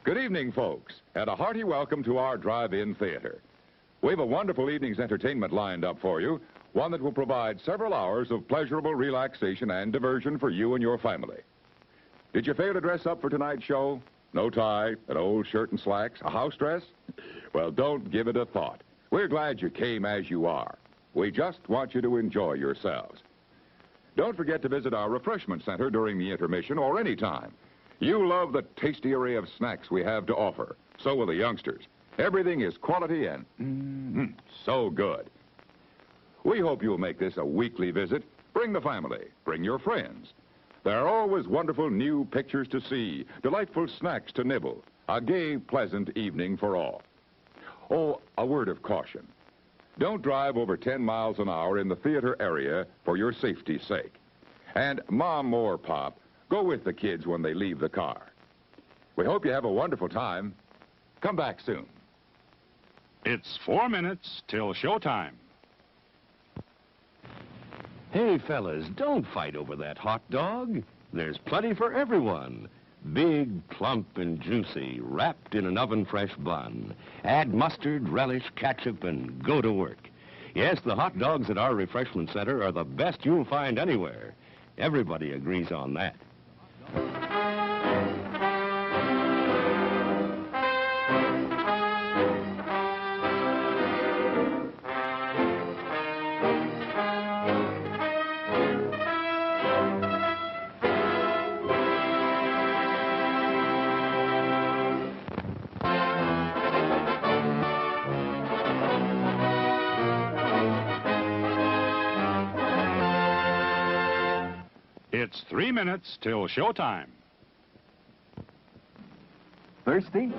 Good evening, folks, and a hearty welcome to our drive-in theater. We have a wonderful evening's entertainment lined up for you, one that will provide several hours of pleasurable relaxation and diversion for you and your family. Did you fail to dress up for tonight's show? No tie, an old shirt and slacks, a house dress? Well, don't give it a thought. We're glad you came as you are. We just want you to enjoy yourselves. Don't forget to visit our refreshment center during the intermission or any time. You love the tasty array of snacks we have to offer. So will the youngsters. Everything is quality and so good. We hope you'll make this a weekly visit. Bring the family. Bring your friends. There are always wonderful new pictures to see, delightful snacks to nibble, a gay, pleasant evening for all. Oh, a word of caution. Don't drive over 10 miles an hour in the theater area for your safety's sake. And Mom or Pop, go with the kids when they leave the car. We hope you have a wonderful time. Come back soon. It's 4 minutes till showtime. Hey, fellas, don't fight over that hot dog. There's plenty for everyone. Big, plump, and juicy, wrapped in an oven-fresh bun. Add mustard, relish, ketchup, and go to work. Yes, the hot dogs at our refreshment center are the best you'll find anywhere. Everybody agrees on that. It's 3 minutes till showtime. Thirsty?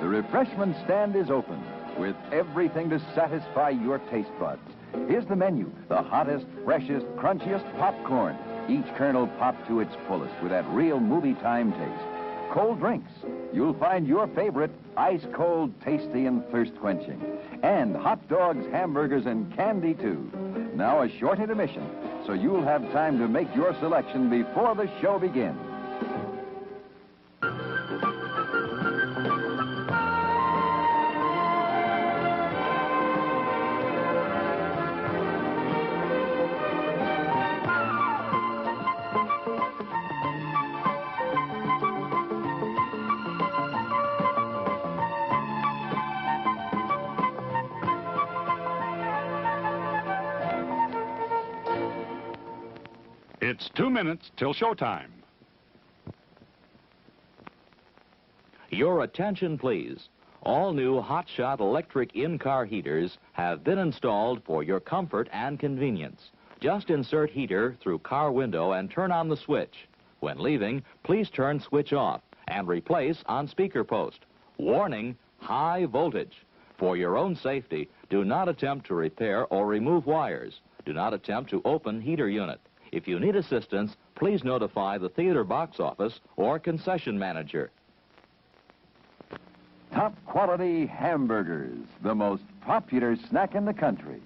The refreshment stand is open with everything to satisfy your taste buds. Here's the menu: the hottest, freshest, crunchiest popcorn, each kernel popped to its fullest with that real movie time taste. Cold drinks. You'll find your favorite ice cold, tasty, and thirst quenching. And hot dogs, hamburgers, and candy too. Now a short intermission, so you'll have time to make your selection before the show begins. It's 2 minutes till showtime. Your attention, please. All new hotshot electric in-car heaters have been installed for your comfort and convenience. Just insert heater through car window and turn on the switch. When leaving, please turn switch off and replace on speaker post. Warning, high voltage. For your own safety, do not attempt to repair or remove wires. Do not attempt to open heater unit. If you need assistance, please notify the theater box office or concession manager. Top quality hamburgers, the most popular snack in the country.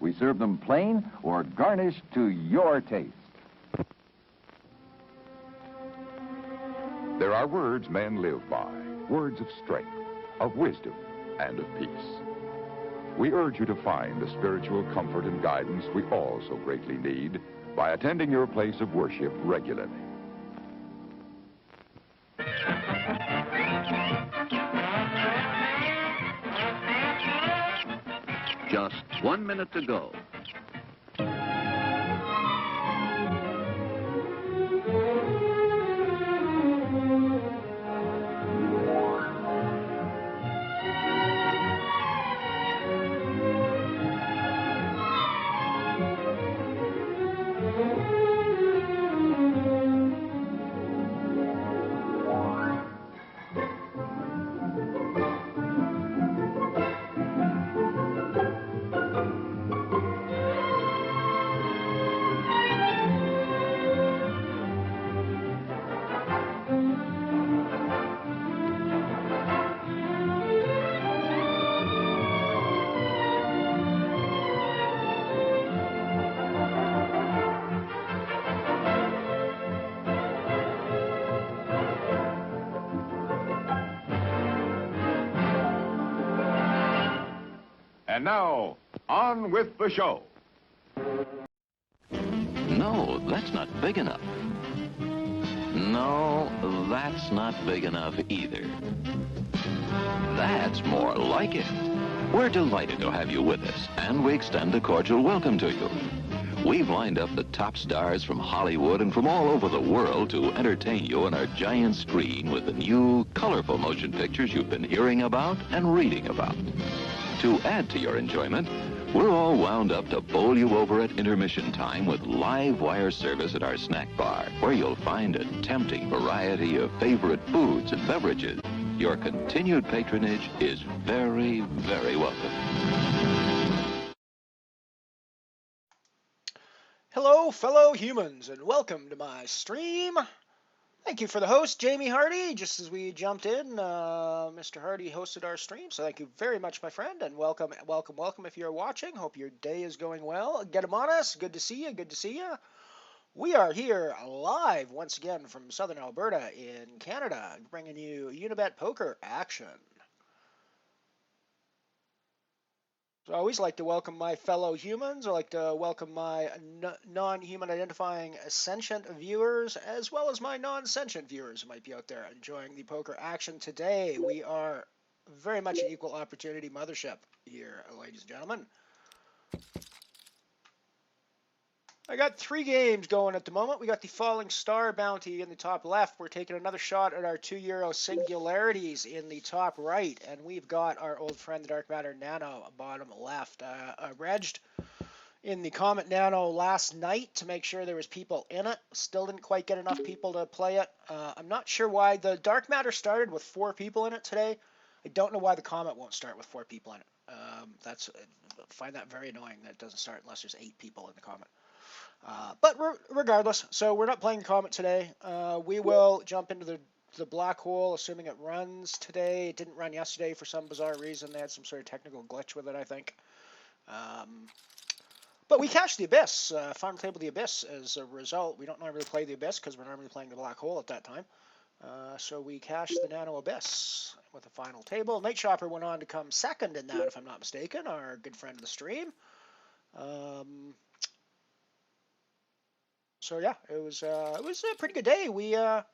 We serve them plain or garnished to your taste. There are words men live by, words of strength, of wisdom, and of peace. We urge you to find the spiritual comfort and guidance we all so greatly need by attending your place of worship regularly. Just 1 minute to go. And now, on with the show. No, that's not big enough. No, that's not big enough either. That's more like it. We're delighted to have you with us, and we extend a cordial welcome to you. We've lined up the top stars from Hollywood and from all over the world to entertain you on our giant screen with the new, colorful motion pictures you've been hearing about and reading about. To add to your enjoyment, we're all wound up to bowl you over at intermission time with live wire service at our snack bar, where you'll find a tempting variety of favorite foods and beverages. Your continued patronage is very, very welcome. Hello, fellow humans, and welcome to my stream. Thank you for the host, Jamie Hardy. Just as we jumped in, Mr. Hardy hosted our stream, so thank you very much, my friend, and welcome, welcome, welcome if you're watching. Hope your day is going well. Get 'em on us. Good to see you. Good to see you. We are here live once again from Southern Alberta in Canada, bringing you Unibet poker action. So I always like to welcome my fellow humans. I like to welcome my non-human identifying sentient viewers, as well as my non-sentient viewers who might be out there enjoying the poker action today. We are very much an equal opportunity mothership here, ladies and gentlemen. I got 3 games going at the moment. We got the Falling Star Bounty in the top left. We're taking another shot at our €2 Singularities in the top right. And we've got our old friend, the Dark Matter Nano, bottom left. I regged in the Comet Nano last night to make sure there was people in it. Still didn't quite get enough people to play it. I'm not sure why. The Dark Matter started with 4 people in it today. I don't know why the Comet won't start with 4 people in it. I find that very annoying that it doesn't start unless there's 8 people in the Comet. But regardless, so we're not playing Comet today. We will jump into the black hole, assuming it runs today. It didn't run yesterday for some bizarre reason. They had some sort of technical glitch with it, I think. But we cashed the Abyss, final table the Abyss as a result. We don't normally play the Abyss because we're normally playing the black hole at that time. So we cashed the Nano Abyss with a final table. Night Shopper went on to come second in that, if I'm not mistaken, our good friend of the stream. So yeah, it was a pretty good day. We came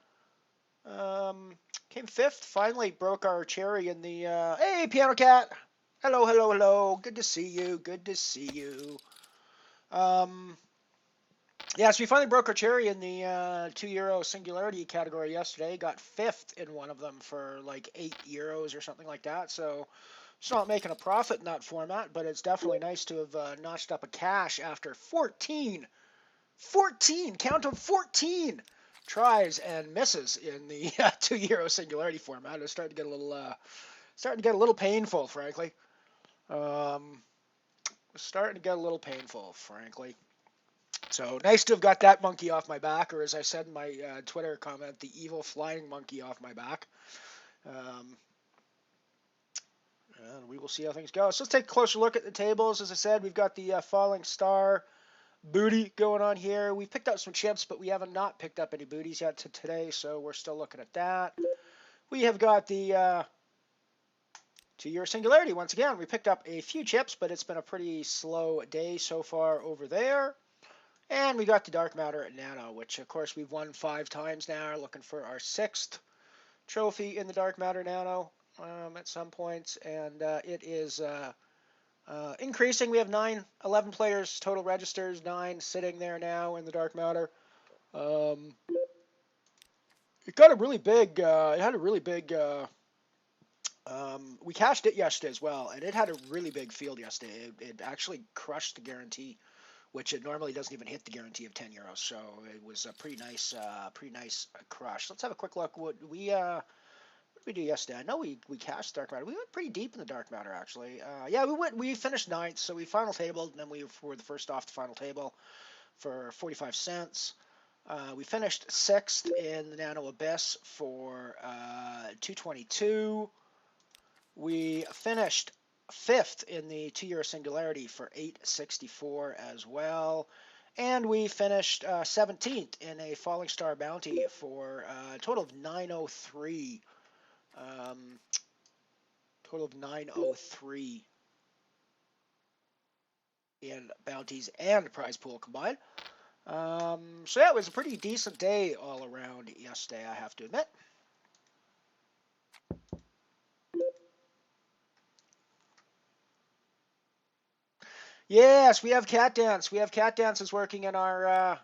5th. Finally broke our cherry in the hey Piano Cat. Hello, hello, hello. Good to see you. Good to see you. Yeah, so we finally broke our cherry in the €2 Singularity category yesterday. Got 5th in one of them for like €8 or something like that. So it's not making a profit in that format, but it's definitely nice to have notched up a cash after 14, count them 14 tries and misses in the €2 Singularity format. It's starting to get a little painful, frankly. So nice to have got that monkey off my back, or as I said in my Twitter comment, the evil flying monkey off my back. And we will see how things go. So let's take a closer look at the tables. As I said, we've got the Falling Star booty going on here. We've picked up some chips, but we haven't not picked up any booties yet today, so we're still looking at that. We have got the €2 Singularity. Once again, we picked up a few chips, but it's been a pretty slow day so far over there. And we got the Dark Matter Nano, which of course we've won 5 times now, looking for our 6th trophy in the Dark Matter Nano at some points, and it is increasing. We have 11 players total registers, 9 sitting there now in the Dark Matter. It got a really big. It had a really big. We cashed it yesterday as well, and it had a really big field yesterday. It actually crushed the guarantee, which it normally doesn't even hit the guarantee of €10. So it was a pretty nice crush. Let's have a quick look. What did we do yesterday? I know we cashed Dark Matter. We went pretty deep in the Dark Matter, actually. Yeah, we finished 9th, so we final tabled, and then we were the first off the final table for 45 cents. We finished 6th in the Nano Abyss for 222. We finished 5th in the €2 Singularity for 864 as well. And we finished 17th in a Falling Star Bounty for a total of 903. Total of 903 in bounties and prize pool combined. So yeah, it was a pretty decent day all around yesterday, I have to admit. Yes, we have cat dance. We have cat dances working in our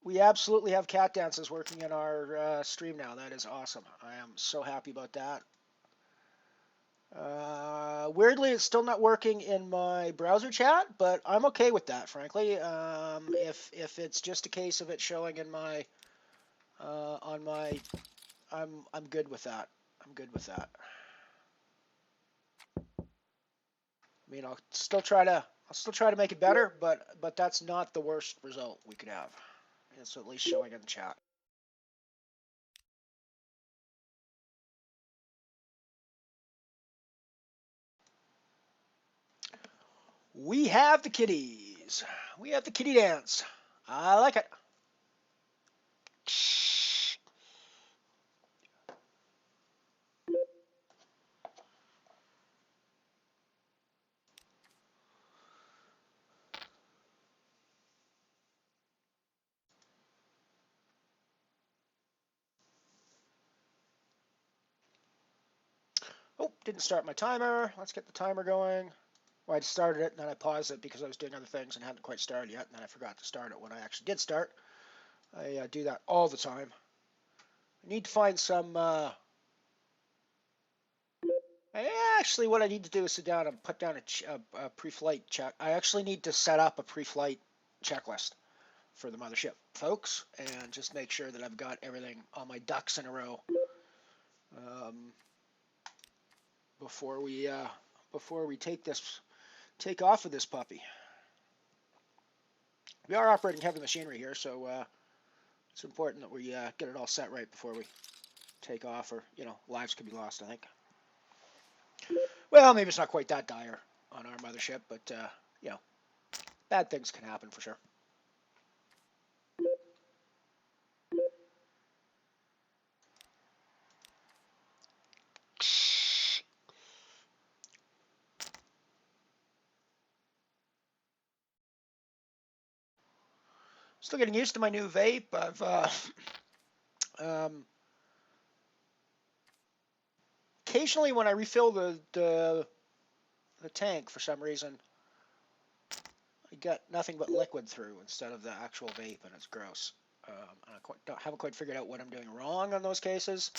We absolutely have cat dances working in our stream now. That is awesome. I am so happy about that. Weirdly, it's still not working in my browser chat, but I'm okay with that, frankly. If it's just a case of it showing in my on my, I'm good with that. I'm good with that. I mean, I'll still try to make it better, but that's not the worst result we could have. It's at least showing in the chat. We have the kitties. We have the kitty dance. I like it. Oh, didn't start my timer. Let's get the timer going. Well, I started it and then I paused it because I was doing other things and hadn't quite started yet, and then I forgot to start it when I actually did start. I do that all the time. I need to find some. Actually, what I need to do is sit down and put down a pre-flight check. I actually need to set up a pre-flight checklist for the mothership folks and just make sure that I've got everything, all my ducks in a row, before we take off with this puppy. We are operating heavy machinery here, so it's important that we get it all set right before we take off, or lives could be lost, I think. Well, maybe it's not quite that dire on our mothership, but bad things can happen for sure. Still getting used to my new vape. I've occasionally when I refill the tank for some reason, I get nothing but liquid through instead of the actual vape, and it's gross. I haven't quite figured out what I'm doing wrong on those cases.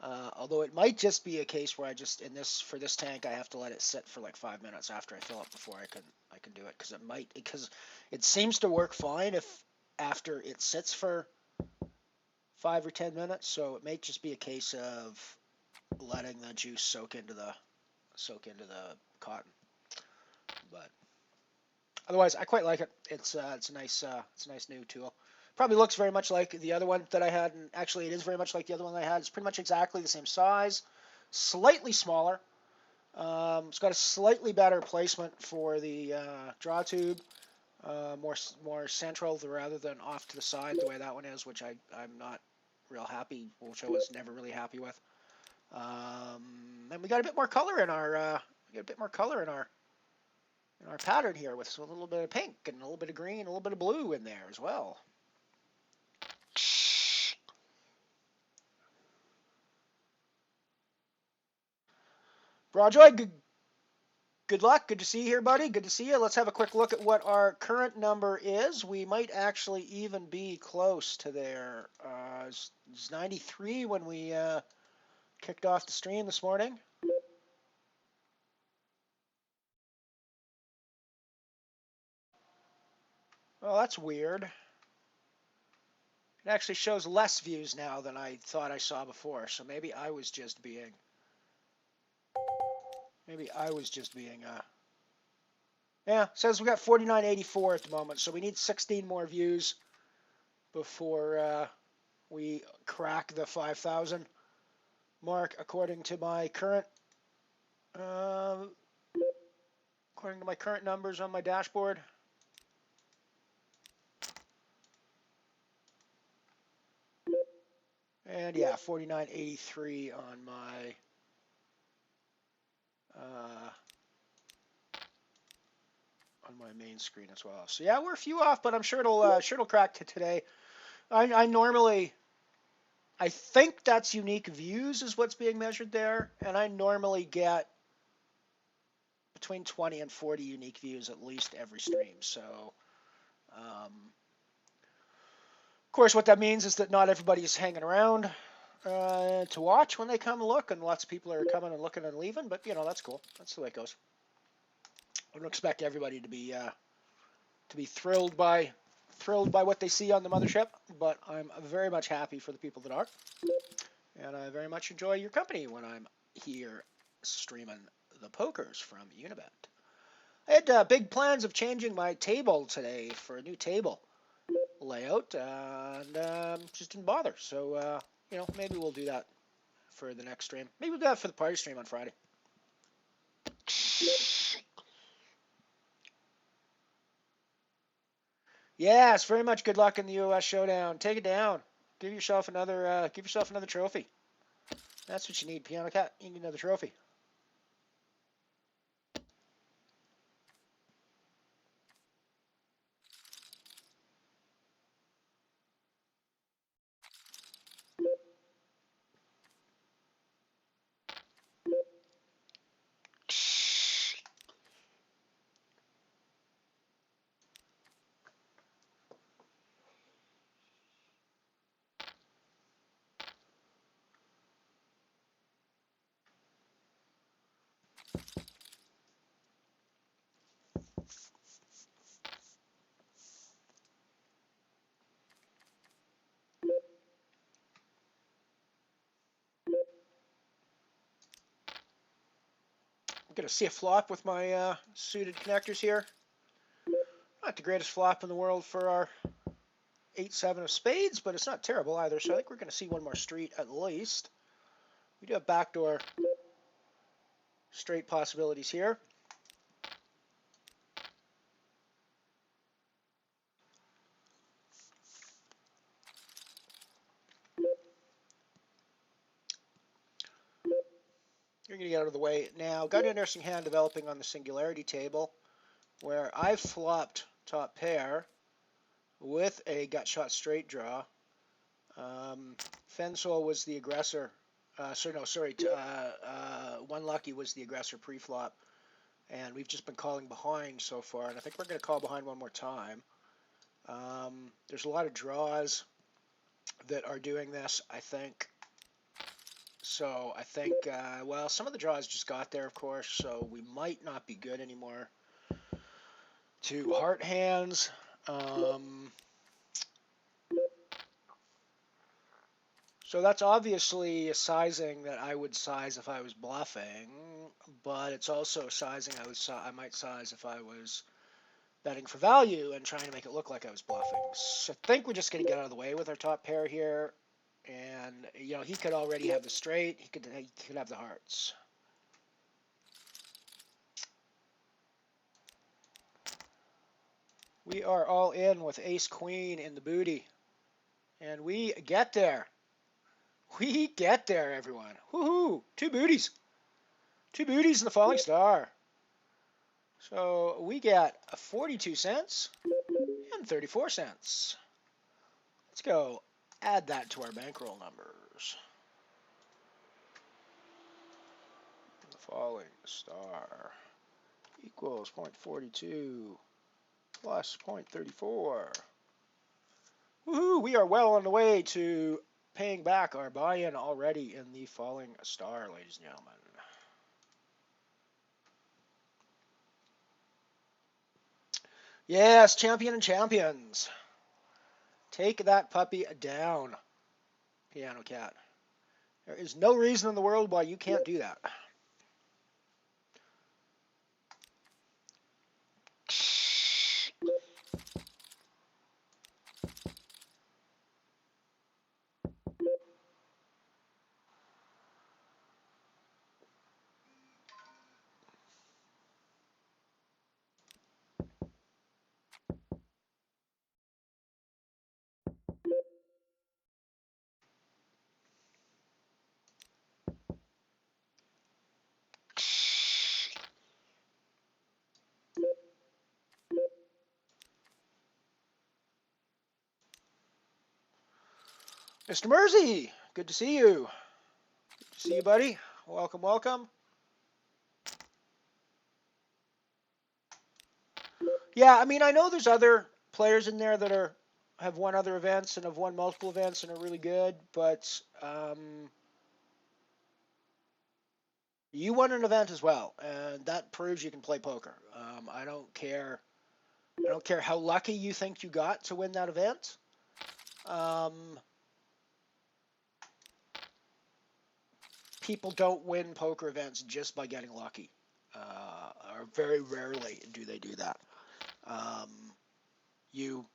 Although it might just be a case where I just for this tank I have to let it sit for like 5 minutes after I fill it before I can do it, because it seems to work fine if after it sits for 5 or 10 minutes. So it may just be a case of letting the juice soak into the cotton. But otherwise, I quite like it. It's a nice new tool. Probably looks very much like the other one that I had, and actually it is very much like the other one that I had. It's pretty much exactly the same size, slightly smaller. It's got a slightly better placement for the draw tube, more central rather than off to the side the way that one is, which I'm not real happy, which I was never really happy with. And we got a bit more color in our pattern here, with a little bit of pink and a little bit of green, a little bit of blue in there as well. Broadjoy, good luck. Good to see you here, buddy. Good to see you. Let's have a quick look at what our current number is. We might actually even be close to there. It's 93 when we kicked off the stream this morning. Well, that's weird. It actually shows less views now than I thought I saw before, so maybe I was just being yeah, says we got 4984 at the moment, so we need 16 more views before we crack the 5,000 mark, according to my current numbers on my dashboard. And yeah, 4983 on my on my main screen as well. So yeah, we're a few off, but I'm sure it'll crack to today. I normally, I think that's unique views is what's being measured there, and I normally get between 20 and 40 unique views at least every stream. So, of course, what that means is that not everybody's hanging around to watch when they come and look, and lots of people are coming and looking and leaving. But that's cool. That's the way it goes. I don't expect everybody to be thrilled by what they see on the mothership, but I'm very much happy for the people that are, and I very much enjoy your company when I'm here streaming the pokers from Unibet. I had big plans of changing my table today for a new table layout, and just didn't bother. So, maybe we'll do that for the next stream. Maybe we'll do that for the party stream on Friday. Yes, very much good luck in the U.S. Showdown. Take it down. Give yourself another trophy. That's what you need, Piano Cat. You need another trophy. I'm going to see a flop with my suited connectors here. Not the greatest flop in the world for our 8-7 of spades, but it's not terrible either. So I think we're going to see one more street at least. We do have backdoor straight possibilities here. You're going to get out of the way. Now, got an interesting hand developing on the singularity table where I flopped top pair with a gut shot straight draw. Fensol was the aggressor. One Lucky was the aggressor pre-flop. And we've just been calling behind so far. And I think we're going to call behind one more time. There's a lot of draws that are doing this, I think. So I think, some of the draws just got there, of course, so we might not be good anymore. To heart hands. So that's obviously a sizing that I would size if I was bluffing, but it's also a sizing I might size if I was betting for value and trying to make it look like I was bluffing. So I think we're just going to get out of the way with our top pair here. And, he could already have the straight. He could have the hearts. We are all in with ace-queen in the booty. And we get there. We get there, everyone. Woohoo! 2 booties. 2 booties in the falling star. So we get 42 cents and 34 cents. Let's go add that to our bankroll numbers. The falling star equals 0.42 plus 0.34. Woohoo! We are well on the way to paying back our buy-in already in the falling star, ladies and gentlemen. Yes, champion and champions. Take that puppy down, Piano Cat. There is no reason in the world why you can't do that. Mr. Mersey, good to see you. Good to see you, buddy. Welcome, welcome. Yeah, I mean, I know there's other players in there that have won other events and have won multiple events and are really good, but you won an event as well, and that proves you can play poker. I don't care. I don't care how lucky you think you got to win that event. People don't win poker events just by getting lucky, or very rarely do they do that. You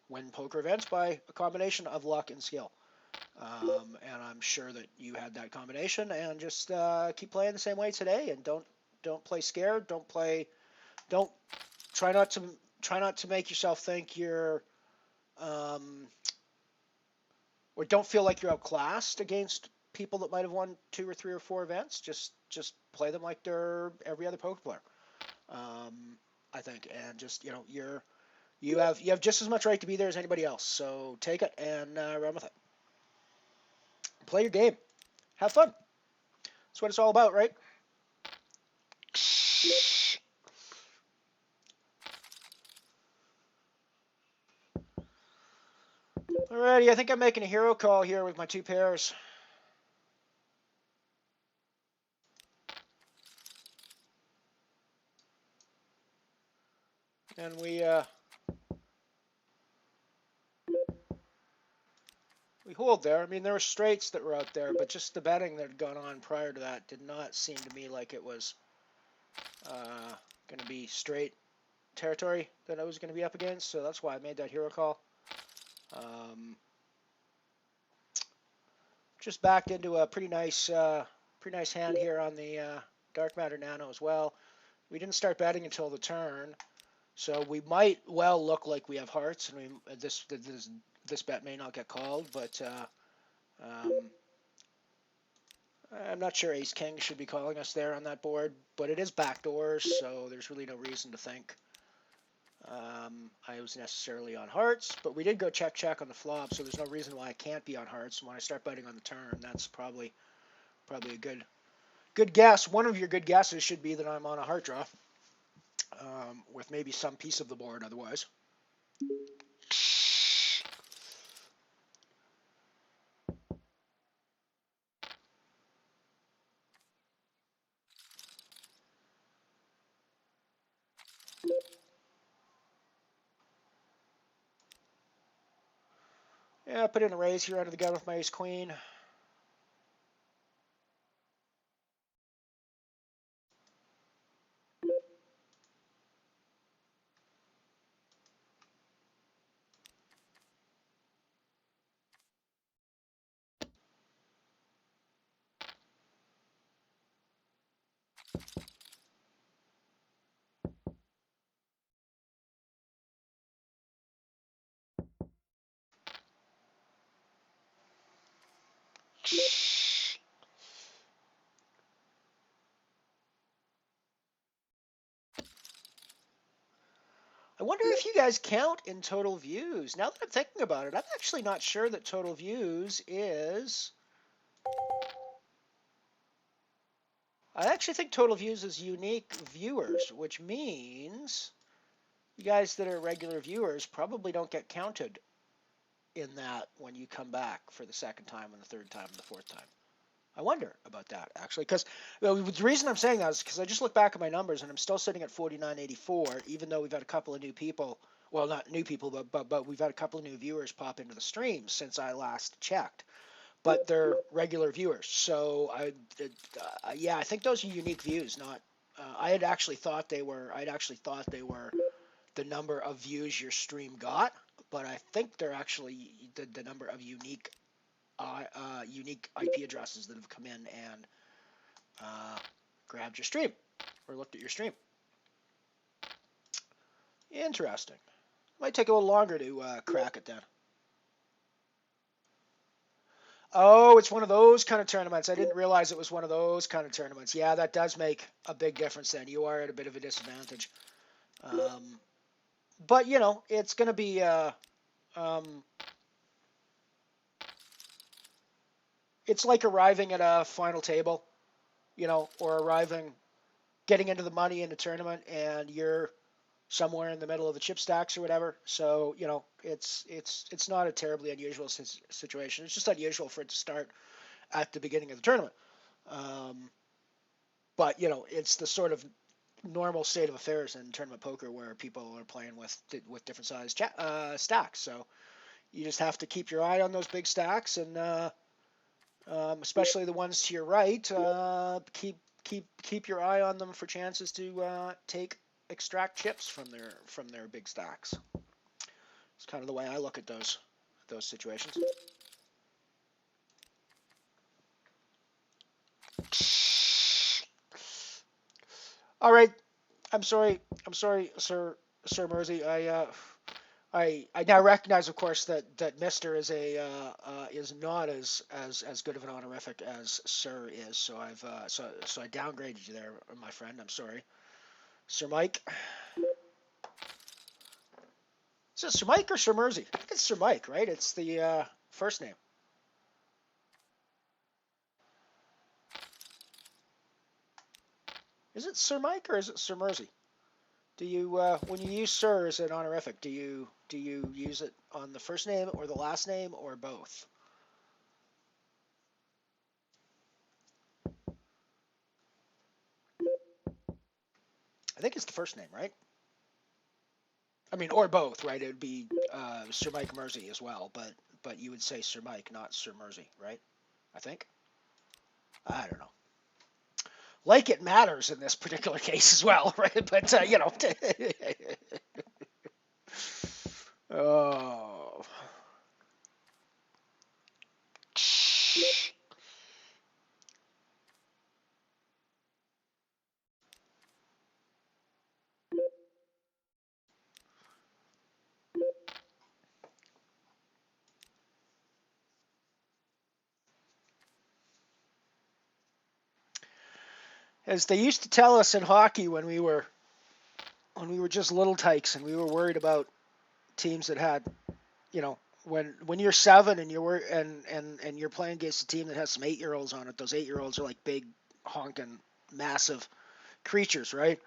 win poker events by a combination of luck and skill. And I'm sure that you had that combination, and just keep playing the same way today, and don't play scared. Don't try not to make yourself think you're or don't feel like you're outclassed against people that might have won 2 or 3 or 4 events. Just play them like they're every other poker player. I think, and just you have just as much right to be there as anybody else. So take it and run with it. Play your game. Have fun. That's what it's all about, right? Alrighty, I think I'm making a hero call here with my 2 pairs. And we hold there. I mean, there were straights that were out there, but just the betting that had gone on prior to that did not seem to me like it was going to be straight territory that I was going to be up against. So that's why I made that hero call. Just backed into a pretty nice hand here on the Dark Matter Nano as well. We didn't start betting until the turn, so we might well look like we have hearts, and this bet may not get called, but I'm not sure Ace King should be calling us there on that board, but it is backdoors, so there's really no reason to think I was necessarily on hearts, but we did go check on the flop, so there's no reason why I can't be on hearts. And when I start betting on the turn, that's probably a good guess. One of your good guesses should be that I'm on a heart draw, with maybe some piece of the board otherwise. Yeah, put in a raise here under the gun with my ace queen. I wonder if you guys count in total views. Now that I'm thinking about it, I'm actually not sure that total views is... I actually think total views is unique viewers, which means you guys that are regular viewers probably don't get counted in that when you come back for the second time and the third time and the fourth time. I wonder about that, actually, because the reason I'm saying that is because I just look back at my numbers and I'm still sitting at 4984, even though we've had a couple of new people, well, not new people, but we've had a couple of new viewers pop into the stream since I last checked. But they're regular viewers, so yeah, I think those are unique views. Not, I had actually thought they were. The number of views your stream got, but I think they're actually the number of unique IP addresses that have come in and grabbed your stream or looked at your stream. Interesting. Might take a little longer to crack it then. Oh, it's one of those kind of tournaments. I didn't realize it was one of those kind of tournaments. Yeah, that does make a big difference then. You are at a bit of a disadvantage. But, you know, it's going to be... it's like arriving at a final table, or getting into the money in a tournament, and you're somewhere in the middle of the chip stacks or whatever. So it's not a terribly unusual situation. It's just unusual for it to start at the beginning of the tournament. Um, but it's the sort of normal state of affairs in tournament poker where people are playing with different size stacks. So you just have to keep your eye on those big stacks, and especially the ones to your right. Keep your eye on them for chances to extract chips from their big stacks. It's kind of the way I look at those situations. All right. I'm sorry, Sir Mersey. I now recognize, of course, that Mister is not as good of an honorific as Sir is. So so I downgraded you there, my friend. I'm sorry, Sir Mike. Is it Sir Mike or Sir Mersey? I think it's Sir Mike, right? It's the first name. Is it Sir Mike or is it Sir Mersey? Do you when you use Sir as an honorific, do you use it on the first name or the last name or both? I think it's the first name, right? I mean, or both, right? It would be Sir Mike Mersey as well, but you would say Sir Mike, not Sir Mersey, right? I think. I don't know. Like it matters in this particular case as well, right? But oh. As they used to tell us in hockey when we were just little tykes and we were worried about teams that had, when you're 7 and and you're playing against a team that has some 8-year-olds on it, those 8-year-olds are like big honking massive creatures, right?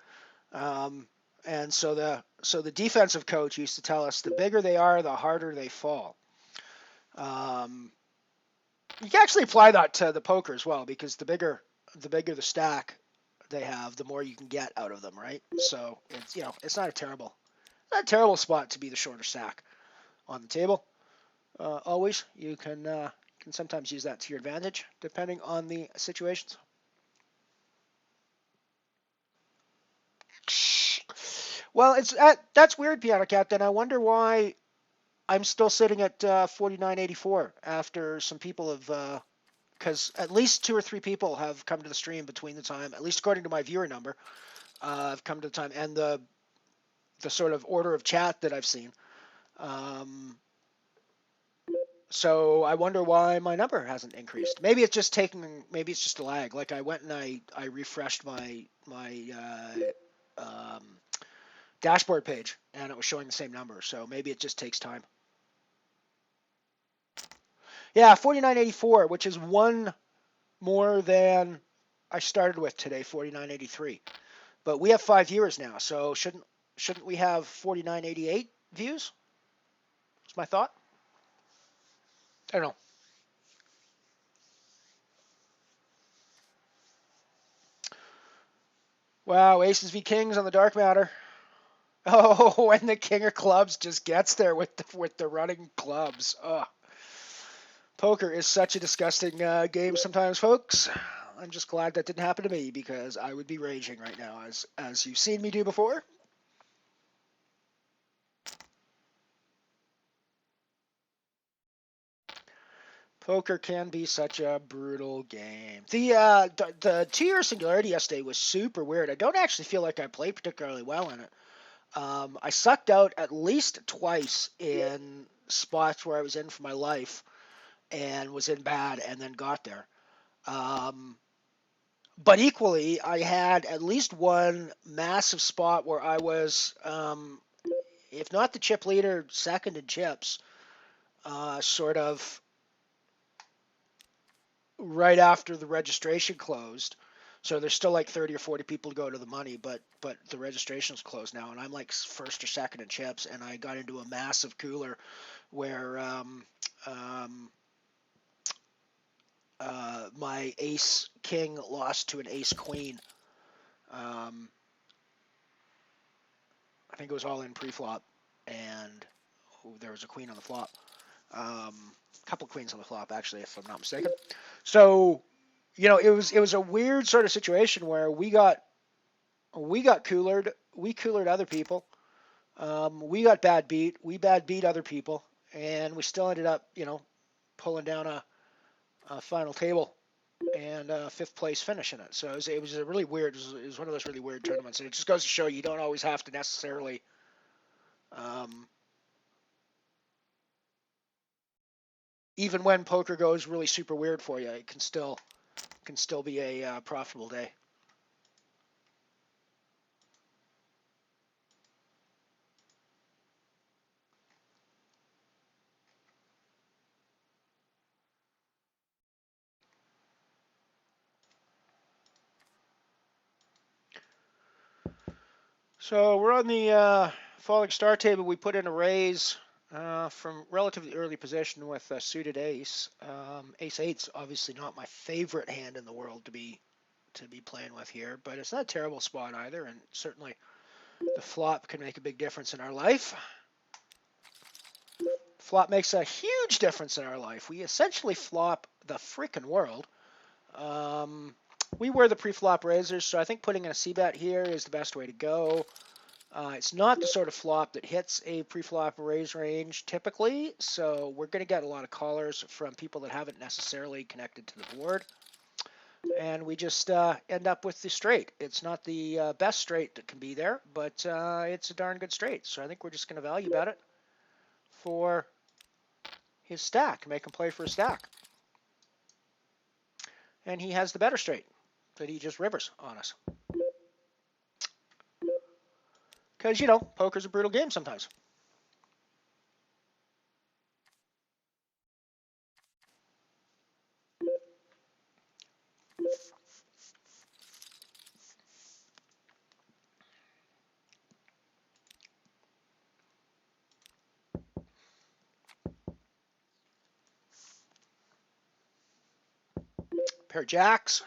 And so the defensive coach used to tell us the bigger they are, the harder they fall. You can actually apply that to the poker as well, because the bigger the stack they have, the more you can get out of them, right? So it's not a terrible spot to be the shorter stack on the table. Always you can sometimes use that to your advantage depending on the situations. Well, that's weird, Piano Captain. I wonder why I'm still sitting at 49.84 after some people have, because at least 2 or 3 people have come to the stream between the time, at least according to my viewer number, have come to the time, and the sort of order of chat that I've seen. So I wonder why my number hasn't increased. Maybe it's just a lag. Like I went and I refreshed my dashboard page, and it was showing the same number. So maybe it just takes time. Yeah, 49.84, which is one more than I started with today, 49.83. But we have 5 viewers now, so shouldn't we have 49.88 views? That's my thought. I don't know. Wow, aces v kings on the dark matter. Oh, and the king of clubs just gets there with the running clubs. Ugh. Poker is such a disgusting game sometimes, folks. I'm just glad that didn't happen to me, because I would be raging right now, as you've seen me do before. Poker can be such a brutal game. The 2-year singularity yesterday was super weird. I don't actually feel like I played particularly well in it. I sucked out at least twice in spots where I was in for my life and was in bad and then got there. But equally, I had at least one massive spot where I was, if not the chip leader, second in chips, sort of right after the registration closed. So there's still like 30 or 40 people to go to the money, but the registration's closed now, and I'm like first or second in chips, and I got into a massive cooler where my ace king lost to an ace queen. I think it was all in pre-flop, and there was a queen on the flop. A couple queens on the flop, actually, if I'm not mistaken. So, it was a weird sort of situation where we got coolered, we coolered other people, we got bad beat, we bad beat other people, and we still ended up, pulling down a final table and fifth place finish in it. So it was a really weird. It was one of those really weird tournaments, and it just goes to show you don't always have to necessarily. Even when poker goes really super weird for you, it can still be a profitable day. So we're on the falling star table. We put in a raise from relatively early position with a suited ace. Ace eight's obviously not my favorite hand in the world to be playing with here, but it's not a terrible spot either, and certainly the flop can make a big difference in our life. Flop makes a huge difference in our life. We essentially flop the frickin' world. We were the pre-flop raisers, so I think putting in a c-bet here is the best way to go. It's not the sort of flop that hits a pre-flop raise range typically, so we're going to get a lot of callers from people that haven't necessarily connected to the board. And we just end up with the straight. It's not the best straight that can be there, but it's a darn good straight. So I think we're just going to value bet it for his stack, make him play for a stack. And he has the better straight that he just rivers on us. Because, poker's a brutal game sometimes. Pair of jacks.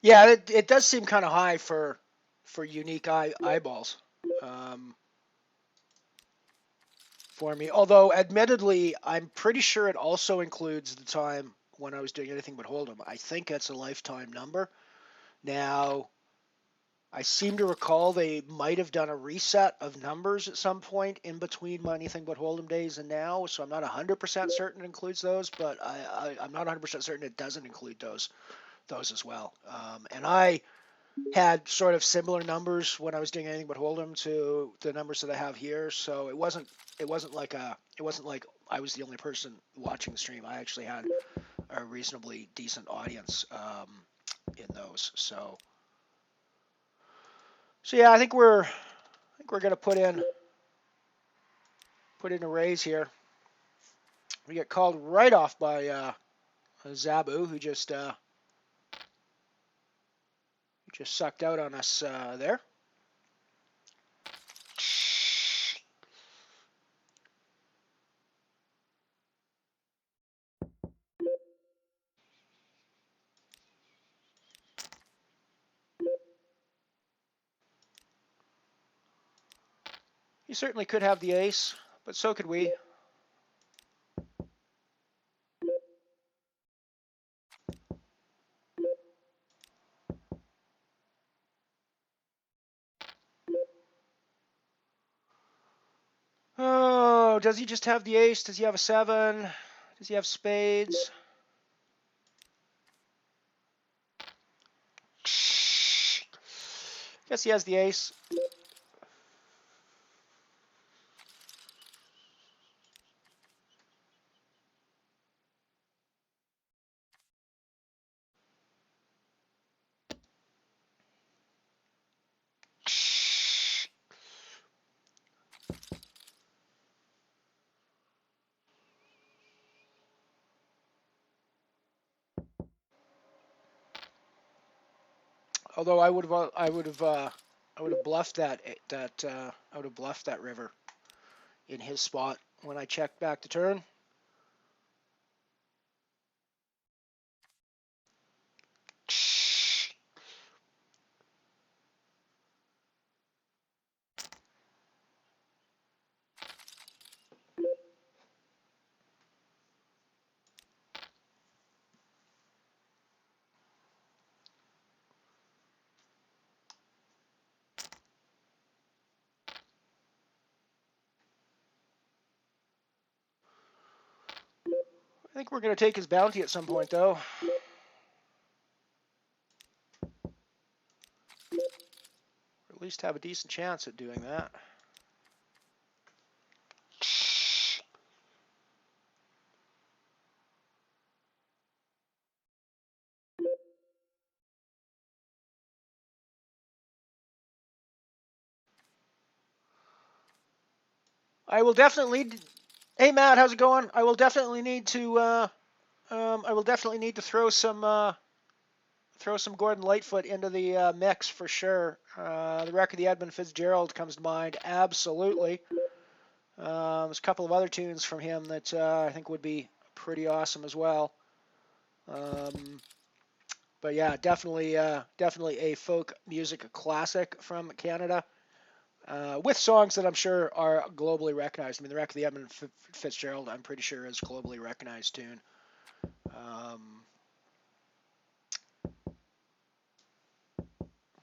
Yeah, it does seem kind of high for unique eyeballs for me. Although, admittedly, I'm pretty sure it also includes the time when I was doing anything but hold'em. I think that's a lifetime number. Now, I seem to recall they might have done a reset of numbers at some point in between my anything but hold'em days and now, so I'm not 100% certain it includes those, but I'm not 100% certain it doesn't include those as well. And I had sort of similar numbers when I was doing anything but hold'em to the numbers that I have here, so it wasn't like I was the only person watching the stream. I actually had a reasonably decent audience in those. So yeah, I think we're gonna put in a raise here. We get called right off by Zabu, who just sucked out on us there. He certainly could have the ace, but so could we. Oh, does he just have the ace? Does he have a 7? Does he have spades? Guess he has the ace. Although I would have bluffed I would have bluffed that river in his spot when I checked back to turn. I think we're going to take his bounty at some point, though. Or at least have a decent chance at doing that. I will definitely. Hey Matt, how's it going? I will definitely need to. I will definitely need to throw some Gordon Lightfoot into the mix for sure. The wreck of the Edmund Fitzgerald comes to mind. Absolutely. There's a couple of other tunes from him that I think would be pretty awesome as well. But yeah, definitely a folk music classic from Canada. With songs that I'm sure are globally recognized. I mean, the wreck of the Edmund Fitzgerald, I'm pretty sure is a globally recognized tune.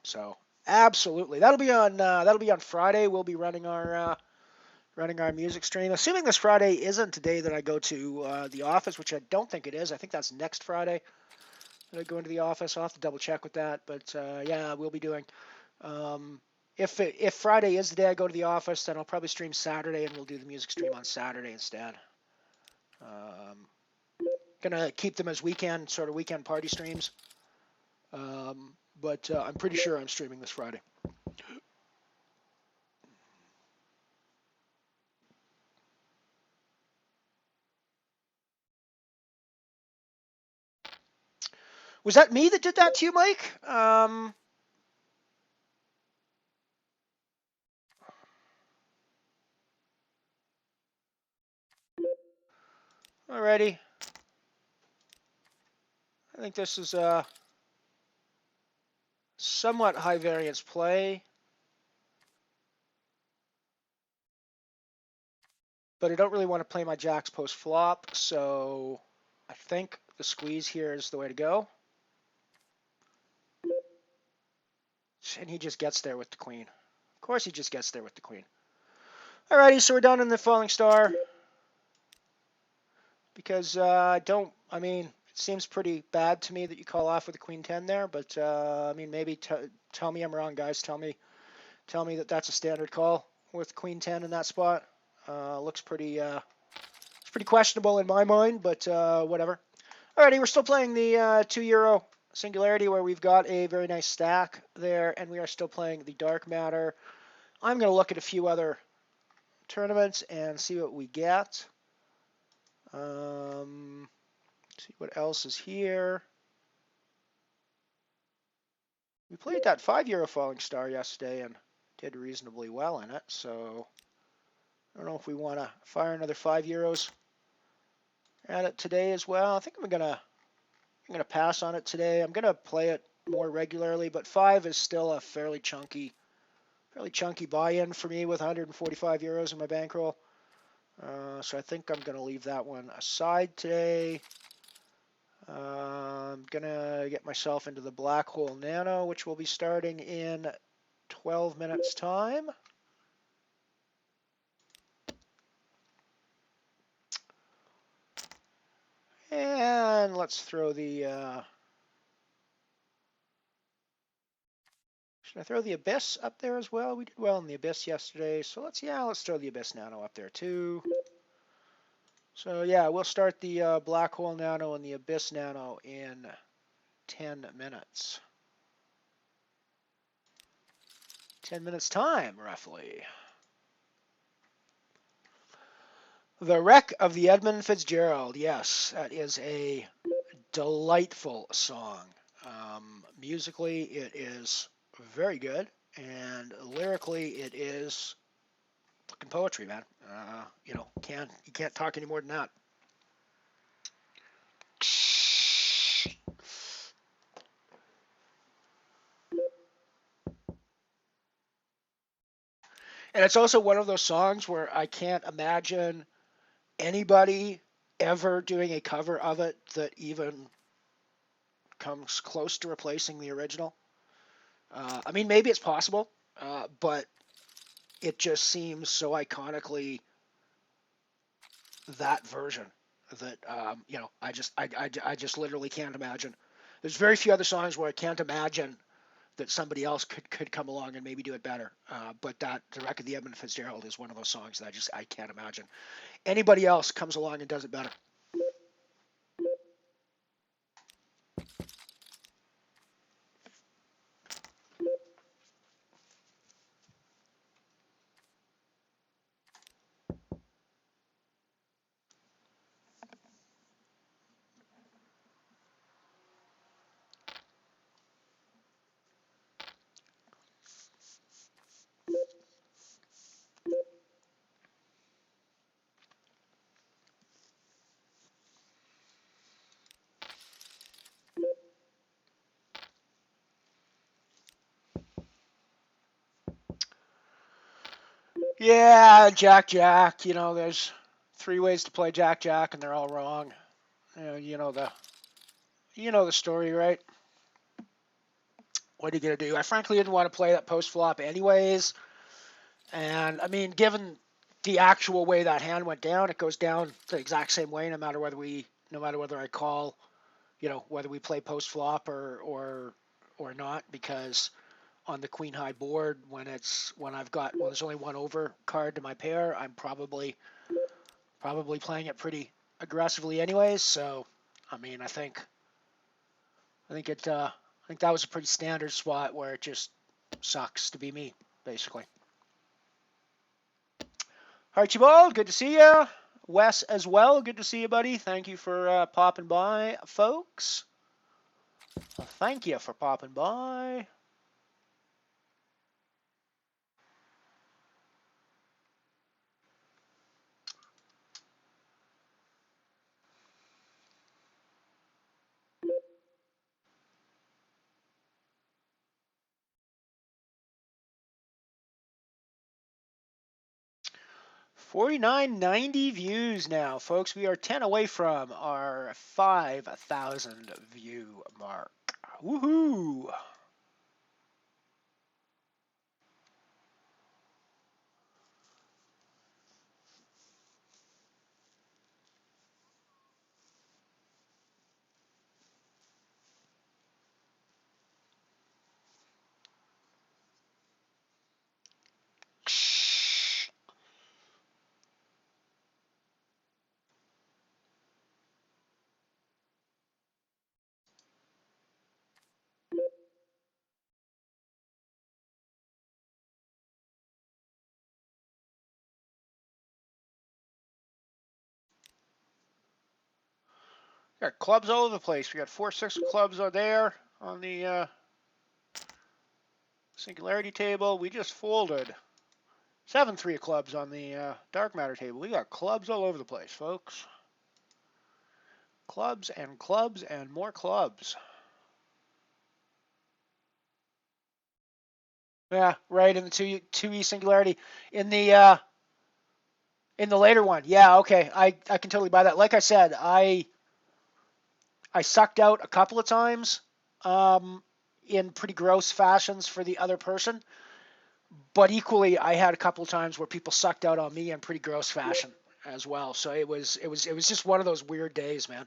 So absolutely, that'll be on Friday. We'll be running our music stream. Assuming this Friday isn't the day that I go to the office, which I don't think it is. I think that's next Friday that I go into the office. I'll have to double check with that. But yeah, we'll be doing. If Friday is the day I go to the office, then I'll probably stream Saturday, and we'll do the music stream on Saturday instead. Gonna keep them as weekend party streams. But I'm pretty sure I'm streaming this Friday. Was that me that did that to you, Mike? Alrighty. I think this is a somewhat high variance play. But I don't really want to play my jacks post flop, so I think the squeeze here is the way to go. And he just gets there with the queen. Of course he just gets there with the queen. Alrighty, so we're down in the falling star. Because it seems pretty bad to me that you call off with a queen 10 there, but I mean, maybe tell me I'm wrong, guys. Tell me that that's a standard call with queen 10 in that spot. Looks pretty it's pretty questionable in my mind, but whatever. Alrighty, we're still playing the €2 Singularity, where we've got a very nice stack there, and we are still playing the Dark Matter. I'm going to look at a few other tournaments and see what we get. See what else is here. We played that €5 Falling Star yesterday and did reasonably well in it, so I don't know if we want to fire another €5 at it today as well. I think I'm gonna pass on it today. I'm gonna play it more regularly, but 5 is still a fairly chunky buy-in for me with €145 in my bankroll. So I think I'm gonna leave that one aside today. I'm gonna get myself into the Black Hole Nano, which will be starting in 12 minutes time. And let's throw the, should I throw the Abyss up there as well? We did well in the Abyss yesterday, so let's throw the Abyss Nano up there too. So yeah, we'll start the Black Hole Nano and the Abyss Nano in 10 minutes. 10 minutes time, roughly. The Wreck of the Edmund Fitzgerald. Yes, that is a delightful song. Musically, it is very good, and lyrically, it is fucking poetry, man. You can't talk any more than that. And it's also one of those songs where I can't imagine anybody ever doing a cover of it that even comes close to replacing the original. I mean, maybe it's possible, but it just seems so iconically that version that I just literally can't imagine. There's very few other songs where I can't imagine that somebody else could come along and maybe do it better. But that The Wreck of the Edmund Fitzgerald is one of those songs that I can't imagine anybody else comes along and does it better. Yeah, Jack Jack. There's three ways to play Jack Jack, and they're all wrong. You know the story, right? What are you gonna do? I frankly didn't want to play that post flop anyways, and I mean, given the actual way that hand went down, it goes down the exact same way, no matter whether I call, whether we play post flop or not, because on the queen high board, when there's only one over card to my pair, I'm probably playing it pretty aggressively anyways. So, I mean, I think that was a pretty standard spot where it just sucks to be me, basically. Archibald, good to see you. Wes as well, good to see you, buddy. Thank you for popping by, folks. Thank you for popping by. $49.90 views now, folks. We are 10 away from our 5,000 view mark. Woohoo! Got clubs all over the place. We got 4-6 clubs are there on the singularity table. We just folded 7-3 of clubs on the dark matter table. We got clubs all over the place, folks. Clubs and more clubs. Yeah, right, in the 2E singularity. In the later one. Yeah, okay. I can totally buy that. Like I said, I sucked out a couple of times in pretty gross fashions for the other person. But equally, I had a couple of times where people sucked out on me in pretty gross fashion as well. So it was just one of those weird days, man.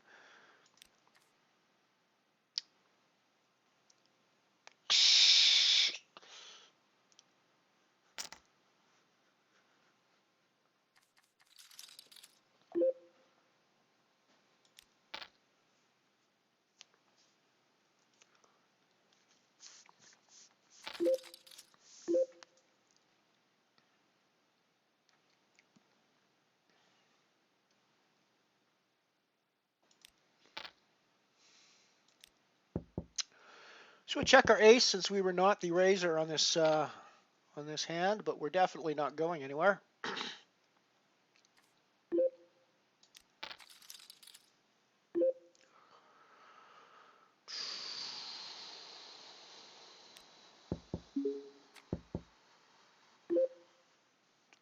So we check our ace since we were not the raiser on this hand, but we're definitely not going anywhere.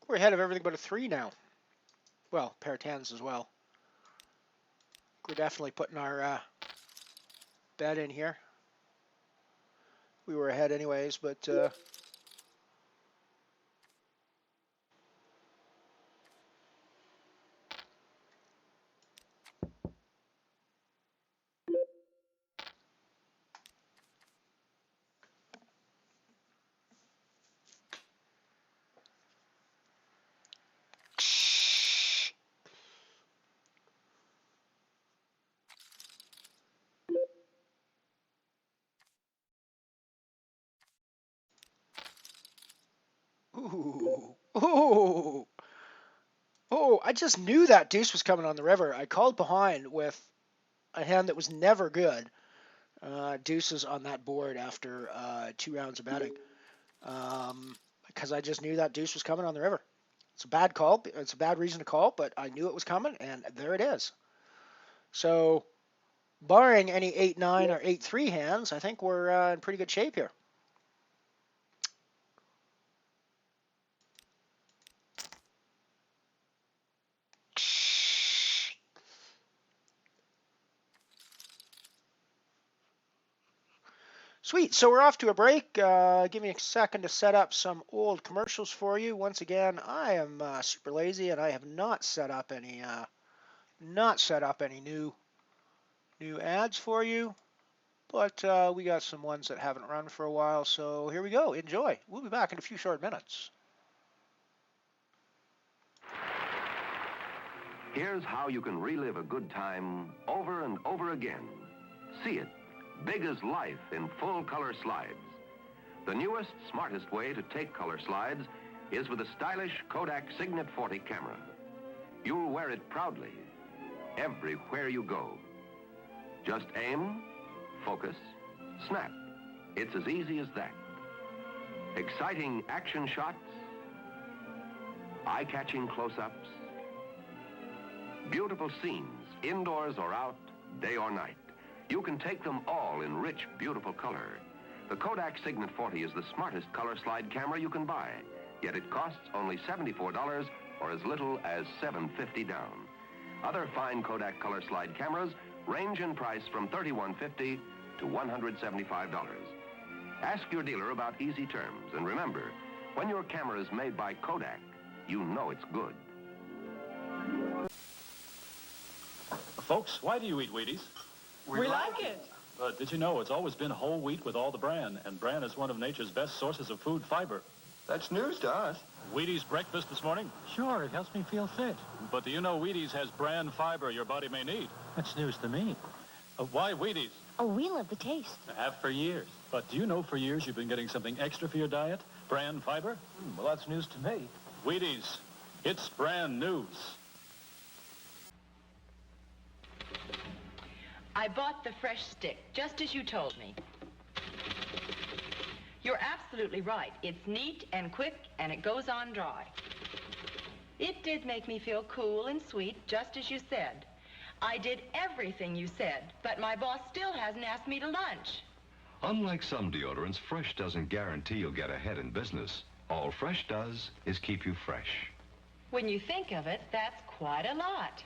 We're ahead of everything but a 3 now. Well, pair of 10s as well. We're definitely putting our bet in here. We were ahead anyways, but ooh, ooh, oh! I just knew that deuce was coming on the river. I called behind with a hand that was never good. Deuces on that board after 2 rounds of betting, because I just knew that deuce was coming on the river. It's a bad call. It's a bad reason to call, but I knew it was coming, and there it is. So, barring any 8-9 or 8-3 hands, I think we're in pretty good shape here. Sweet. So we're off to a break. Give me a second to set up some old commercials for you. Once again, I am super lazy, and I have not set up any new ads for you. But we got some ones that haven't run for a while. So here we go. Enjoy. We'll be back in a few short minutes. Here's how you can relive a good time over and over again. See it, big as life in full color slides. The newest, smartest way to take color slides is with a stylish Kodak Signet 40 camera. You'll wear it proudly, everywhere you go. Just aim, focus, snap. It's as easy as that. Exciting action shots, eye-catching close-ups, beautiful scenes, indoors or out, day or night. You can take them all in rich, beautiful color. The Kodak Signet 40 is the smartest color slide camera you can buy, yet it costs only $74 or as little as $7.50 down. Other fine Kodak color slide cameras range in price from $31.50 to $175. Ask your dealer about easy terms, and remember, when your camera is made by Kodak, you know it's good. Folks, why do you eat Wheaties? We like it. But did you know it's always been whole wheat with all the bran, and bran is one of nature's best sources of food fiber. That's news to us. Wheaties breakfast this morning? Sure, it helps me feel fit. But do you know Wheaties has bran fiber your body may need? That's news to me. Why Wheaties? Oh, we love the taste. I have for years. But do you know for years you've been getting something extra for your diet? Bran fiber? Well, that's news to me. Wheaties. It's brand news. I bought the fresh stick, just as you told me. You're absolutely right. It's neat and quick, and it goes on dry. It did make me feel cool and sweet, just as you said. I did everything you said, but my boss still hasn't asked me to lunch. Unlike some deodorants, Fresh doesn't guarantee you'll get ahead in business. All Fresh does is keep you fresh. When you think of it, that's quite a lot.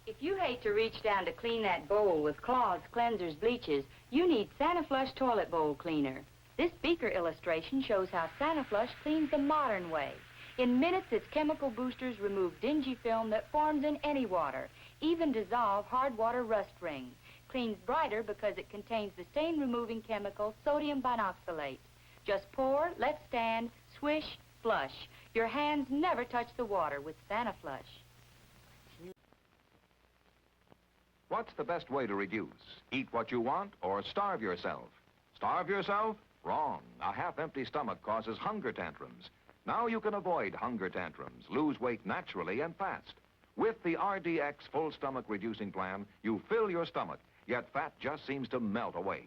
If you hate to reach down to clean that bowl with cloths, cleansers, bleaches, you need SaniFlush Toilet Bowl Cleaner. This beaker illustration shows how SaniFlush cleans the modern way. In minutes, its chemical boosters remove dingy film that forms in any water, even dissolve hard water rust rings. Cleans brighter because it contains the stain-removing chemical sodium binoxalate. Just pour, let stand, swish, flush. Your hands never touch the water with SaniFlush. What's the best way to reduce? Eat what you want or starve yourself? Starve yourself? Wrong. A half-empty stomach causes hunger tantrums. Now you can avoid hunger tantrums, lose weight naturally and fast. With the RDX Full Stomach Reducing Plan, you fill your stomach yet fat just seems to melt away.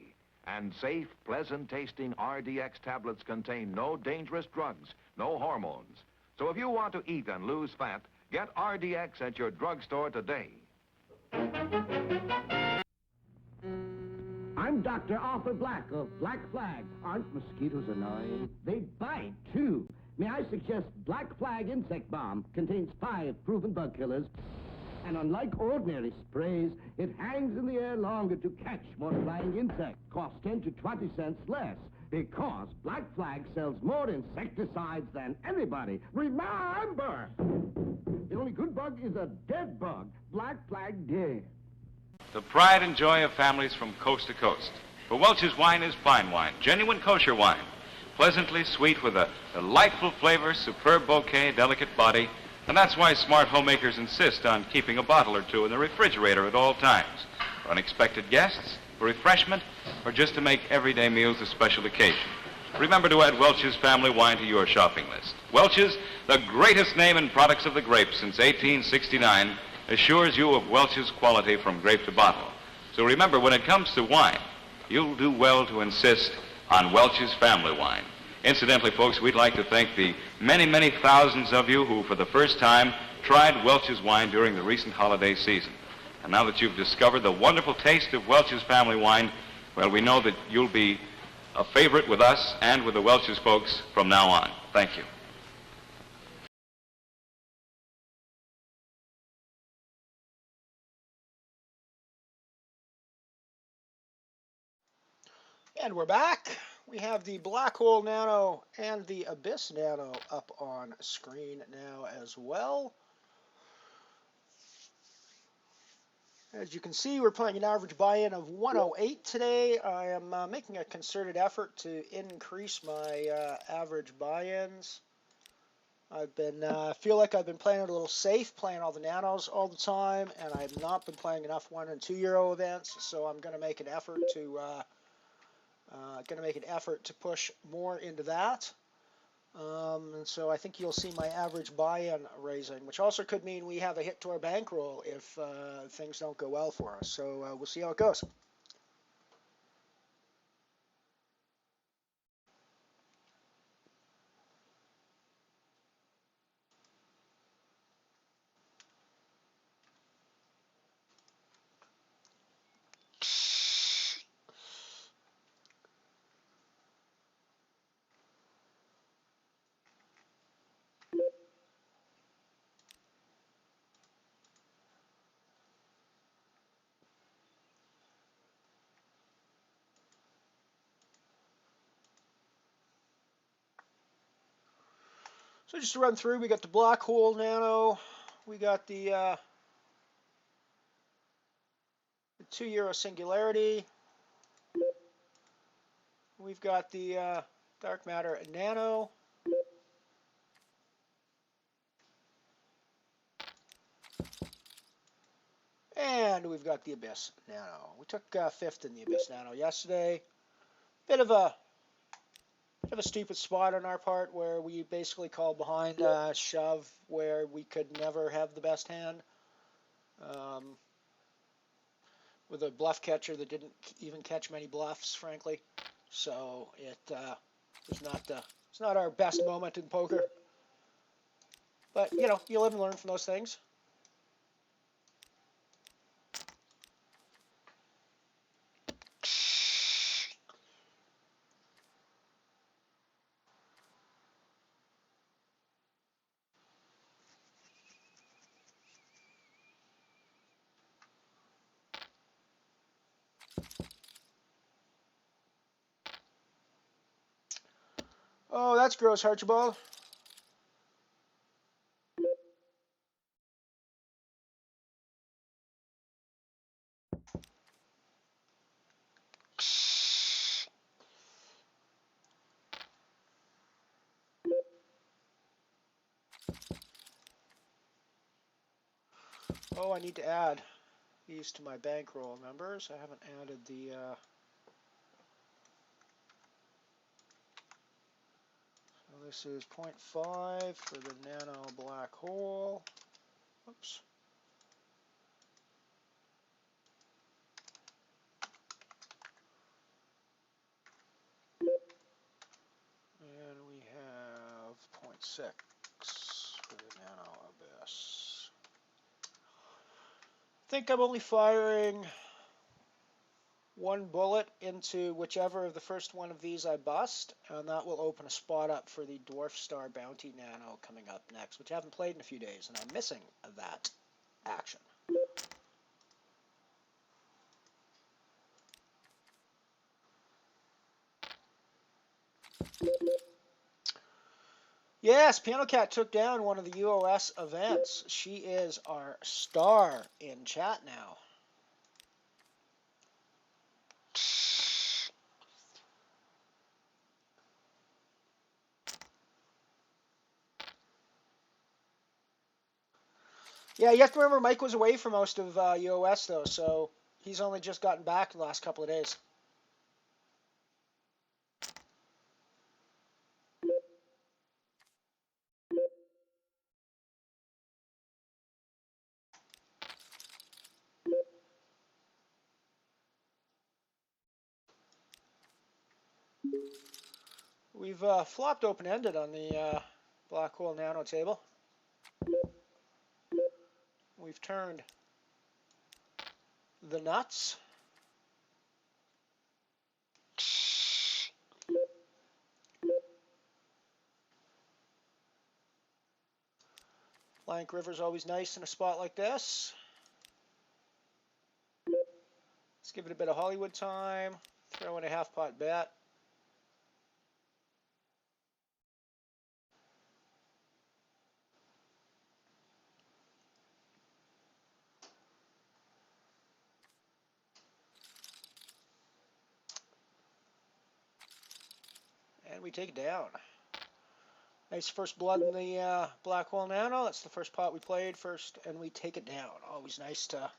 And safe, pleasant-tasting RDX tablets contain no dangerous drugs, no hormones. So if you want to eat and lose fat, get RDX at your drugstore today. I'm Dr. Arthur Black of Black Flag. Aren't mosquitoes annoying? They bite, too. May I suggest Black Flag Insect Bomb contains 5 proven bug killers. And unlike ordinary sprays, it hangs in the air longer to catch more flying insects. Costs 10 to 20 cents less. Because Black Flag sells more insecticides than anybody. Remember! The only good bug is a dead bug. Black Flag dead. The pride and joy of families from coast to coast. For Welch's wine is fine wine, genuine kosher wine. Pleasantly sweet with a delightful flavor, superb bouquet, delicate body. And that's why smart homemakers insist on keeping a bottle or two in the refrigerator at all times. For unexpected guests, for refreshment, or just to make everyday meals a special occasion. Remember to add Welch's family wine to your shopping list. Welch's, the greatest name in products of the grape since 1869, assures you of Welch's quality from grape to bottle. So remember, when it comes to wine, you'll do well to insist on Welch's family wine. Incidentally, folks, we'd like to thank the many, many thousands of you who, for the first time, tried Welch's wine during the recent holiday season. And now that you've discovered the wonderful taste of Welch's family wine, well, we know that you'll be a favorite with us and with the Welch's folks from now on. Thank you. And we're back. We have the Black Hole Nano and the Abyss Nano up on screen now as well. As you can see, we're playing an average buy-in of 108 today. I am making a concerted effort to increase my average buy-ins. I've been feel like I've been playing it a little safe, playing all the nanos all the time, and I have not been playing enough 1 and 2 euro events. So I'm going to make an effort to push more into that. And so I think you'll see my average buy-in raising, which also could mean we have a hit to our bankroll if things don't go well for us. So we'll see how it goes. So just to run through, we got the Black Hole Nano, we got the 2 euro Singularity, we've got the Dark Matter Nano, and we've got the Abyss Nano. We took 5th in the Abyss Nano yesterday. Bit of a stupid spot on our part where we basically called behind shove where we could never have the best hand. With a bluff catcher that didn't even catch many bluffs, frankly. So it's not our best moment in poker. But you know, you live and learn from those things. Oh, that's gross, Archibald. Oh, I need to add these to my bankroll numbers. I haven't added the so this is 0.5 for the Nano Black Hole. Oops. 6 for the Nano Abyss. I think I'm only firing one bullet into whichever of the first one of these I bust, and that will open a spot up for the Dwarf Star Bounty Nano coming up next, which I haven't played in a few days, and I'm missing that action. Yes, Piano Cat took down one of the UOS events. She is our star in chat now. Yeah, you have to remember Mike was away for most of UOS, though, so he's only just gotten back in the last couple of days. We've flopped open-ended on the Black Hole Nano table. We've turned the nuts. Blank River's always nice in a spot like this. Let's give it a bit of Hollywood time. Throw in a half-pot bet. And we take it down. Nice first blood in the Black Hole Nano. That's the first pot we played first, and we take it down. Always nice to,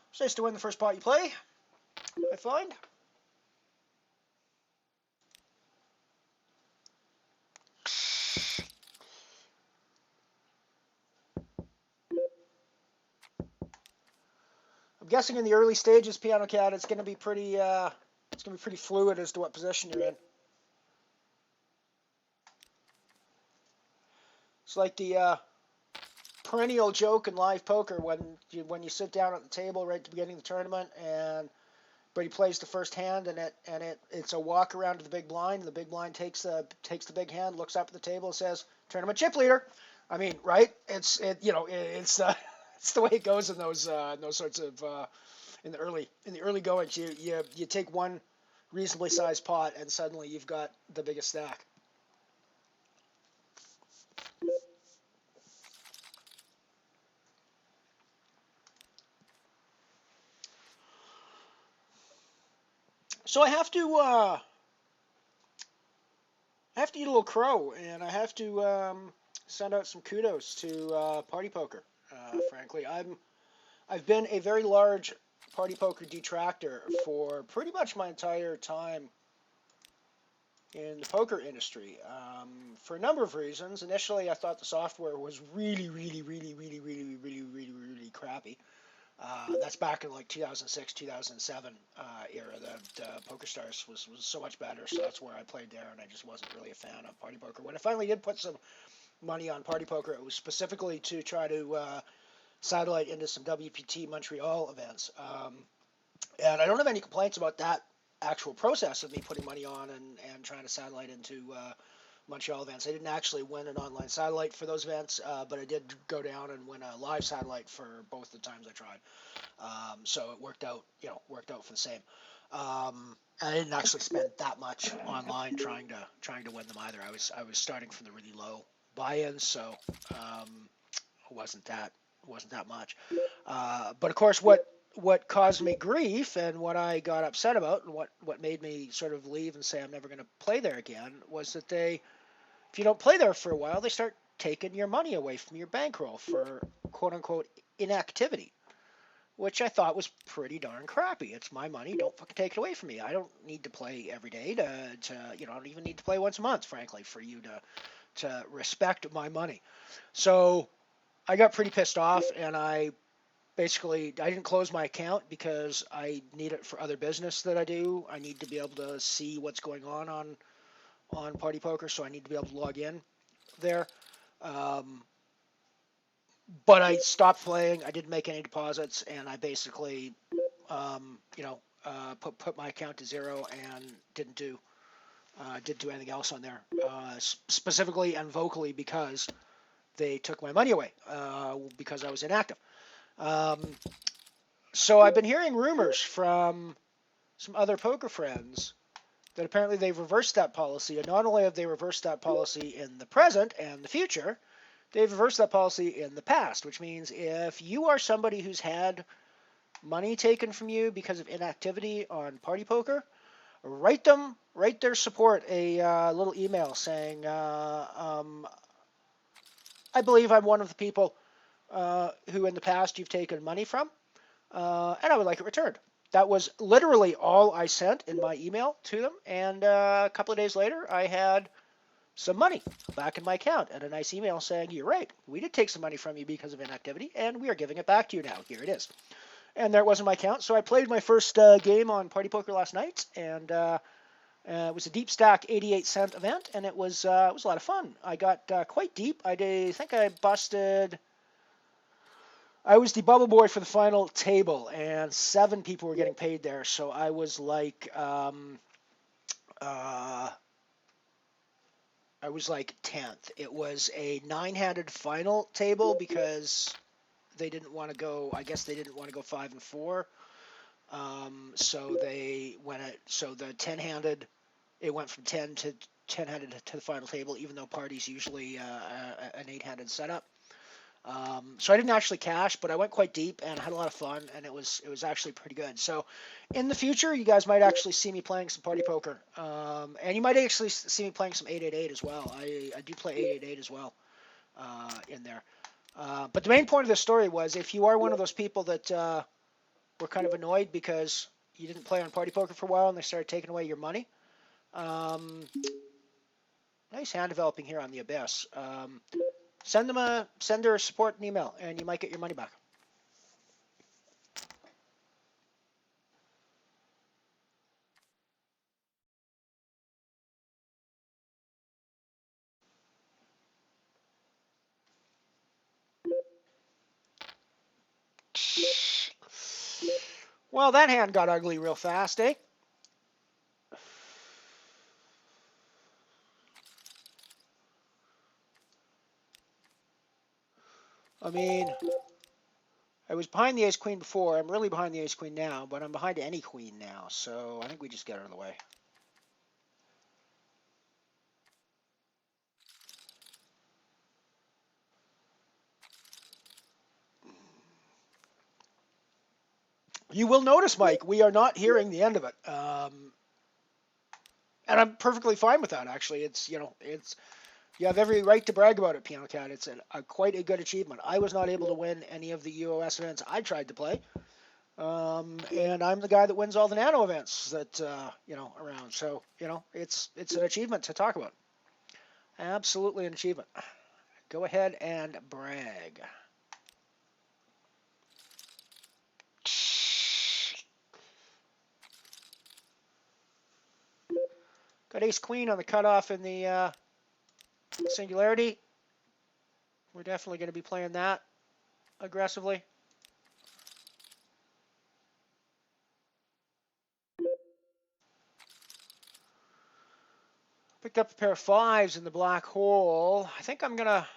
it's nice to win the first pot you play, I find. I'm guessing in the early stages, Piano Cat, it's going to be pretty fluid as to what position you're in. It's like the perennial joke in live poker when you sit down at the table right at the beginning of the tournament and but he plays the first hand and it's a walk around to the big blind. And the big blind takes the big hand, looks up at the table, and says, "Tournament chip leader." I mean, right? It's the way it goes in those sorts of in the early goings. You take one reasonably sized pot and suddenly you've got the biggest stack. So I have to eat a little crow, and I have to send out some kudos to Party Poker. Frankly, I've been a very large Party Poker detractor for pretty much my entire time in the poker industry, for a number of reasons. Initially, I thought the software was really crappy. That's back in like 2006, 2007 era. The PokerStars was so much better, so that's where I played there, and I just wasn't really a fan of Party Poker. When I finally did put some money on Party Poker, it was specifically to try to satellite into some WPT Montreal events. And I don't have any complaints about that actual process of me putting money on and trying to satellite into Montreal events. I didn't actually win an online satellite for those events, but I did go down and win a live satellite for both the times I tried. So it worked out for the same. I didn't actually spend that much online trying to win them either. I was starting from the really low buy-ins, so it wasn't that much. But of course, what caused me grief and what I got upset about and what made me sort of leave and say I'm never going to play there again was that if you don't play there for a while, they start taking your money away from your bankroll for quote-unquote inactivity, which I thought was pretty darn crappy. It's my money. Don't fucking take it away from me. I don't need to play every day I don't even need to play once a month, frankly, for you to respect my money. So I got pretty pissed off, and I didn't close my account because I need it for other business that I do. I need to be able to see what's going on Party Poker, so I need to be able to log in there. But I stopped playing. I didn't make any deposits, and I basically, put my account to zero and didn't do anything else on there, specifically and vocally because they took my money away because I was inactive. So I've been hearing rumors from some other poker friends that apparently they've reversed that policy, and not only have they reversed that policy in the present and the future, they've reversed that policy in the past, which means if you are somebody who's had money taken from you because of inactivity on Party Poker, write their support a little email saying, I believe I'm one of the people who in the past you've taken money from, and I would like it returned. That was literally all I sent in my email to them, and a couple of days later, I had some money back in my account and a nice email saying, you're right, we did take some money from you because of inactivity, and we are giving it back to you now. Here it is. And there it was in my account. So I played my first game on Party Poker last night, and it was a deep stack 88-cent event, and it was a lot of fun. I got quite deep. I think I busted... I was the bubble boy for the final table, and 7 people were getting paid there. So I was like, I was like 10th. It was a 9-handed final table because they didn't want to go. I guess they didn't want to go 5 and 4. So they went at the 10-handed. It went from 10 to 10-handed to the final table, even though party's usually an 8-handed setup. So I didn't actually cash, but I went quite deep and had a lot of fun, and it was actually pretty good. So in the future, you guys might actually see me playing some Party Poker, and you might actually see me playing some 888 as well. I do play 888 as well in there. But the main point of this story was if you are one of those people that were kind of annoyed because you didn't play on Party Poker for a while and they started taking away your money, nice hand developing here on the Abyss. Send her a support an email, and you might get your money back. Well, that hand got ugly real fast, eh? I mean, I was behind the ace-queen before. I'm really behind the ace-queen now, but I'm behind any queen now, so I think we just get out of the way. You will notice, Mike, we are not hearing the end of it. And I'm perfectly fine with that, actually. You have every right to brag about it, Piano Cat. It's quite a good achievement. I was not able to win any of the UOS events I tried to play. And I'm the guy that wins all the nano events that, around. So, it's an achievement to talk about. Absolutely an achievement. Go ahead and brag. Got ace-queen on the cutoff in the singularity. We're definitely going to be playing that aggressively. Picked up a pair of 5s in the black hole. I think I'm going to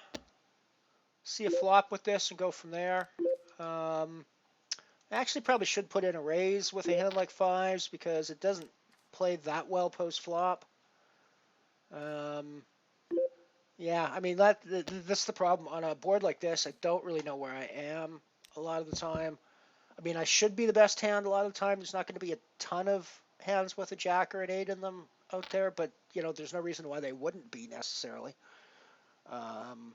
see a flop with this and go from there. I actually probably should put in a raise with a hand like 5s because it doesn't play that well post-flop. Yeah, I mean, that's the problem. On a board like this, I don't really know where I am a lot of the time. I mean, I should be the best hand a lot of the time. There's not going to be a ton of hands with a jack or an 8 in them out there, but, there's no reason why they wouldn't be necessarily. And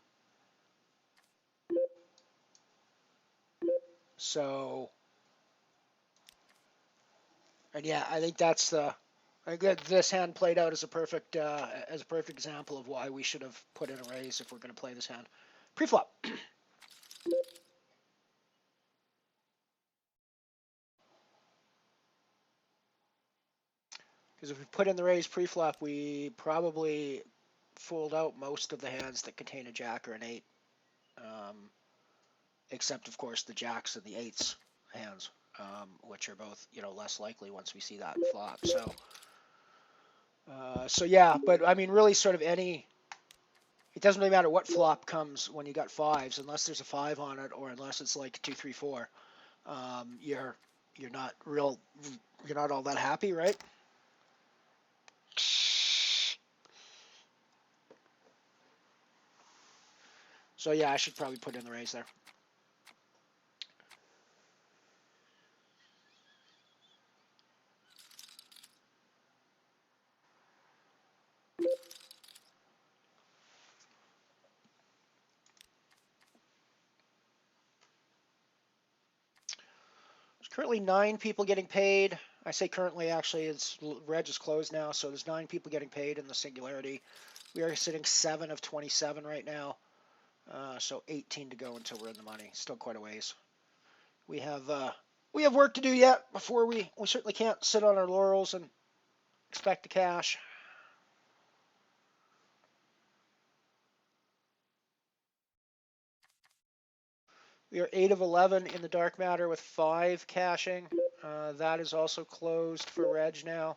yeah, I think this hand played out as a perfect example of why we should have put in a raise if we're going to play this hand. Pre-flop. Because if we put in the raise pre-flop, we probably fooled out most of the hands that contain a jack or an 8, except of course the jacks and the 8s hands, which are both less likely once we see that flop. So yeah, but I mean really sort of any. It doesn't really matter what flop comes when you got 5s, unless there's a 5 on it or unless it's like 2, 3, 4. You're not all that happy, right? So yeah, I should probably put in the raise there. There's currently 9 people getting paid. I say currently, actually, Reg is closed now, so there's 9 people getting paid in the Singularity. We are sitting 7 of 27 right now, so 18 to go until we're in the money. Still quite a ways. We have work to do yet before we certainly can't sit on our laurels and expect to cash. We are 8 of 11 in the dark matter with 5 cashing. That is also closed for Reg now.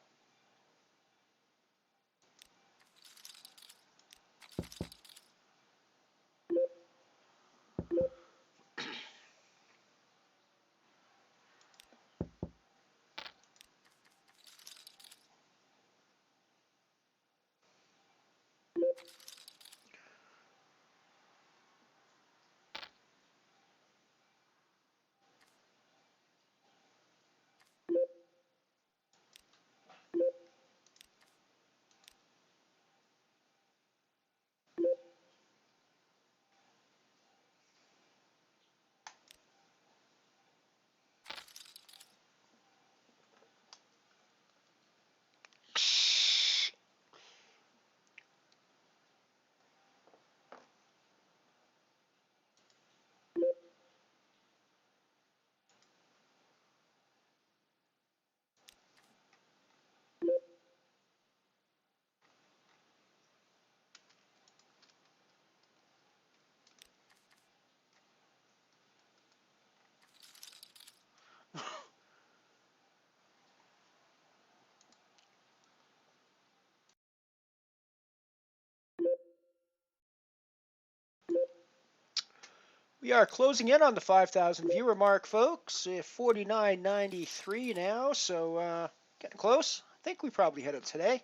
We are closing in on the 5,000 viewer mark, folks. 49.93 now, so getting close. I think we probably hit it today.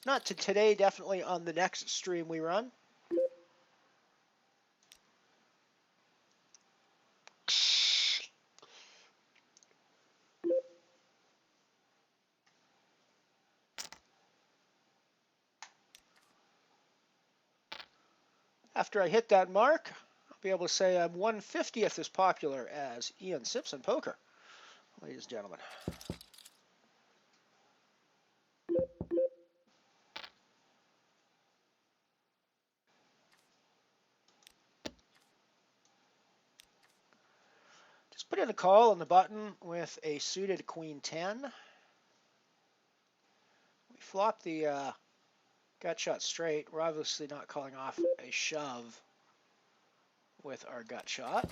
Not to today, definitely on the next stream we run. After I hit that mark, I'll be able to say I'm 1/50th as popular as Ian Simpson Poker, ladies and gentlemen. Just put in a call on the button with a suited Queen 10. We flop the gut shot straight. We're obviously not calling off a shove with our gut shot.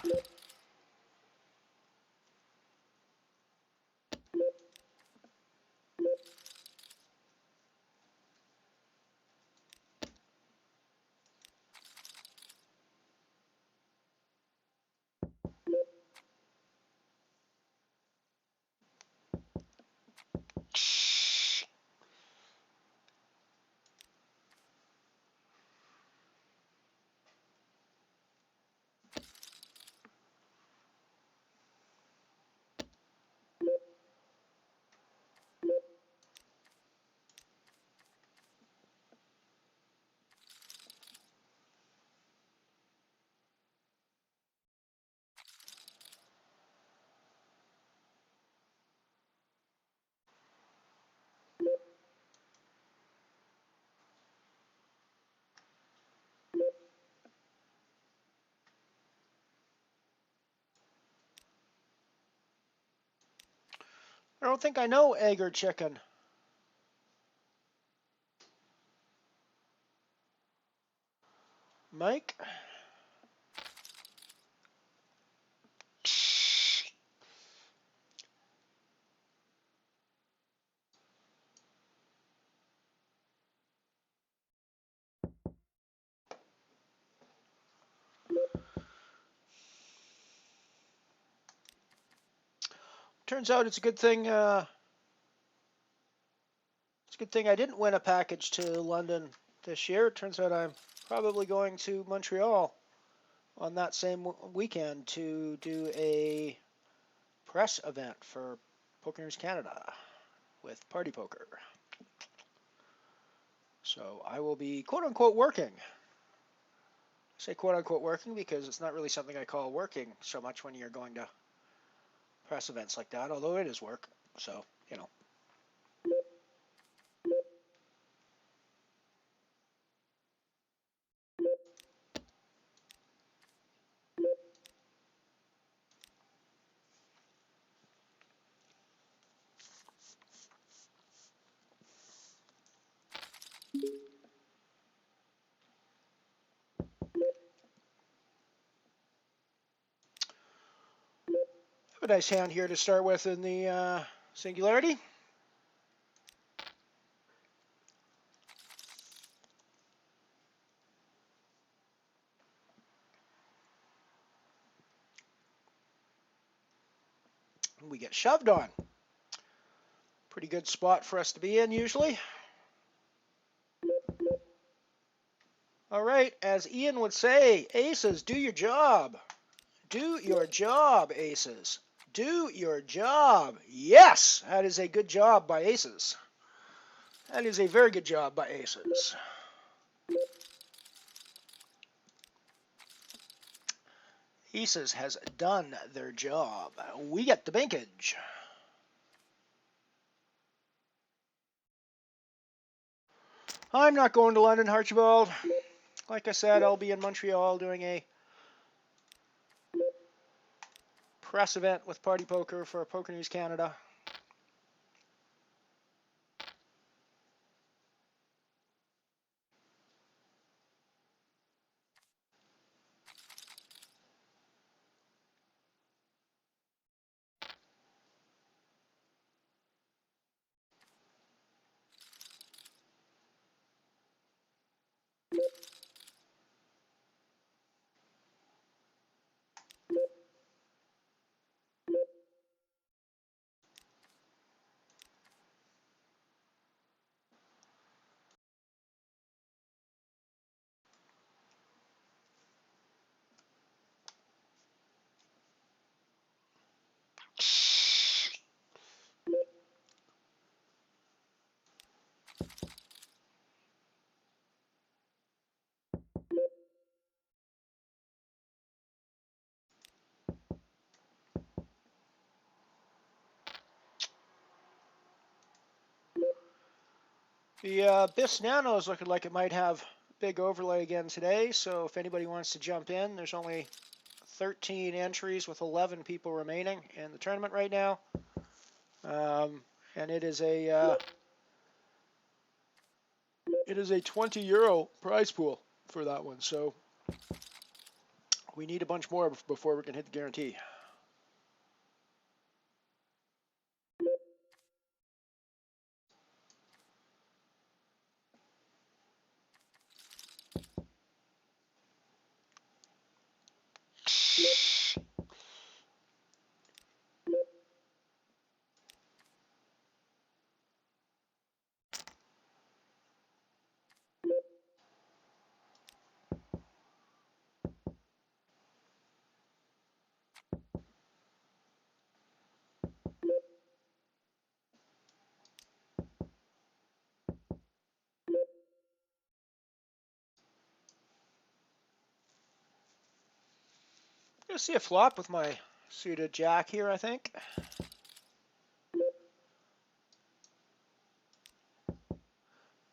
I don't think I know egg or chicken. Mike. Turns out it's a good thing. It's a good thing I didn't win a package to London this year. It turns out I'm probably going to Montreal on that same weekend to do a press event for Poker News Canada with Party Poker. So I will be quote-unquote working. I say quote-unquote working because it's not really something I call working so much when you're going to press events like that, although it is work. So, you know. Have a nice hand here to start with in the Singularity. We get shoved on. Pretty good spot for us to be in usually. All right, as Ian would say, aces, do your job. Do your job, aces. Do your job. Yes, that is a good job by aces. That is a very good job by aces. Aces has done their job. We get the bankage. I'm not going to London, Archibald. Like I said, I'll be in Montreal doing a press event with Party Poker for Poker News Canada. The BIS Nano is looking like it might have big overlay again today, so if anybody wants to jump in, there's only 13 entries with 11 people remaining in the tournament right now. And it is a €20 prize pool for that one, so we need a bunch more before we can hit the guarantee. I'm going to see a flop with my suited jack here, I think.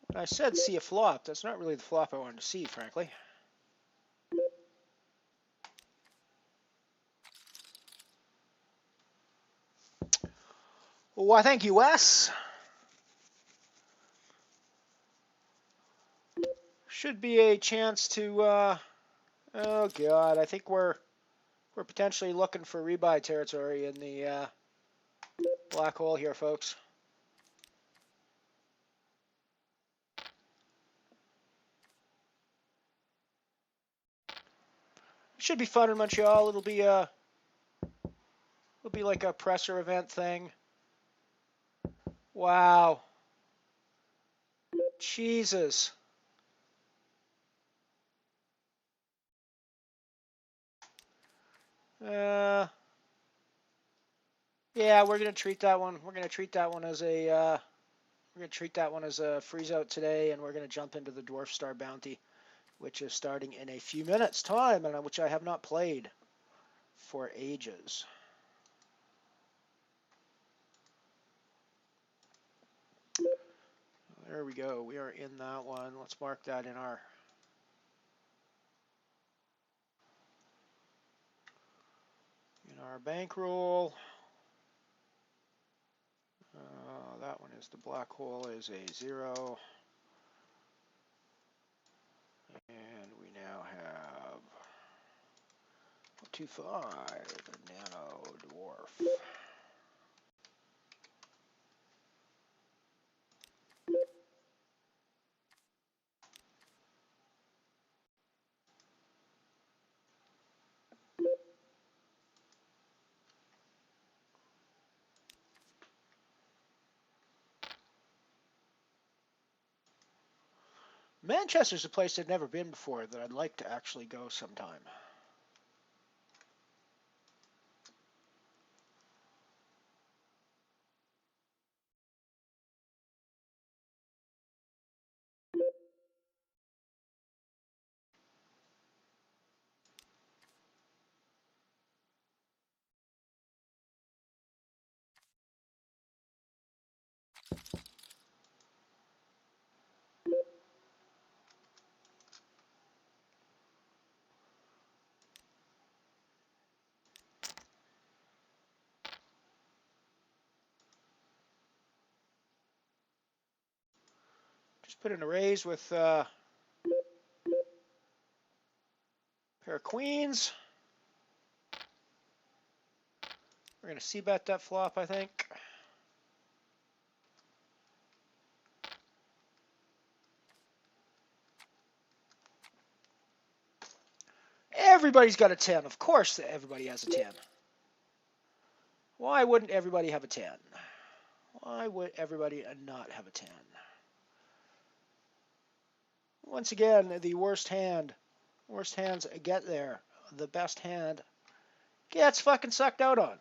When I said see a flop, that's not really the flop I wanted to see, frankly. Why, thank you, Wes. Should be a chance to, oh God, I think we're potentially looking for rebuy territory in the black hole here, folks. Should be fun in Montreal. It'll be like a presser event thing. Wow. Jesus. Yeah, we're gonna treat that one. We're gonna treat that one as a freeze out today, and we're gonna jump into the Dwarf Star Bounty, which is starting in a few minutes' time, and which I have not played for ages. There we go. We are in that one. Let's mark that in our bankroll. That one is the black hole is a 0. And we now have 0.25 nano dwarf. Manchester's a place I've never been before that I'd like to actually go sometime. Just put in a raise with a pair of queens. We're going to c-bet that flop, I think. Everybody's got a 10. Of course everybody has a 10. Why wouldn't everybody have a 10? Why would everybody not have a 10? Once again, the worst hands get there. The best hand gets fucking sucked out on.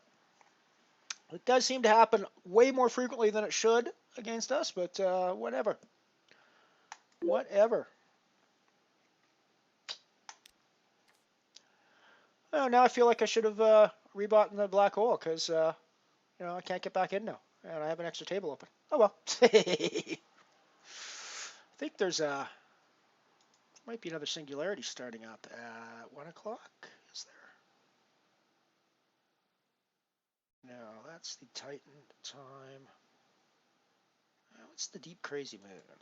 It does seem to happen way more frequently than it should against us, but whatever. Whatever. Oh, now I feel like I should have rebought in the black hole because I can't get back in now, and I have an extra table open. Oh well. I think there's might be another singularity starting up at 1 o'clock. Is there? No, that's the Titan time. What's the deep crazy moon?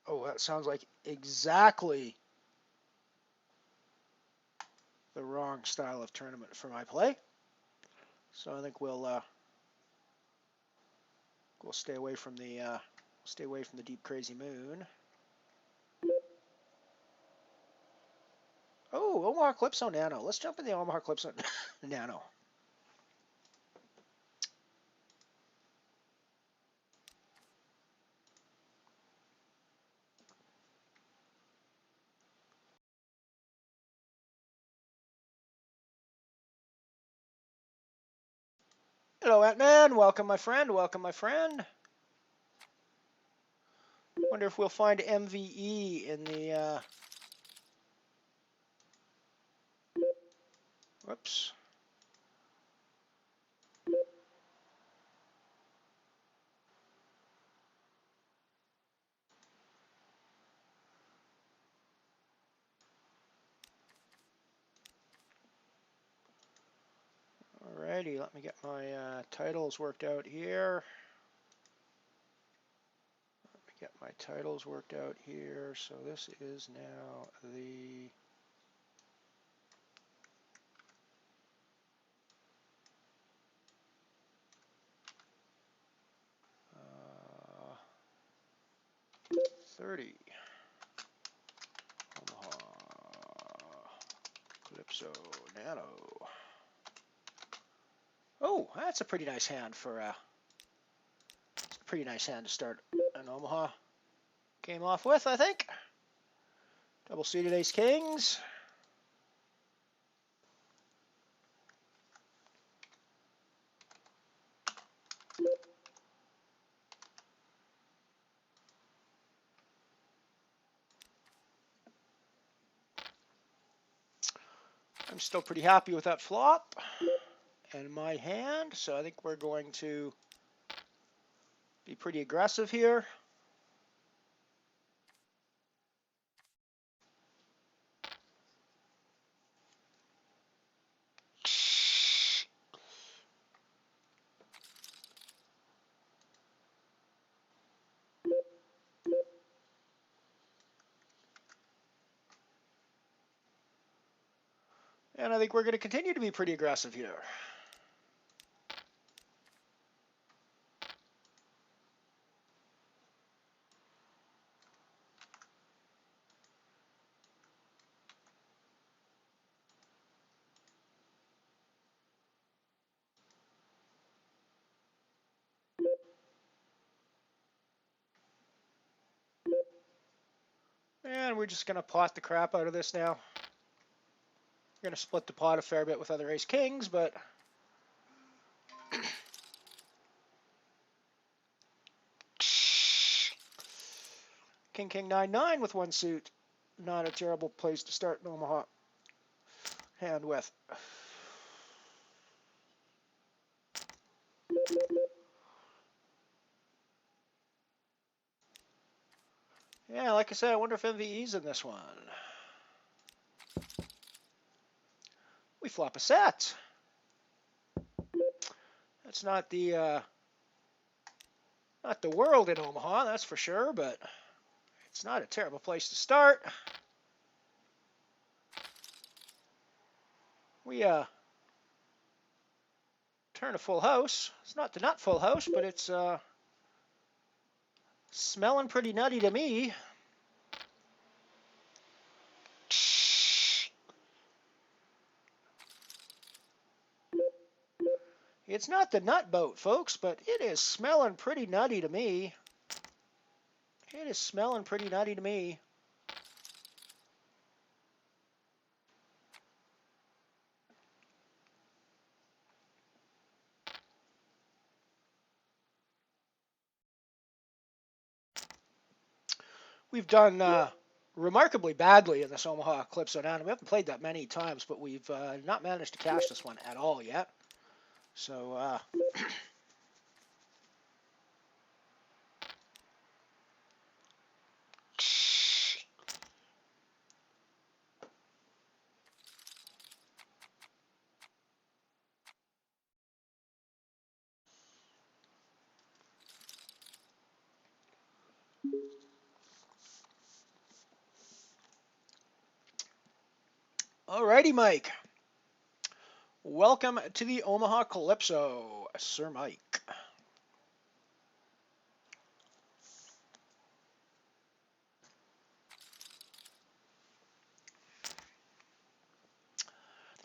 Oh, that sounds like exactly the wrong style of tournament for my play. So I think we'll stay away from the deep crazy moon. Oh, Omaha Calypso Nano. Let's jump in the Omaha Calypso Nano. Hello, Ant-Man. Welcome, my friend. Welcome, my friend. Wonder if we'll find MVE in the... Whoops. Alrighty, let me get my titles worked out here. Get my titles worked out here. So this is now the uh, 30 Omaha Calypso Nano. Oh, that's a pretty nice hand for it's a pretty nice hand to start an Omaha game off with, I think. Double suited ace kings. I'm still pretty happy with that flop and my hand, so I think we're going to be pretty aggressive here. And I think we're going to continue to be pretty aggressive here. And we're just going to pot the crap out of this now. We're going to split the pot a fair bit with other ace kings, but King, King, 9-9 with one suit. Not a terrible place to start an Omaha hand with. Yeah, like I said, I wonder if MVE's in this one. We flop a set. That's not the world in Omaha, that's for sure, but it's not a terrible place to start. We turn a full house. It's not the nut full house, but it's smelling pretty nutty to me. It's not the nut boat, folks, but it is smelling pretty nutty to me. It is smelling pretty nutty to me. We've done remarkably badly in this Omaha Calypso Nano. We haven't played that many times, but we've not managed to cash this one at all yet. So, alrighty, Mike. Welcome to the Omaha Calypso, Sir Mike.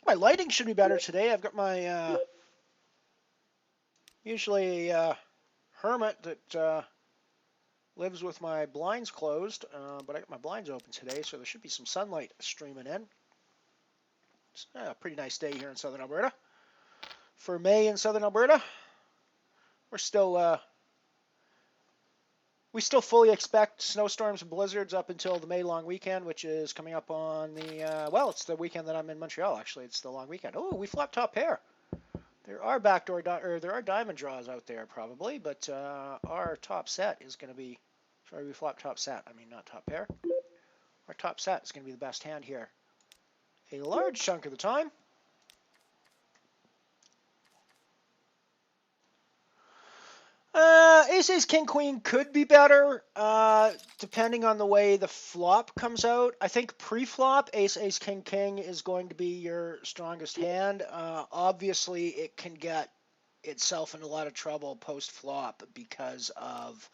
My lighting should be better today. I've got my usually a hermit that lives with my blinds closed, but I got my blinds open today, so there should be some sunlight streaming in. It's a pretty nice day here in southern Alberta. For May in southern Alberta, we're still we still fully expect snowstorms and blizzards up until the May long weekend, which is coming up on the well, it's the weekend that I'm in Montreal. Actually, it's the long weekend. Oh, we flopped top pair. There are backdoor or there are diamond draws out there probably, but our top set is going to be. Sorry, we flopped top set. I mean, not top pair. Our top set is going to be the best hand here. A large chunk of the time. ace king queen could be better, depending on the way the flop comes out. I think pre-flop ace king king is going to be your strongest hand. Obviously, it can get itself in a lot of trouble post-flop because of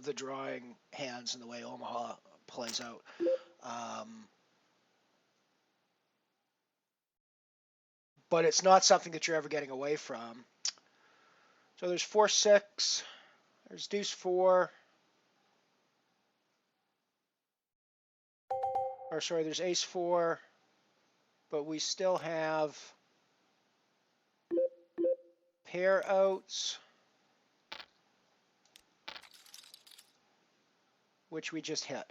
the drawing hands and the way Omaha plays out. But it's not something that you're ever getting away from. So there's 4-6. There's deuce 4. Or sorry, there's ace 4. But we still have pair outs, which we just hit.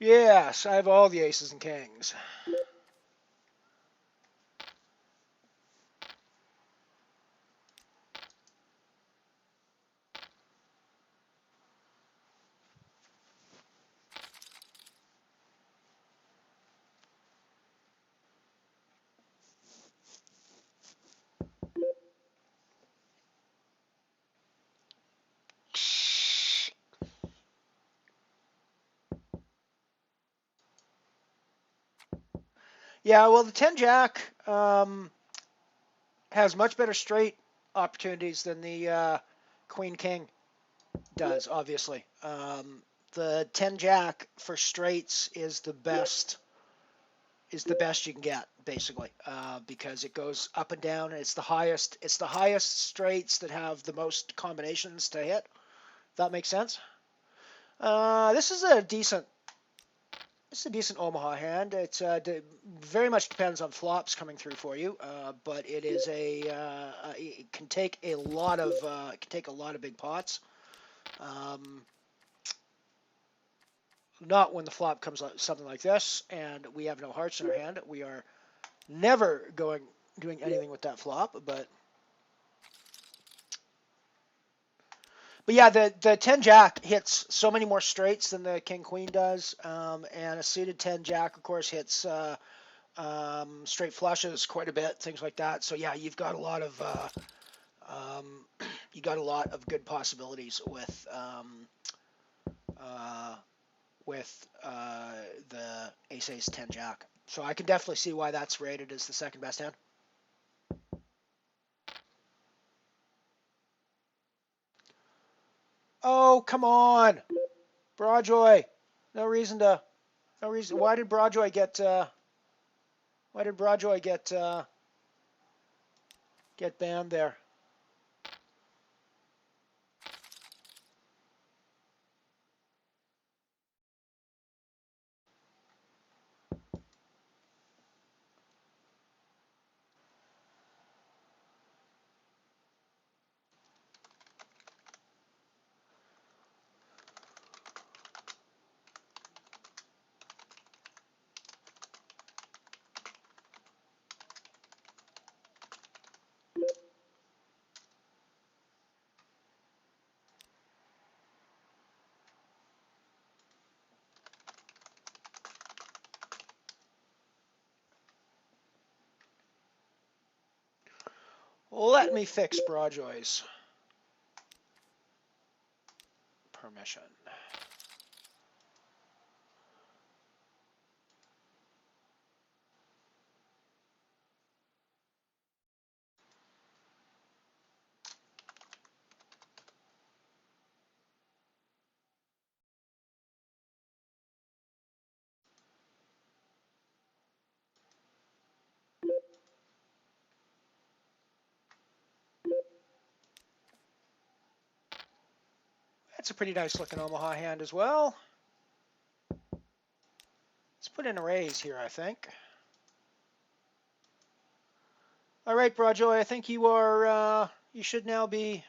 Yes, I have all the aces and kings. Yeah, well, the 10-jack has much better straight opportunities than the queen-king does, obviously. The 10-jack for straights is the best you can get, basically, because it goes up and down, and it's the highest straights that have the most combinations to hit. If that makes sense. This is a decent Omaha hand. It's very much depends on flops coming through for you, but it is it can take a lot of big pots. Not when the flop comes out something like this, and we have no hearts in our hand. We are never doing anything with that flop, but yeah, the 10-jack hits so many more straights than the king-queen does, and a suited 10-jack, of course, hits straight flushes quite a bit, things like that. So yeah, you've got a lot of good possibilities with the ace 10-jack. So I can definitely see why that's rated as the second best hand. Oh, come on, Broadjoy. No reason. Why did Broadjoy get banned there? Let me fix Broadjoy's permission. That's a pretty nice looking Omaha hand as well. Let's put in a raise here, I think. All right, Broadjoy, I think you are, you should now be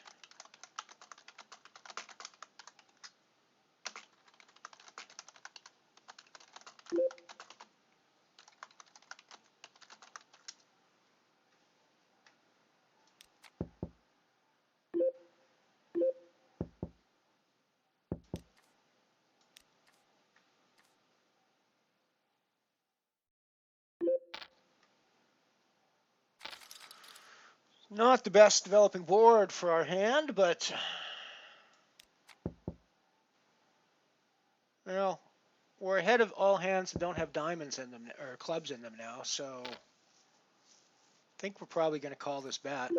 Not the best developing board for our hand, but well, we're ahead of all hands that don't have diamonds in them or clubs in them now, so I think we're probably going to call this bet.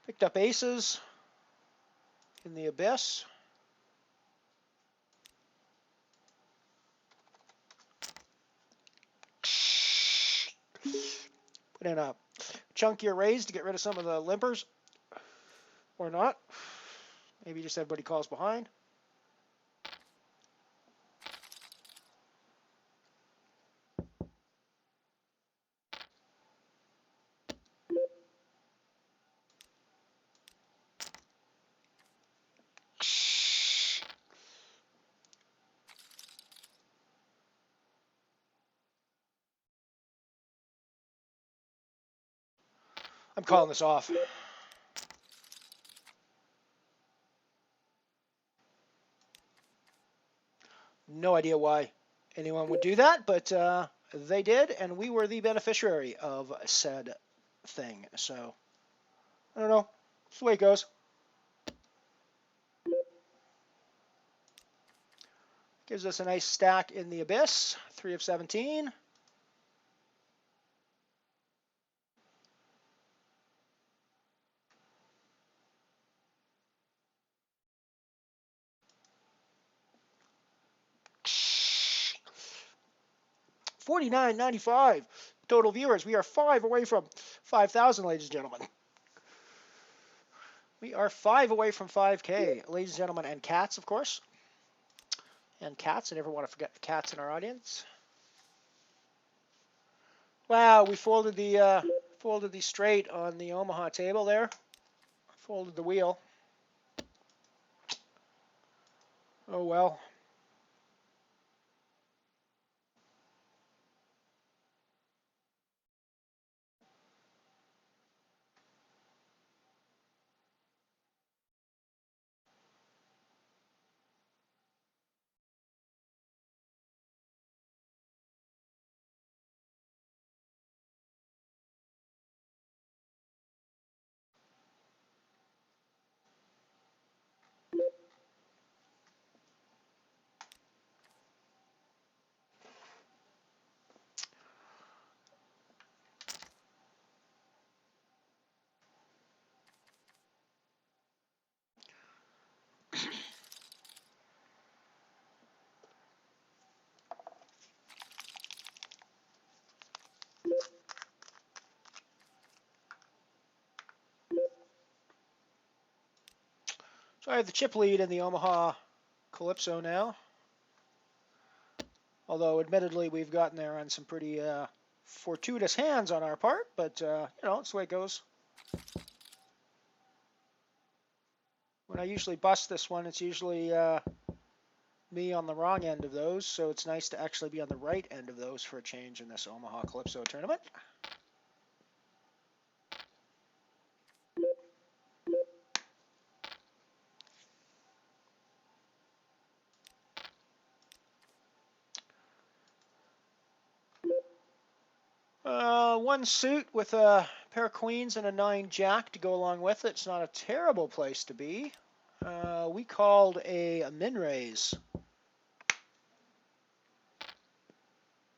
Picked up aces in the abyss. Put in a chunkier raise to get rid of some of the limpers. Or not. Maybe just everybody calls behind. I'm calling this off. No idea why anyone would do that, but they did, and we were the beneficiary of said thing. So, I don't know. That's the way it goes. Gives us a nice stack in the abyss. 3 of 17. $49.95 total viewers. We are 5 away from 5,000, ladies and gentlemen. We are 5 away from 5K, ladies and gentlemen, and cats, of course. And cats. I never want to forget the cats in our audience. Wow, we folded the straight on the Omaha table there. Folded the wheel. Oh well. So I have the chip lead in the Omaha Calypso now. Although, admittedly, we've gotten there on some pretty fortuitous hands on our part, but, you know, it's the way it goes. When I usually bust this one, it's usually me on the wrong end of those, so it's nice to actually be on the right end of those for a change in this Omaha Calypso tournament. One suit with a pair of queens and a 9-jack to go along with it. It's not a terrible place to be. We called a min raise.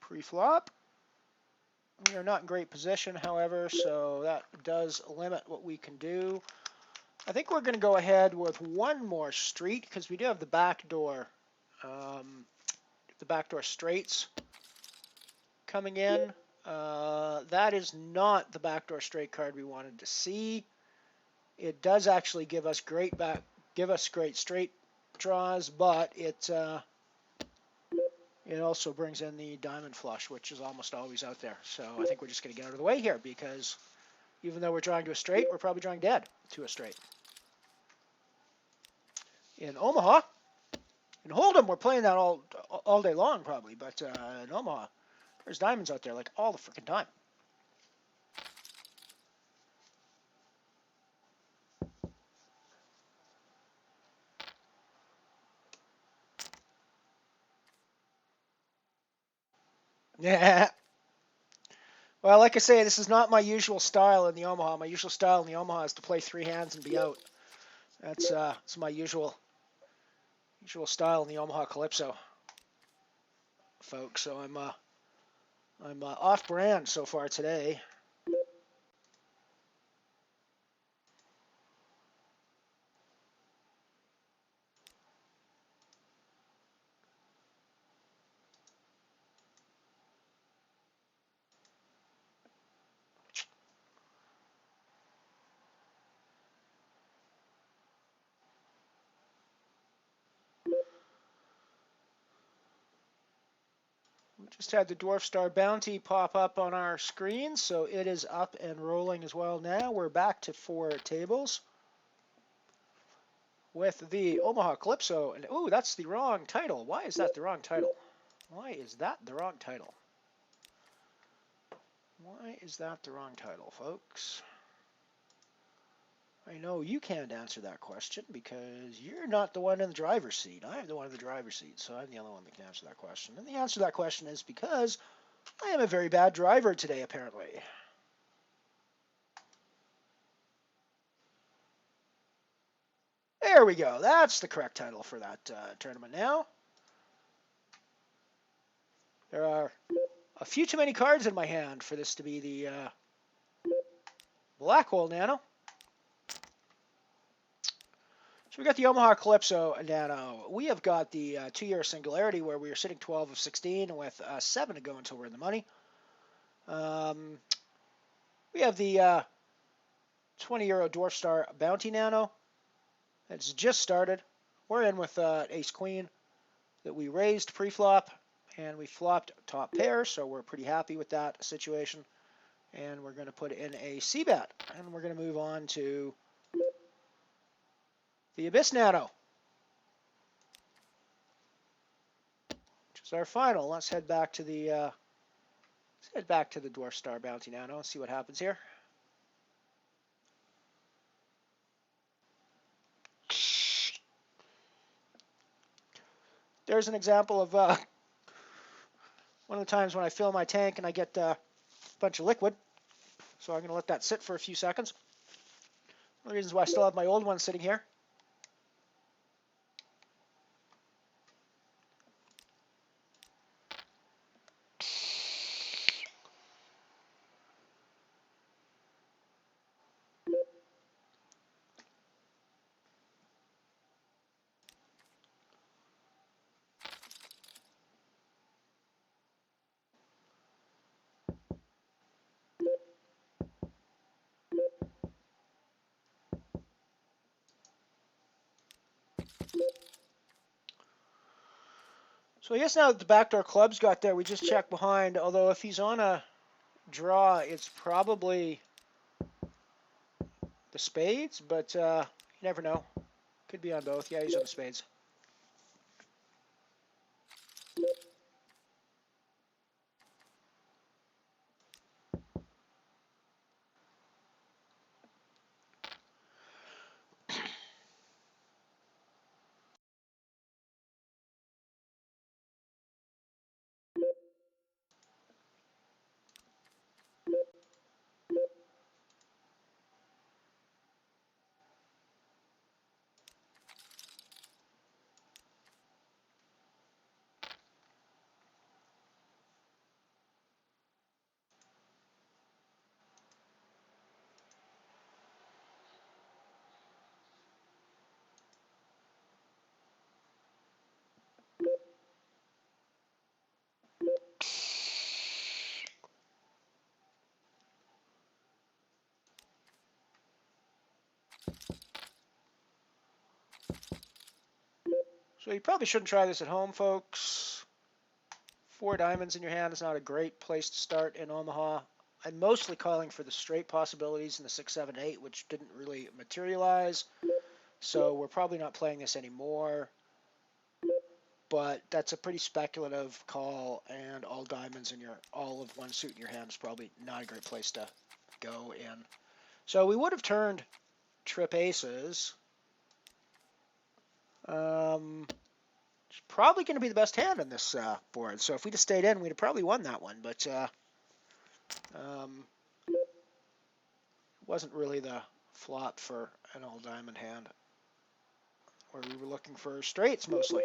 Pre-flop. We are not in great position, however, so that does limit what we can do. I think we're going to go ahead with one more street because we do have the backdoor straights coming in. That is not the backdoor straight card we wanted to see. It does actually give us great straight draws, but it also brings in the diamond flush, which is almost always out there. So I think we're just going to get out of the way here because even though we're drawing to a straight, we're probably drawing dead to a straight. In Omaha, In Hold'em, we're playing that all day long probably, but in Omaha, there's diamonds out there like all the freaking time. Yeah. Well, like I say, this is not my usual style in the Omaha. My usual style in the Omaha is to play three hands and be out. That's my usual style in the Omaha Calypso, folks. So I'm off brand so far today. We just had the Dwarf Star Bounty pop up on our screen, so it is up and rolling as well now. We're back to 4 tables with the Omaha Calypso. And ooh, that's the wrong title. Why is that the wrong title? Why is that the wrong title? Why is that the wrong title, folks? I know you can't answer that question because you're not the one in the driver's seat. I'm the one in the driver's seat, so I'm the only one that can answer that question. And the answer to that question is because I am a very bad driver today, apparently. There we go. That's the correct title for that tournament now. There are a few too many cards in my hand for this to be the Black Hole Nano. So we got the Omaha Calypso Nano. We have got the 2-year Singularity where we are sitting 12 of 16 with 7 to go until we're in the money. We have the 20-euro Dwarf Star Bounty Nano. It's just started. We're in with Ace Queen that we raised pre-flop, and we flopped top pair, so we're pretty happy with that situation. And we're going to put in a C-bet, and we're going to move on to the Abyss Nano, which is our final. Let's head back to the Dwarf Star Bounty Nano and see what happens here. There's an example of one of the times when I fill my tank and I get a bunch of liquid. So I'm going to let that sit for a few seconds. One of the reasons why I still have my old one sitting here. So I guess now that the backdoor club's got there, we just check behind. Although if he's on a draw, it's probably the spades, but you never know. Could be on both. Yeah, he's on the spades. So you probably shouldn't try this at home, folks. 4 diamonds in your hand is not a great place to start in Omaha. I'm mostly calling for the straight possibilities in the 6, 7, 8, which didn't really materialize. So we're probably not playing this anymore. but that's a pretty speculative call, and all diamonds in all of one suit in your hand is probably not a great place to go in. So we would have turned trip aces. It's probably going to be the best hand in this board. So if we'd have stayed in, we'd have probably won that one. But it wasn't really the flop for an all diamond hand, where we were looking for straights mostly.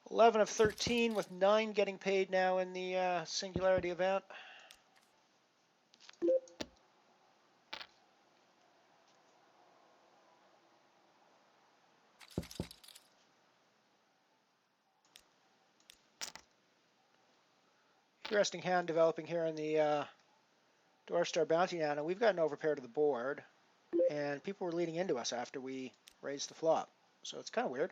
$11 of 13 with 9 getting paid now in the Singularity event. Interesting hand developing here in the Doorstar Bounty now. Now we've got an overpair to the board, and people were leading into us after we raised the flop. So it's kind of weird.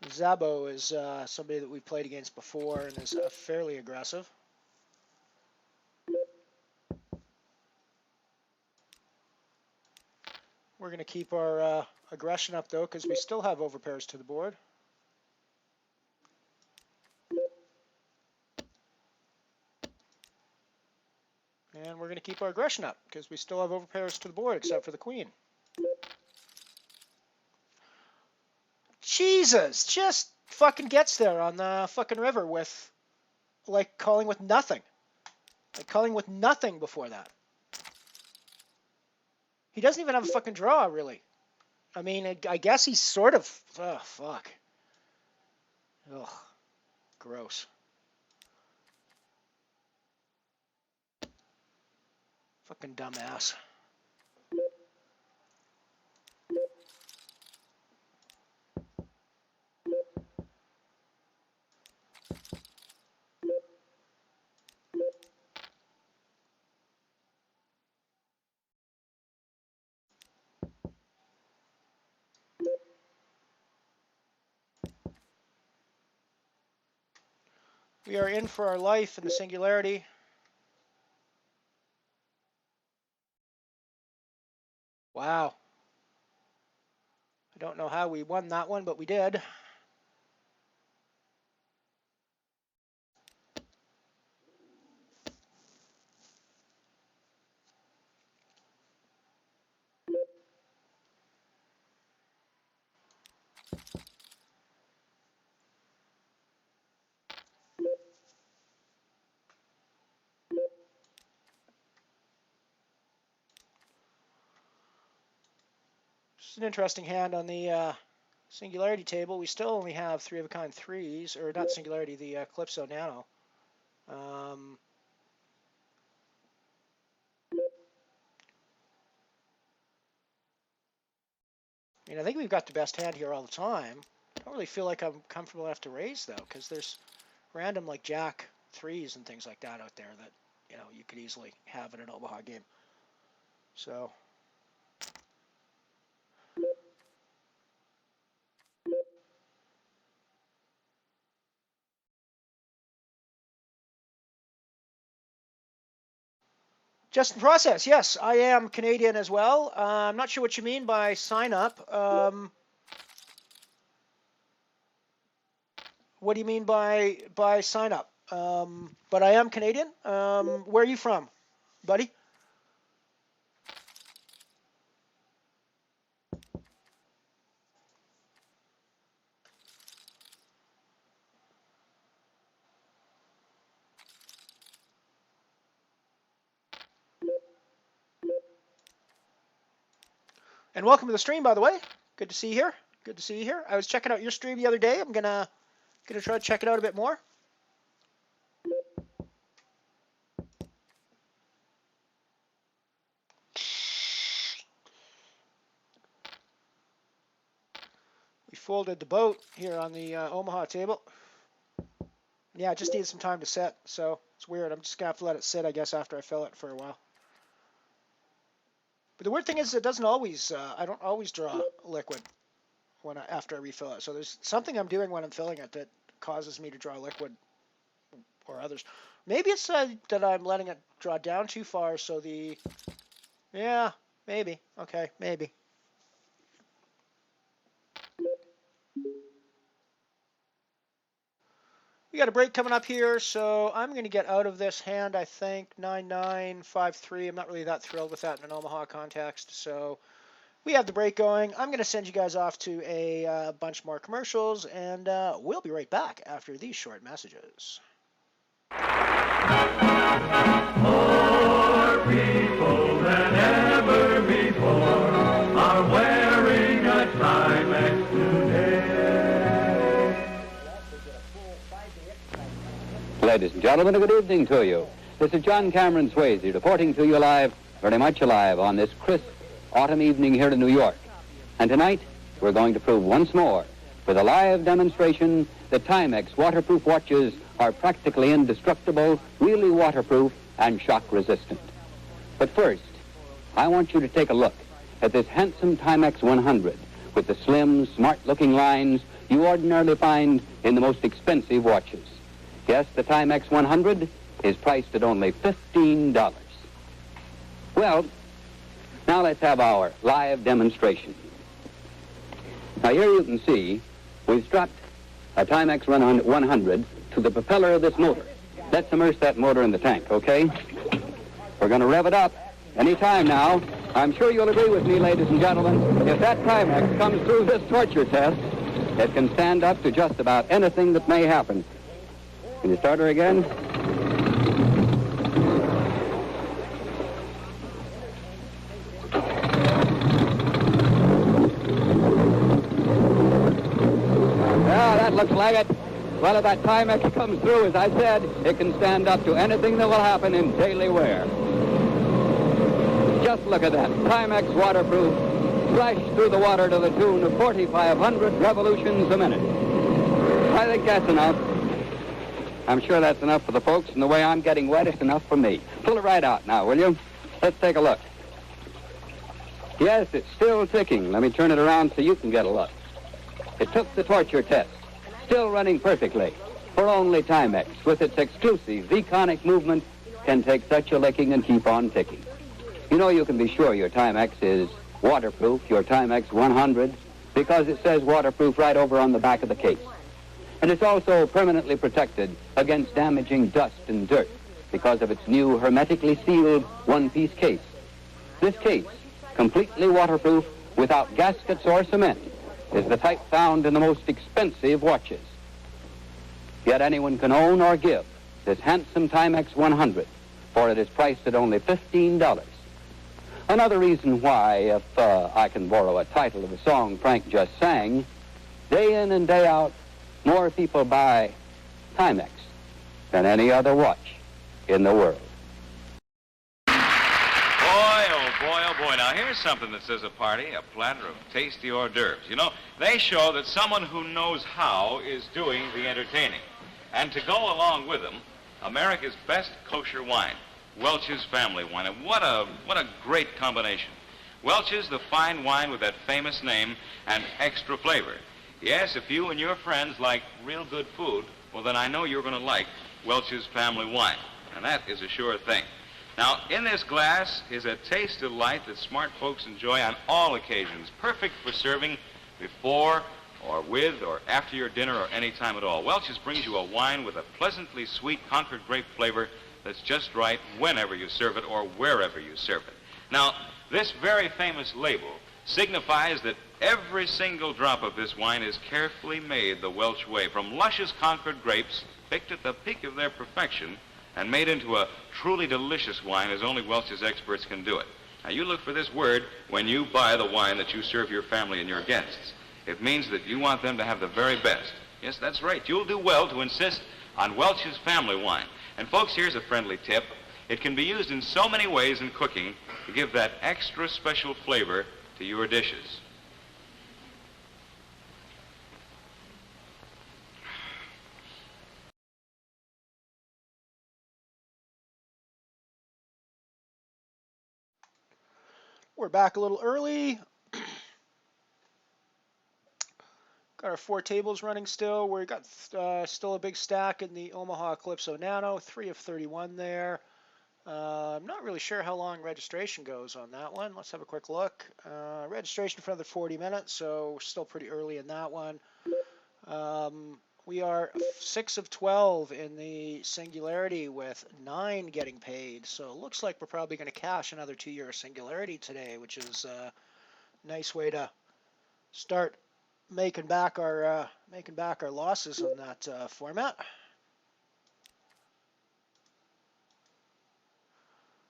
Zabo is somebody that we've played against before and is fairly aggressive. We're going to keep our aggression up, though, because we still have overpairs to the board. And we're going to keep our aggression up, because we still have overpairs to the board, except for the queen. Jesus, just fucking gets there on the fucking river with, like, calling with nothing. Like, calling with nothing before that. He doesn't even have a fucking draw, really. I mean, I guess he's sort of... Oh, fuck. Ugh. Gross. Fucking dumbass. We are in for our life in the Singularity. Wow. I don't know how we won that one, but we did. It's an interesting hand on the Singularity table. We still only have 3 of a kind 3s, or not Singularity, the Calypso Nano. I mean, I think we've got the best hand here all the time. I don't really feel like I'm comfortable enough to raise, though, because there's random, like, Jack 3s and things like that out there that, you know, you could easily have in an Omaha game. So... Just in process, yes. I am Canadian as well. I'm not sure what you mean by sign up. What do you mean by sign up? But I am Canadian. Where are you from, buddy? And welcome to the stream, by the way. Good to see you here. Good to see you here. I was checking out your stream the other day. I'm gonna try to check it out a bit more. We folded the boat here on the Omaha table. Yeah, it just needed some time to set, so it's weird. I'm just gonna have to let it sit, I guess, after I fill it for a while. But the weird thing is, it doesn't always. I don't always draw liquid after I refill it. So there's something I'm doing when I'm filling it that causes me to draw liquid, or others. Maybe it's that I'm letting it draw down too far. So yeah, maybe. Okay, maybe. We got a break coming up here, so I'm going to get out of this hand, I think, 9953. I'm not really that thrilled with that in an Omaha context, so we have the break going. I'm going to send you guys off to a bunch more commercials, and we'll be right back after these short messages. More people than ever before are wearing a Timex today. Ladies and gentlemen, a good evening to you. This is John Cameron Swayze reporting to you live, very much alive, on this crisp autumn evening here in New York. And tonight, we're going to prove once more, with a live demonstration, that Timex waterproof watches are practically indestructible, really waterproof, and shock resistant. But first, I want you to take a look at this handsome Timex 100 with the slim, smart-looking lines you ordinarily find in the most expensive watches. Yes, the Timex 100 is priced at only $15. Well, now let's have our live demonstration. Now here you can see we've strapped a Timex 100 to the propeller of this motor. Let's immerse that motor in the tank, okay? We're going to rev it up any time now. I'm sure you'll agree with me, ladies and gentlemen, if that Timex comes through this torture test, it can stand up to just about anything that may happen. Can you start her again? Yeah, that looks like it. Well, if that Timex comes through, as I said, it can stand up to anything that will happen in daily wear. Just look at that. Timex waterproof, flash through the water to the tune of 4,500 revolutions a minute. I think that's enough. I'm sure that's enough for the folks, and the way I'm getting wet, it's enough for me. Pull it right out now, will you? Let's take a look. Yes, it's still ticking. Let me turn it around so you can get a look. It took the torture test. Still running perfectly. For only Timex, with its exclusive V-conic movement, can take such a licking and keep on ticking. You know, you can be sure your Timex is waterproof, your Timex 100, because it says waterproof right over on the back of the case. And it's also permanently protected against damaging dust and dirt because of its new hermetically sealed one-piece case. This case, completely waterproof without gaskets or cement, is the type found in the most expensive watches. Yet anyone can own or give this handsome Timex 100, for it is priced at only $15. Another reason why, if I can borrow a title of a song Frank just sang, day in and day out, more people buy Timex than any other watch in the world. Boy, oh boy. Now, here's something that says a party, a platter of tasty hors d'oeuvres. You know, they show that someone who knows how is doing the entertaining. And to go along with them, America's best kosher wine, Welch's family wine. And what a great combination. Welch's, the fine wine with that famous name and extra flavor. Yes, if you and your friends like real good food, well, then I know you're going to like Welch's family wine. And that is a sure thing. Now, in this glass is a taste delight that smart folks enjoy on all occasions, perfect for serving before or with or after your dinner or any time at all. Welch's brings you a wine with a pleasantly sweet Concord grape flavor that's just right whenever you serve it or wherever you serve it. Now, this very famous label signifies that every single drop of this wine is carefully made the Welch way, from luscious Concord grapes picked at the peak of their perfection and made into a truly delicious wine as only Welch's experts can do it. Now, you look for this word when you buy the wine that you serve your family and your guests. It means that you want them to have the very best. Yes, that's right. You'll do well to insist on Welch's family wine. And folks, here's a friendly tip. It can be used in so many ways in cooking to give that extra special flavor to your dishes. We're back a little early. Got our 4 tables running still. We got still a big stack in the Omaha Calypso Nano, 3 of 31 there. I'm not really sure how long registration goes on that one. Let's have a quick look. Registration for another 40 minutes, so we're still pretty early in that one. We are 6 of 12 in the Singularity with 9 getting paid. So it looks like we're probably going to cash another 2-year Singularity today, which is a nice way to start making back our losses on that format.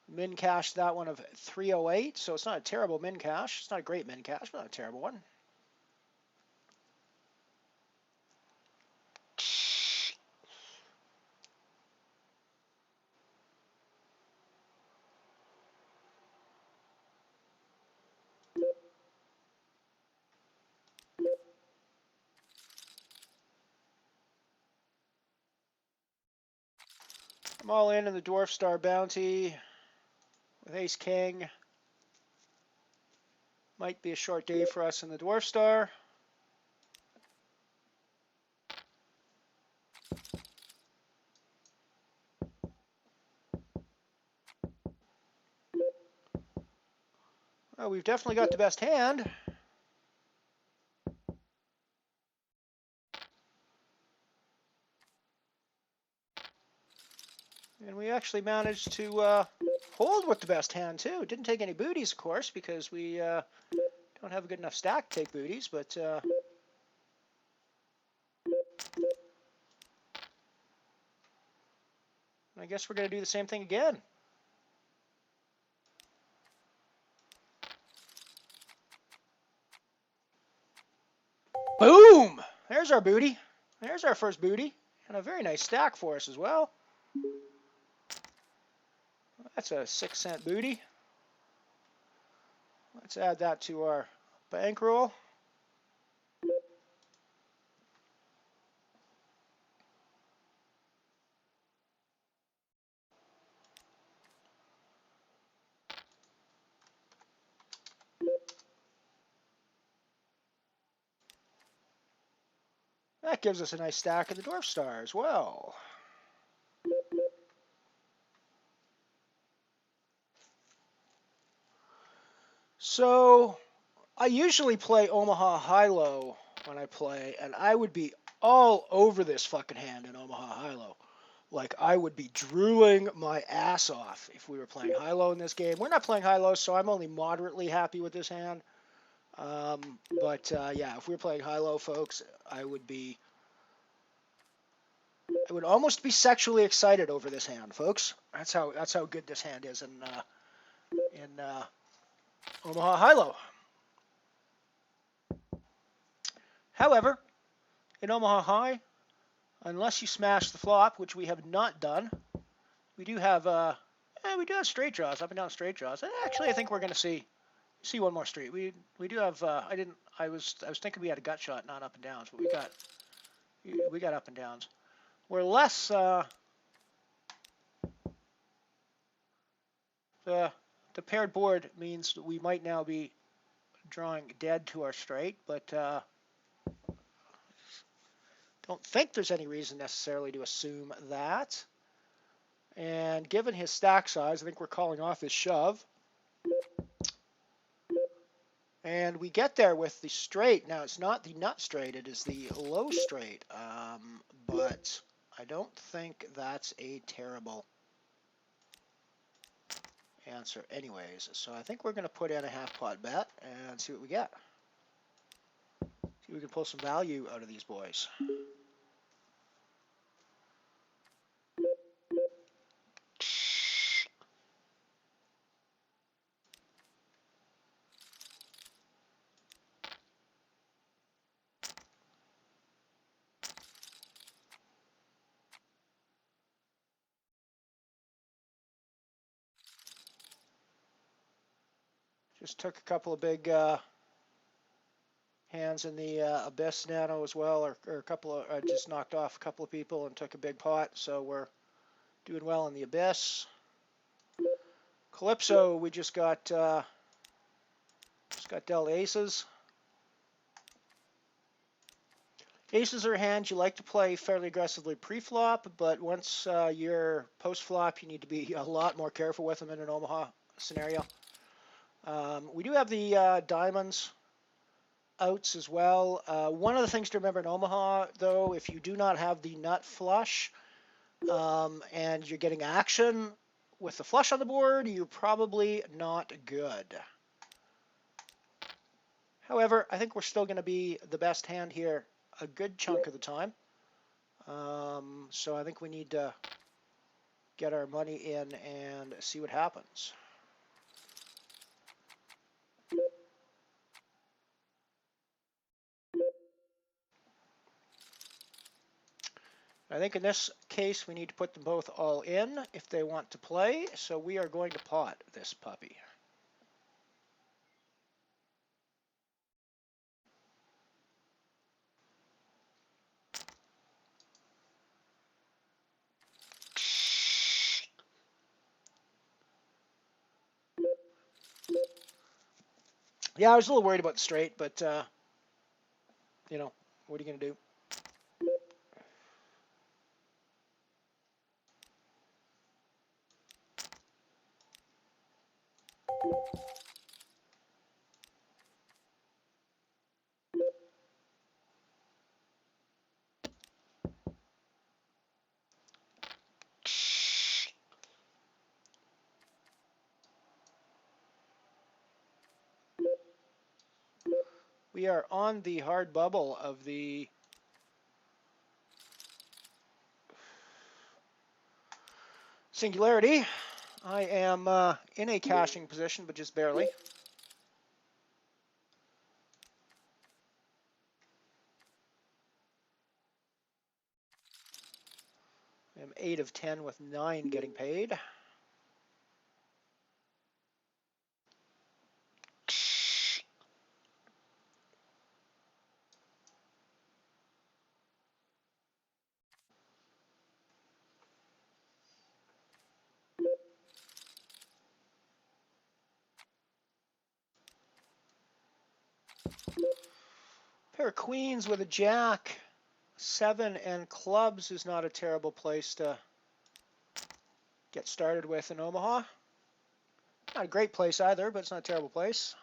Min cash that one of 308, so it's not a terrible min cash. It's not a great min cash, but not a terrible one. I'm all in the Dwarf Star Bounty with Ace King. Might be a short day for us in the Dwarf Star. Well, we've definitely got the best hand. And we actually managed to hold with the best hand, too. Didn't take any booties, of course, because we don't have a good enough stack to take booties, but I guess we're going to do the same thing again. Boom! There's our booty. There's our first booty. And a very nice stack for us as well. That's a 6-cent booty. Let's add that to our bankroll. That gives us a nice stack of the Dwarf Star as well. So I usually play Omaha high-low when I play, and I would be all over this fucking hand in Omaha high-low. Like, I would be drooling my ass off if we were playing high-low in this game. We're not playing high-low, so I'm only moderately happy with this hand. Yeah, if we were playing high-low, folks, I would almost be sexually excited over this hand, folks. That's how good this hand is in Omaha high-low. However, in Omaha High, unless you smash the flop, which we have not done, we do have straight draws, up and down straight draws. Actually, I think we're going to see one more straight. We do have. I was thinking we had a gut shot, not up and downs, but we got up and downs. We're less. The paired board means that we might now be drawing dead to our straight, but don't think there's any reason necessarily to assume that. And given his stack size, I think we're calling off his shove. And we get there with the straight. Now, it's not the nut straight, it is the low straight. But I don't think that's a terrible answer anyways. So I think we're going to put in a half pot bet and see what we get. See if we can pull some value out of these boys. Just took a couple of big hands in the Abyss Nano as well, or a couple of, just knocked off a couple of people and took a big pot, so we're doing well in the Abyss. Calypso, we just got dealt aces. Aces are hands you like to play fairly aggressively pre-flop, but once you're post-flop, you need to be a lot more careful with them in an Omaha scenario. We do have the diamonds outs as well. One of the things to remember in Omaha, though, if you do not have the nut flush and you're getting action with the flush on the board, you're probably not good. However, I think we're still going to be the best hand here a good chunk of the time. So I think we need to get our money in and see what happens. I think in this case we need to put them both all in if they want to play, so we are going to pot this puppy. Yeah, I was a little worried about the straight, but, you know, what are you going to do? We are on the hard bubble of the Singularity. I am in a cashing position, but just barely. I'm 8 of 10 with 9 getting paid. Pair of queens with a jack. 7 and clubs is not a terrible place to get started with in Omaha. Not a great place either, but it's not a terrible place.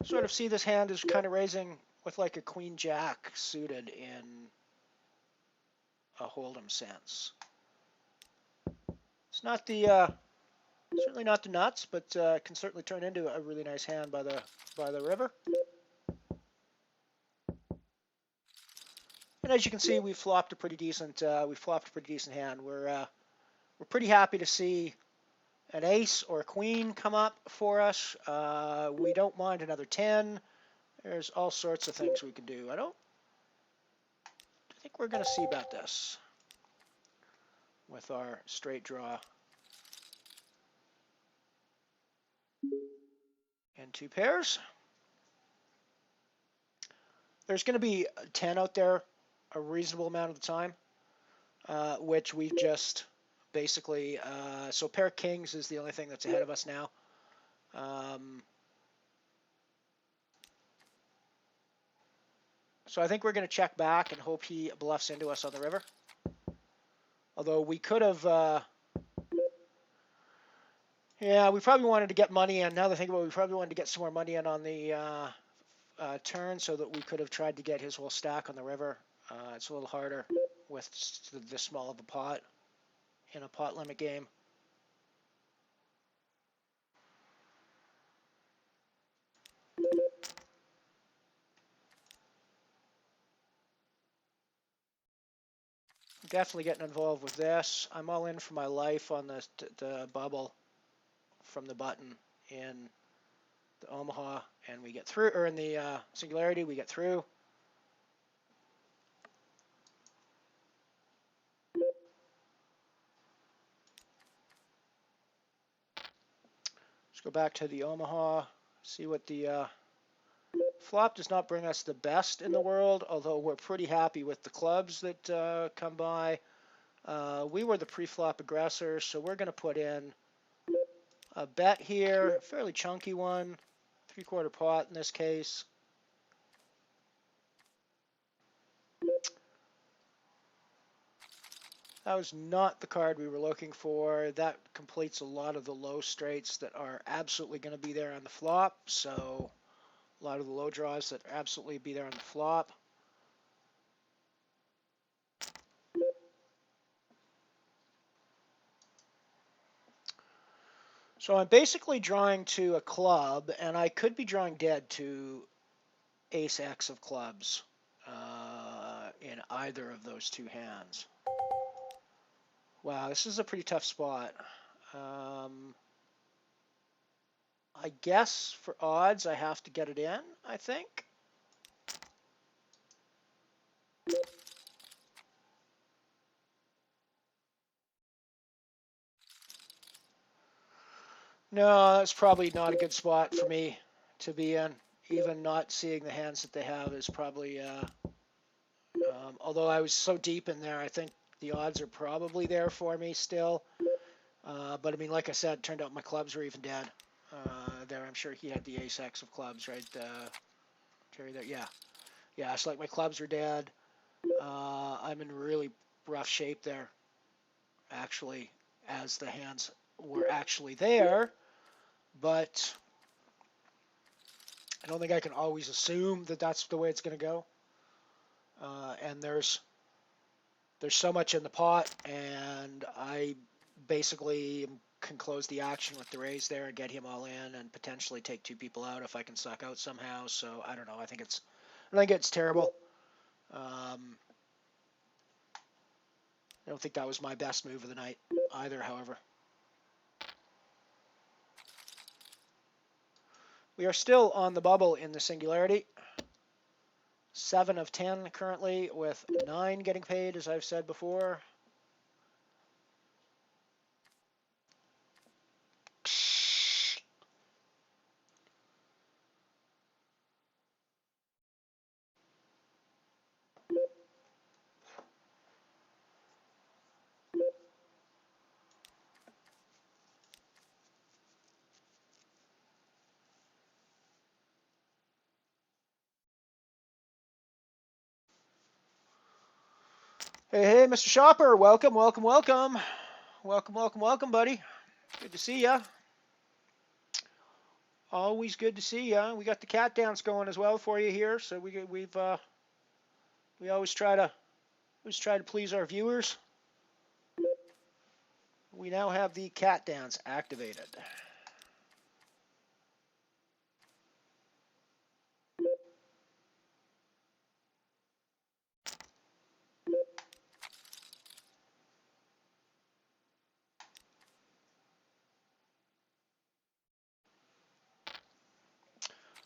Sort of see this hand as kind of raising with like a queen jack suited in a hold'em sense. It's not the certainly not the nuts, but can certainly turn into a really nice hand by the river. And as you can see, we flopped a pretty decent hand. We're pretty happy to see an ace or a queen come up for us. We don't mind another 10. There's all sorts of things we can do. I think we're going to see about this with our straight draw and 2 pairs. There's going to be a 10 out there a reasonable amount of the time, which we just basically, so pair of kings is the only thing that's ahead of us now. So I think we're going to check back and hope he bluffs into us on the river. Although we could have, yeah, we probably wanted to get money in. Now that I think about it, we probably wanted to get some more money in on the turn so that we could have tried to get his whole stack on the river. It's a little harder with this small of a pot in a pot limit game. Definitely getting involved with this. I'm all in for my life on the bubble from the button in the Omaha, and we get through, or in the Singularity, we get through. Let's go back to the Omaha, see what the flop does not bring us the best in the world, although we're pretty happy with the clubs that come by. We were the pre-flop aggressor, so we're going to put in a bet here, a fairly chunky one, 3/4 pot in this case. That was not the card we were looking for. That completes a lot of the low straights that are absolutely going to be there on the flop. So a lot of the low draws that absolutely be there on the flop. So I'm basically drawing to a club, and I could be drawing dead to ace-x of clubs in either of those two hands. Wow, this is a pretty tough spot. I guess for odds I have to get it in, I think. No, that's probably not a good spot for me to be in. Even not seeing the hands that they have is probably, although I was so deep in there, I think the odds are probably there for me still. But I mean, like I said, it turned out my clubs were even dead. There, I'm sure he had the ace-x of clubs, right? Terry there, yeah. Yeah, it's like my clubs are dead. I'm in really rough shape there, actually, as the hands were actually there. But I don't think I can always assume that that's the way it's going to go. And there's so much in the pot, and I basically can close the action with the raise there and get him all in and potentially take two people out if I can suck out somehow. So I don't know. I think it's terrible. I don't think that was my best move of the night either, however. We are still on the bubble in the Singularity. 7 of 10 currently, with 9 getting paid, as I've said before. Hey, Mr. Shopper, welcome, welcome, welcome. Welcome, welcome, welcome, buddy. Good to see ya. Always good to see ya. We got the cat dance going as well for you here, so we always try to please our viewers. We now have the cat dance activated.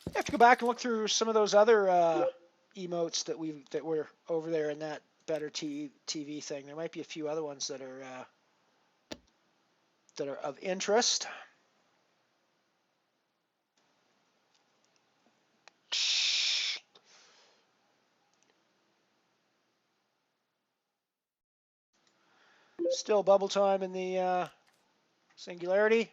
I have to go back and look through some of those other emotes that were over there in that Better TV thing. There might be a few other ones that are of interest. Still bubble time in the Singularity.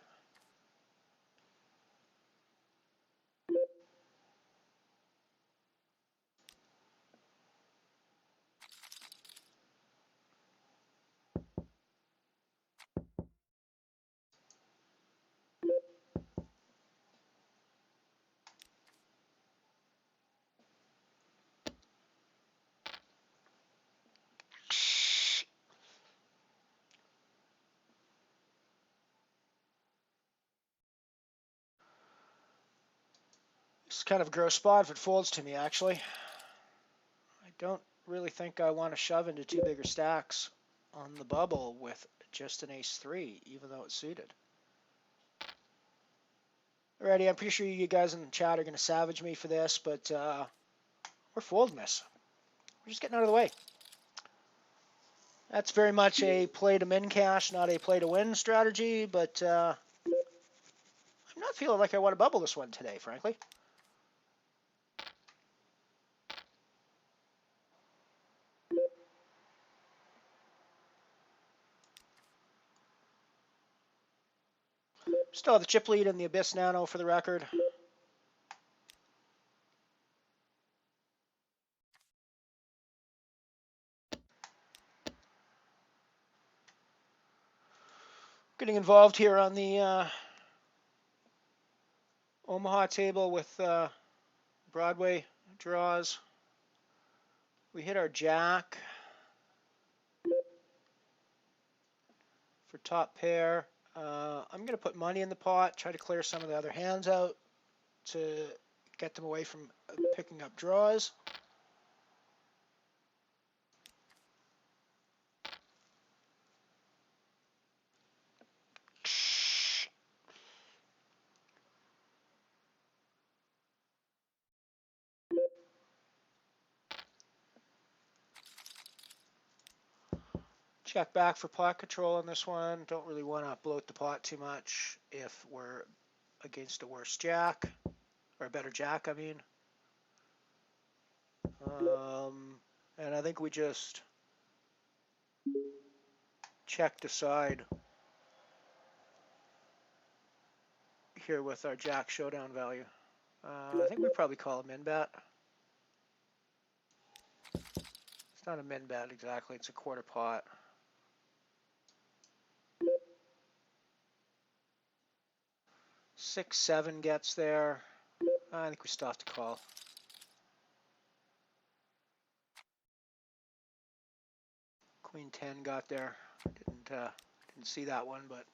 It's kind of a gross spot if it folds to me, actually. I don't really think I want to shove into two bigger stacks on the bubble with just an ace-3, even though it's suited. Alrighty, I'm pretty sure you guys in the chat are going to savage me for this, but we're folding this. We're just getting out of the way. That's very much a play to min cash, not a play to win strategy, but I'm not feeling like I want to bubble this one today, frankly. Still have the chip lead in the Abyss Nano for the record. Getting involved here on the Omaha table with Broadway draws. We hit our jack for top pair. I'm going to put money in the pot, try to clear some of the other hands out to get them away from picking up draws. Check back for pot control on this one. Don't really want to bloat the pot too much if we're against a worse jack, or a better jack, I mean. And I think we just check decide here with our jack showdown value. I think we probably call a min bet. It's not a min bet exactly, it's a quarter pot. Six, seven gets there. I think we still have to call. Queen 10 got there. Didn't see that one, but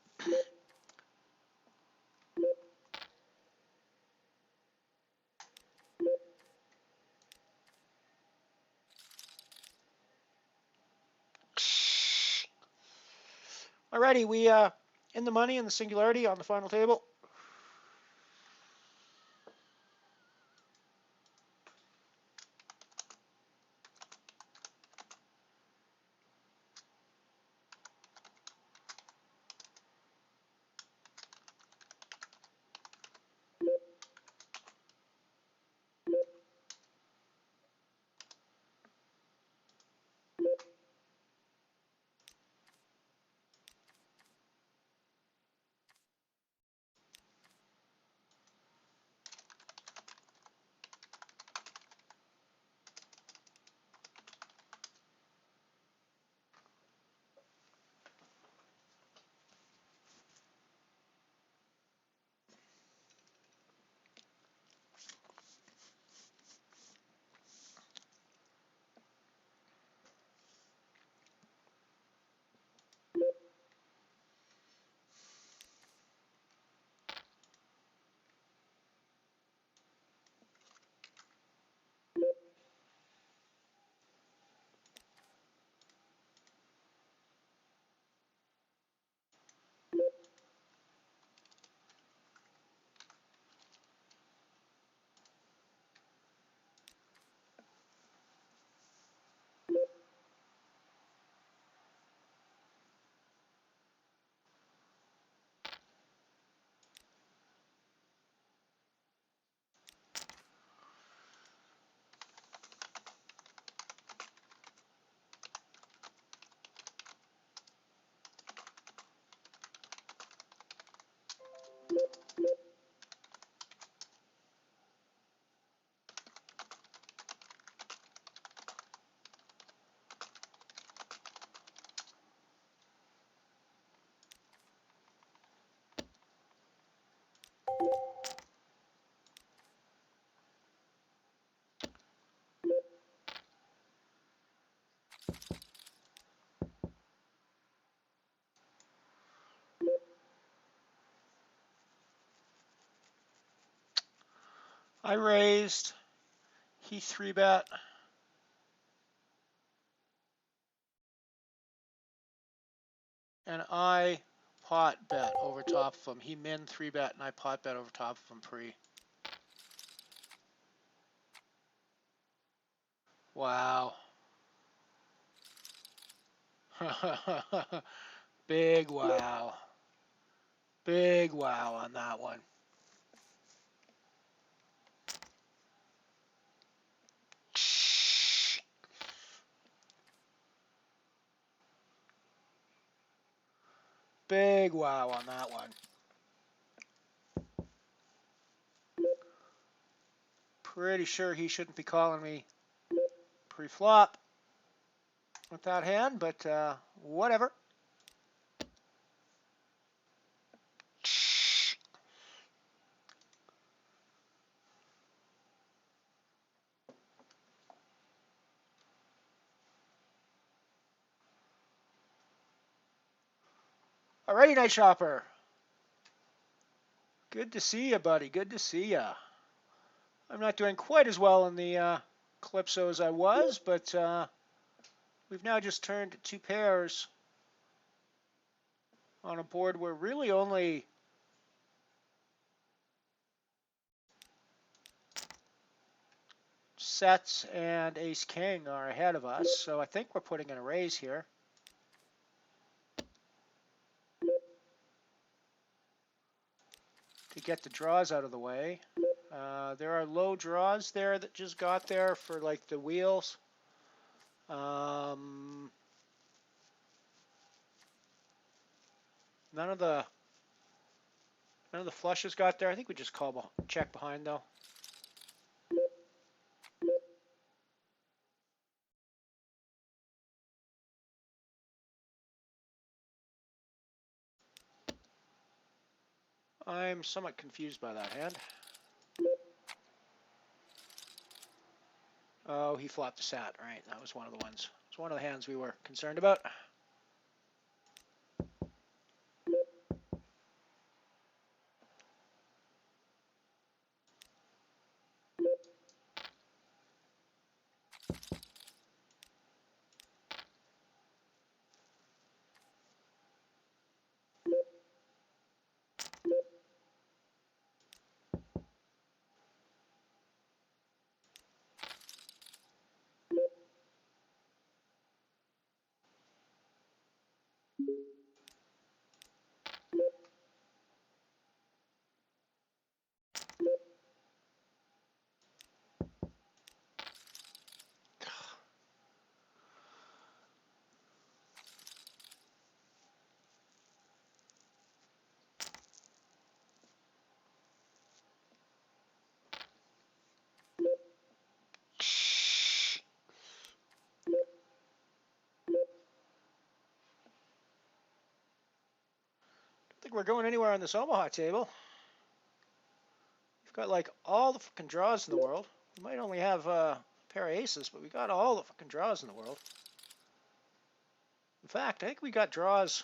alrighty, we in the money in the singularity on the final table. I raised, he 3-bet. And I pot bet over top of him. He min 3-bet and I pot bet over top of him pre. Wow. Big wow. Big wow on that one. Big wow on that one. Pretty sure he shouldn't be calling me pre-flop with that hand, but whatever. Alrighty, Night Shopper. Good to see you, buddy. Good to see ya. I'm not doing quite as well in the Calypso as I was, but we've now just turned 2 pairs on a board where really only sets and ace-king are ahead of us, so I think we're putting in a raise here. To get the draws out of the way. There are low draws there that just got there for like the wheels. None of the flushes got there. I think we just call check behind though. I'm somewhat confused by that hand. Oh, he flopped a sat, right? That was one of the ones. It's one of the hands we were concerned about. I think we're going anywhere on this Omaha table. We've got like all the fucking draws in the world. We might only have a pair of aces, but we got all the fucking draws in the world. In fact, I think we got draws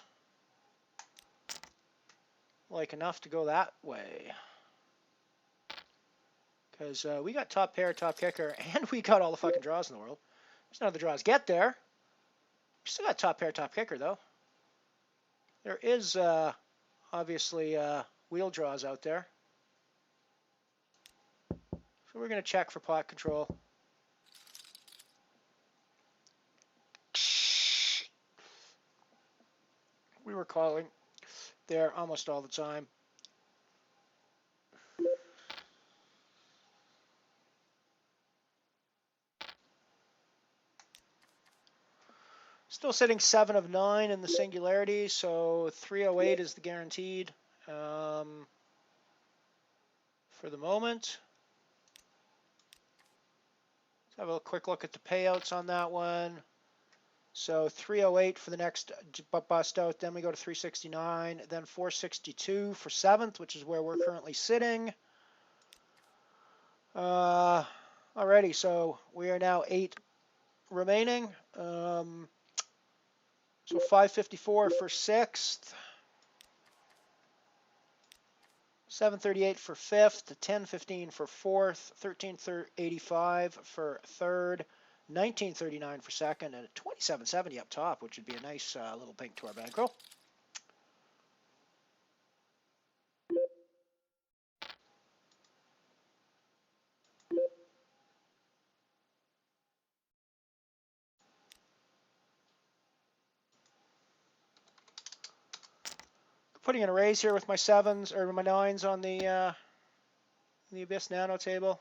like enough to go that way. Because we got top pair, top kicker, and we got all the fucking draws in the world. There's none of the draws get there. We still got top pair, top kicker, though. There is obviously wheel draws out there. So we're going to check for pot control. We were calling there almost all the time. Still sitting 7 of 9 in the singularity, so 308 is the guaranteed for the moment. Let's have a quick look at the payouts on that one. So 308 for the next bust out, then we go to 369, then 462 for 7th, which is where we're currently sitting. Alrighty, so we are now 8 remaining. So 554 for 6th, 738 for 5th, 1015 for 4th, 1385 for 3rd, 1939 for 2nd, and a 2770 up top, which would be a nice little pink to our bankroll. Putting in a raise here with my 7s or my 9s on the Abyss Nano table.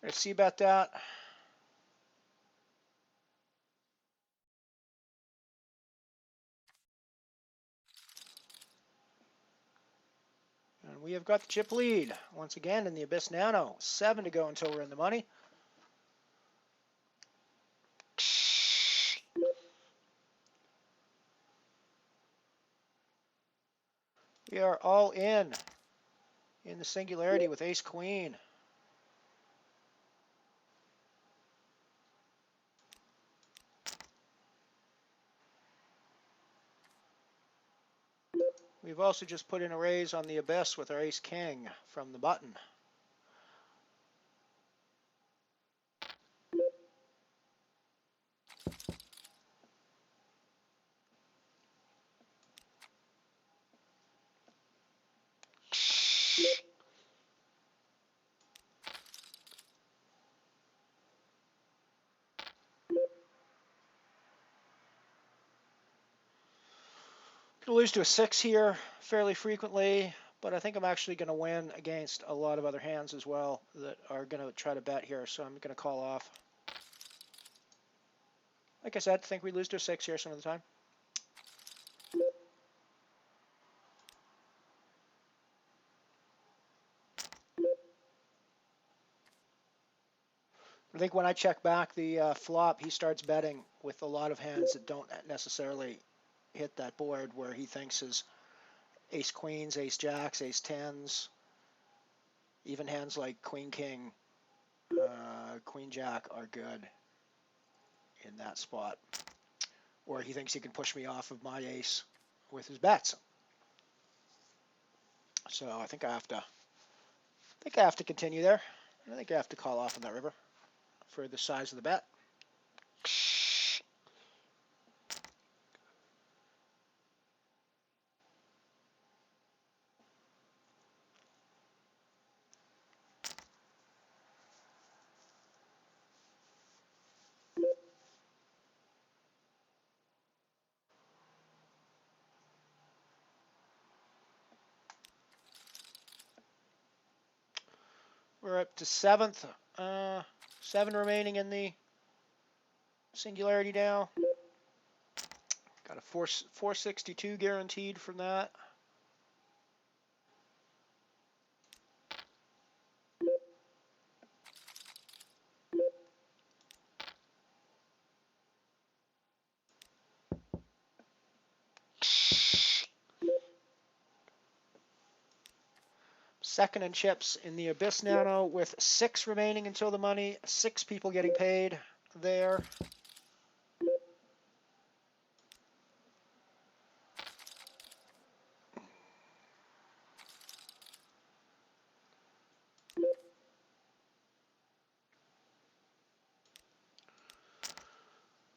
Let's see about that. And we have got the chip lead once again in the Abyss Nano. 7 to go until we're in the money. We are all in the singularity with Ace Queen. We've also just put in a raise on the Abyss with our Ace King from the button. Gonna lose to a 6 here fairly frequently, but I think I'm actually going to win against a lot of other hands as well that are going to try to bet here, so I'm going to call off. Like I said, I think we lose to a 6 here some of the time. I think when I check back the flop, he starts betting with a lot of hands that don't necessarily hit that board where he thinks his ace queens, ace jacks, ace tens, even hands like queen king, queen jack are good in that spot. Or he thinks he can push me off of my ace with his bets. So I think I have to continue there. I think I have to call off on that river for the size of the bet. We're up to 7th. 7 remaining in the singularity now. Got a 462 guaranteed from that. Second in chips in the Abyss Nano with 6 remaining until the money. 6 people getting paid there.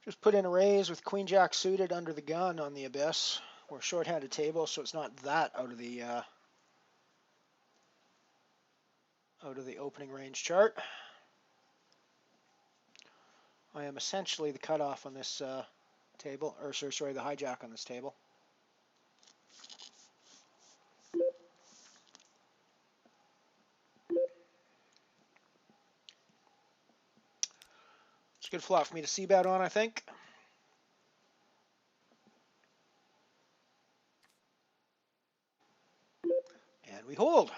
Just put in a raise with Queen Jack suited under the gun on the Abyss. We're a short-handed table, so it's not that out of the opening range chart. I am essentially the cutoff on this table, or sorry, the hijack on this table. It's a good flop for me to c-bet on, I think. And we hold.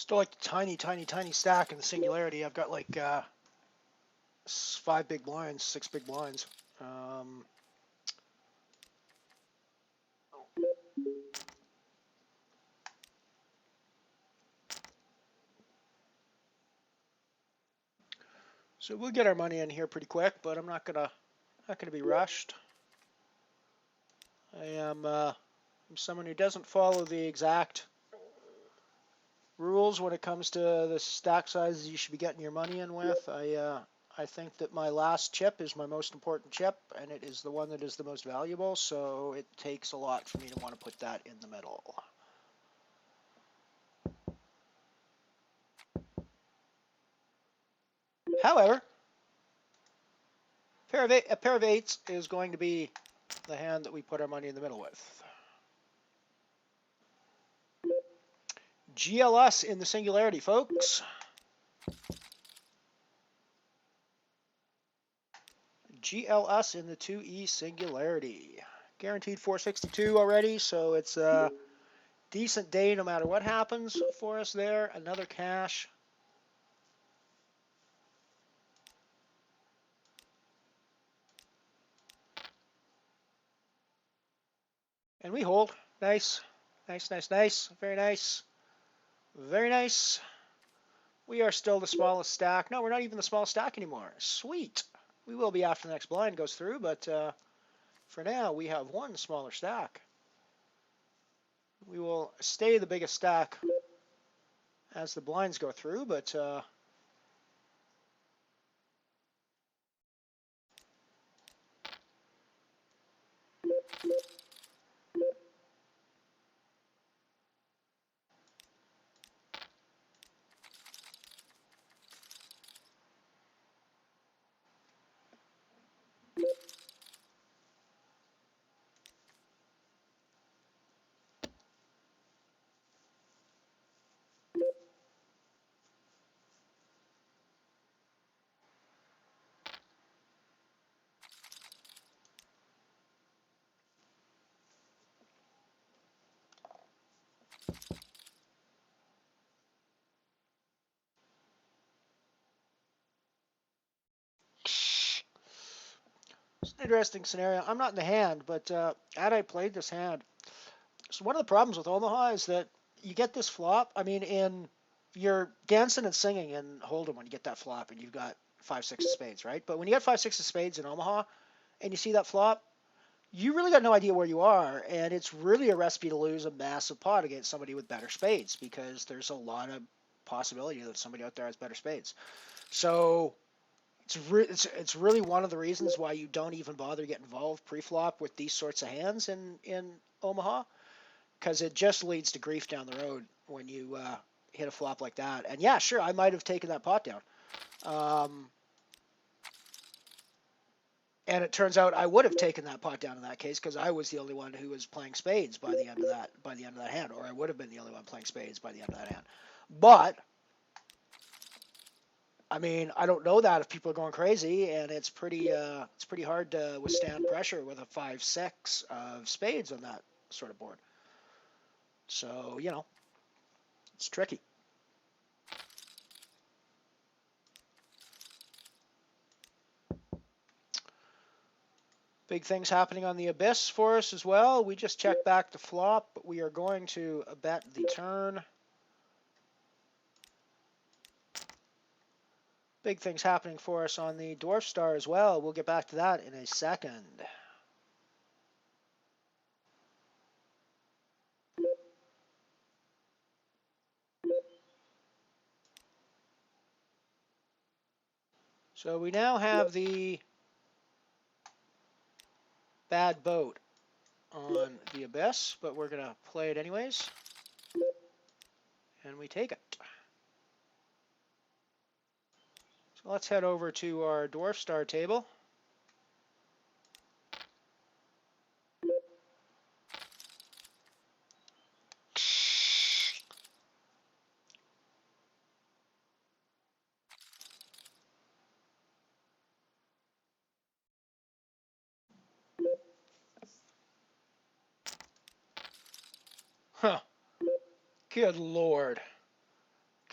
Still like the tiny, tiny, tiny stack in the Singularity. I've got like 5 big blinds, 6 big blinds. So we'll get our money in here pretty quick, but I'm not gonna be rushed. I'm someone who doesn't follow the exact rules when it comes to the stack sizes you should be getting your money in with. I think that my last chip is my most important chip, and it is the one that is the most valuable, so it takes a lot for me to want to put that in the middle. However, a pair of 8s is going to be the hand that we put our money in the middle with. GLS in the Singularity, folks. GLS in the 2E Singularity. Guaranteed 462 already, so it's a decent day no matter what happens for us there. Another cash. And we hold. Nice. Nice, nice, nice. Very nice. Very nice. We are still the smallest stack. No, we're not even the smallest stack anymore. Sweet. We will be after the next blind goes through, but for now, we have one smaller stack. We will stay the biggest stack as the blinds go through, but it's an interesting scenario. I'm not in the hand, but had I played this hand, so one of the problems with Omaha is that you get this flop. I mean, you're dancing and singing in Hold'em when you get that flop and you've got 5-6 of spades, right? But when you get 5-6 of spades in Omaha and you see that flop, you really got no idea where you are, and it's really a recipe to lose a massive pot against somebody with better spades because there's a lot of possibility that somebody out there has better spades. So it's really one of the reasons why you don't even bother to get involved pre-flop with these sorts of hands in Omaha, because it just leads to grief down the road when you hit a flop like that. And yeah, sure, I might have taken that pot down. And it turns out I would have taken that pot down in that case because I was the only one who was playing spades by the end of that hand, or I would have been the only one playing spades by the end of that hand. But I mean, I don't know that if people are going crazy, and it's pretty hard to withstand pressure with a 5-6 of spades on that sort of board. So, you know, it's tricky. Big things happening on the Abyss for us as well. We just checked back the flop, but we are going to bet the turn. Big things happening for us on the Dwarf Star as well. We'll get back to that in a second. So we now have the bad boat on the Abyss, but we're going to play it anyways. And we take it. So let's head over to our Dwarf Star table. Huh. Good Lord.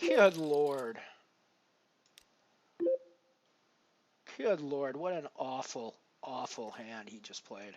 Good Lord. Good Lord, what an awful, awful hand he just played.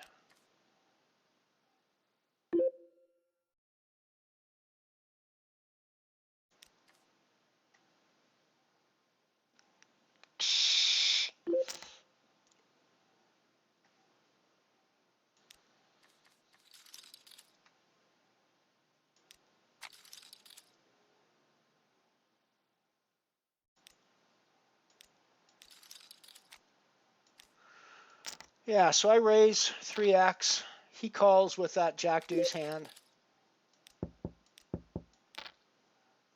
Yeah, so I raise 3x. He calls with that Jack Deuce hand.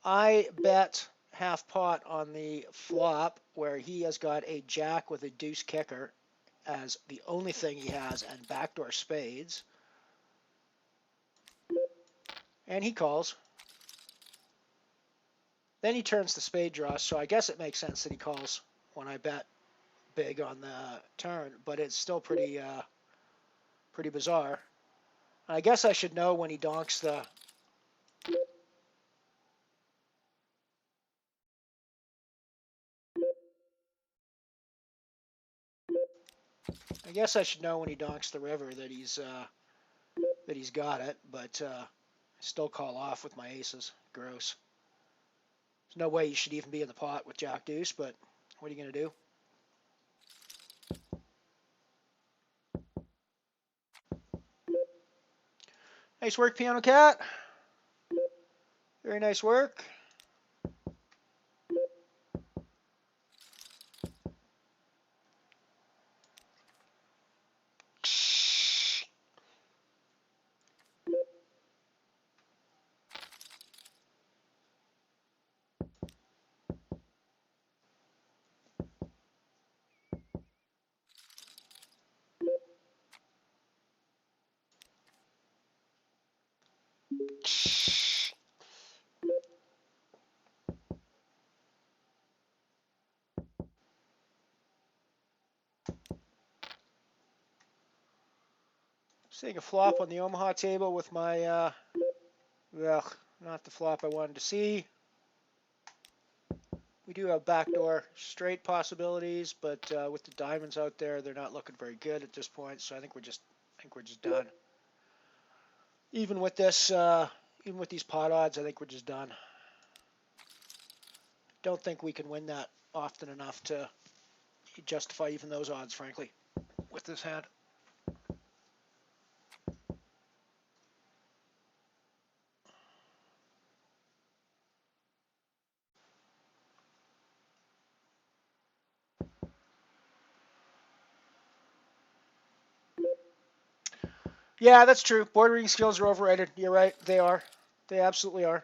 I bet half pot on the flop where he has got a Jack with a Deuce kicker as the only thing he has and backdoor spades. And he calls. Then he turns the spade draw, so I guess it makes sense that he calls when I bet big on the turn, but it's still pretty bizarre. I guess I should know when he donks the... I guess I should know when he donks the river that he's got it, but I still call off with my aces. Gross. There's no way you should even be in the pot with Jack Deuce, but what are you going to do? Nice work, Piano Cat. Very nice work. Seeing a flop on the Omaha table with my, not the flop I wanted to see. We do have backdoor straight possibilities, but with the diamonds out there, they're not looking very good at this point. So I think we're just done. Even with this, even with these pot odds, I think we're just done. Don't think we can win that often enough to justify even those odds, frankly, with this hand. Yeah, that's true. Board reading skills are overrated. You're right. They are. They absolutely are.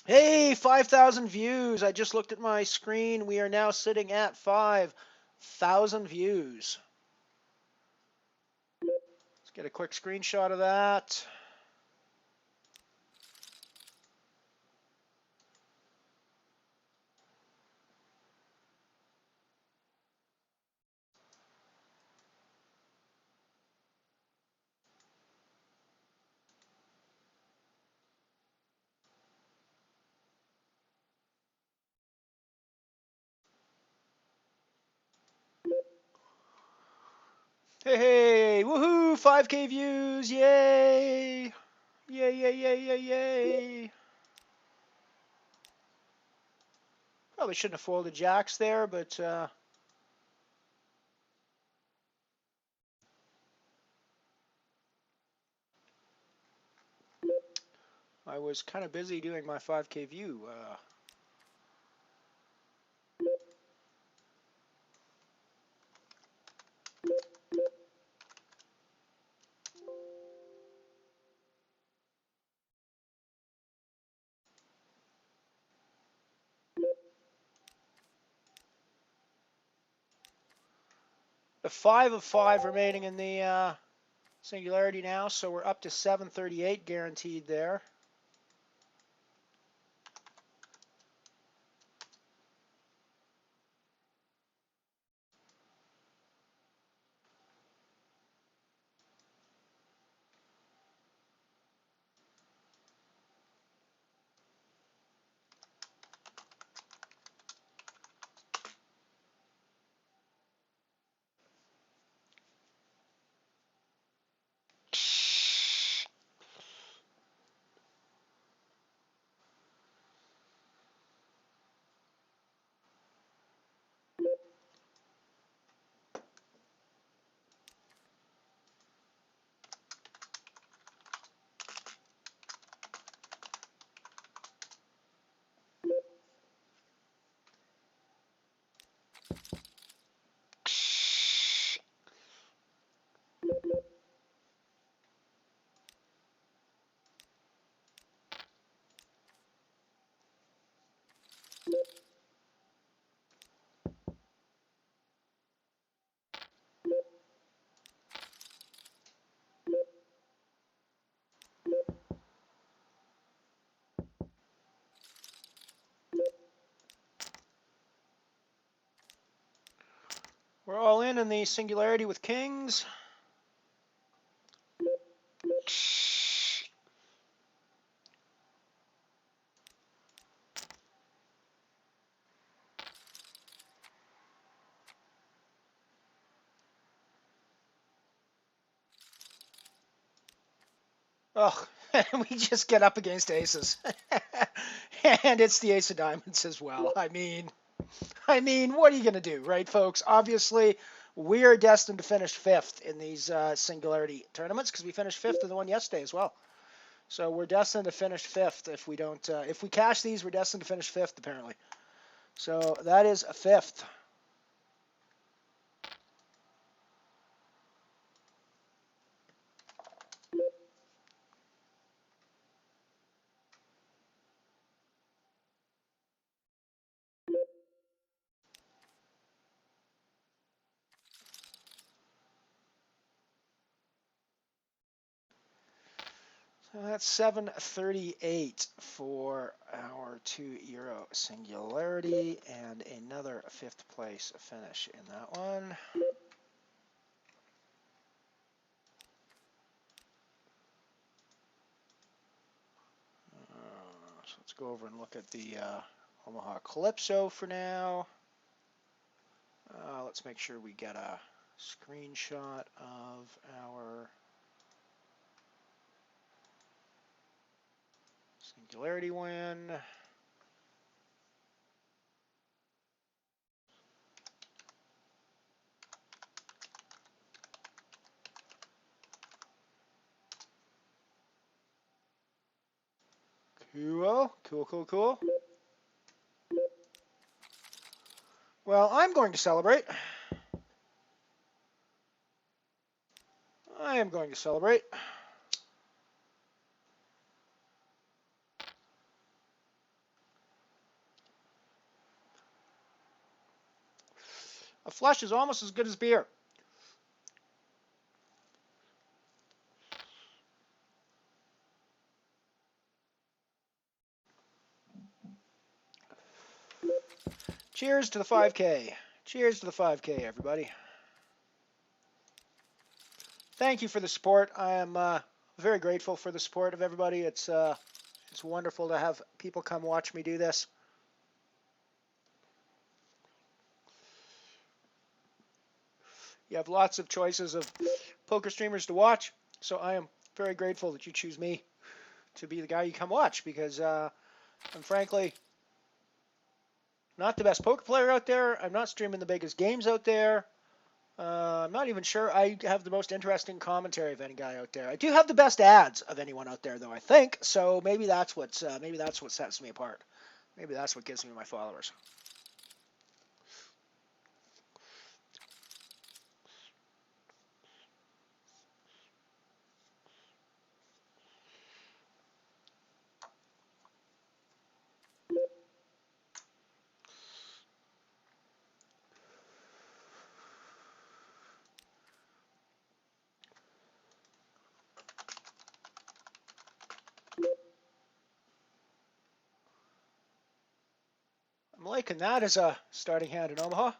Hey, 5,000 views. I just looked at my screen. We are now sitting at 5,000 views. Let's get a quick screenshot of that. Hey, hey, woohoo, 5K views, yay! Yay, yay, yay, yay, yay! Probably shouldn't have folded jacks there, but I was kind of busy doing my 5K view. 5 of 5 remaining in the singularity now, so we're up to 738 guaranteed there. We're all in the singularity with kings. Oh, we just get up against aces. And it's the ace of diamonds as well. I mean, what are you going to do, right, folks? Obviously, we are destined to finish 5th in these singularity tournaments because we finished 5th in the one yesterday as well. So we're destined to finish 5th if we don't. If we cash these, we're destined to finish 5th apparently. So that is a 5th. So that's 738 for our €2 singularity and another 5th place finish in that one. So let's go over and look at the Omaha Calypso for now. Let's make sure we get a screenshot of our singularity win. Cool. Well, I'm going to celebrate. I am going to celebrate. A flush is almost as good as beer. Cheers to the 5K. Cheers to the 5K, everybody. Thank you for the support. I am very grateful for the support of everybody. It's wonderful to have people come watch me do this. You have lots of choices of poker streamers to watch, so I am very grateful that you choose me to be the guy you come watch because I'm frankly not the best poker player out there. I'm not streaming the biggest games out there. I'm not even sure I have the most interesting commentary of any guy out there. I do have the best ads of anyone out there, though, I think. So maybe that's what sets me apart. Maybe that's what gives me my followers. liking that as a starting hand in Omaha.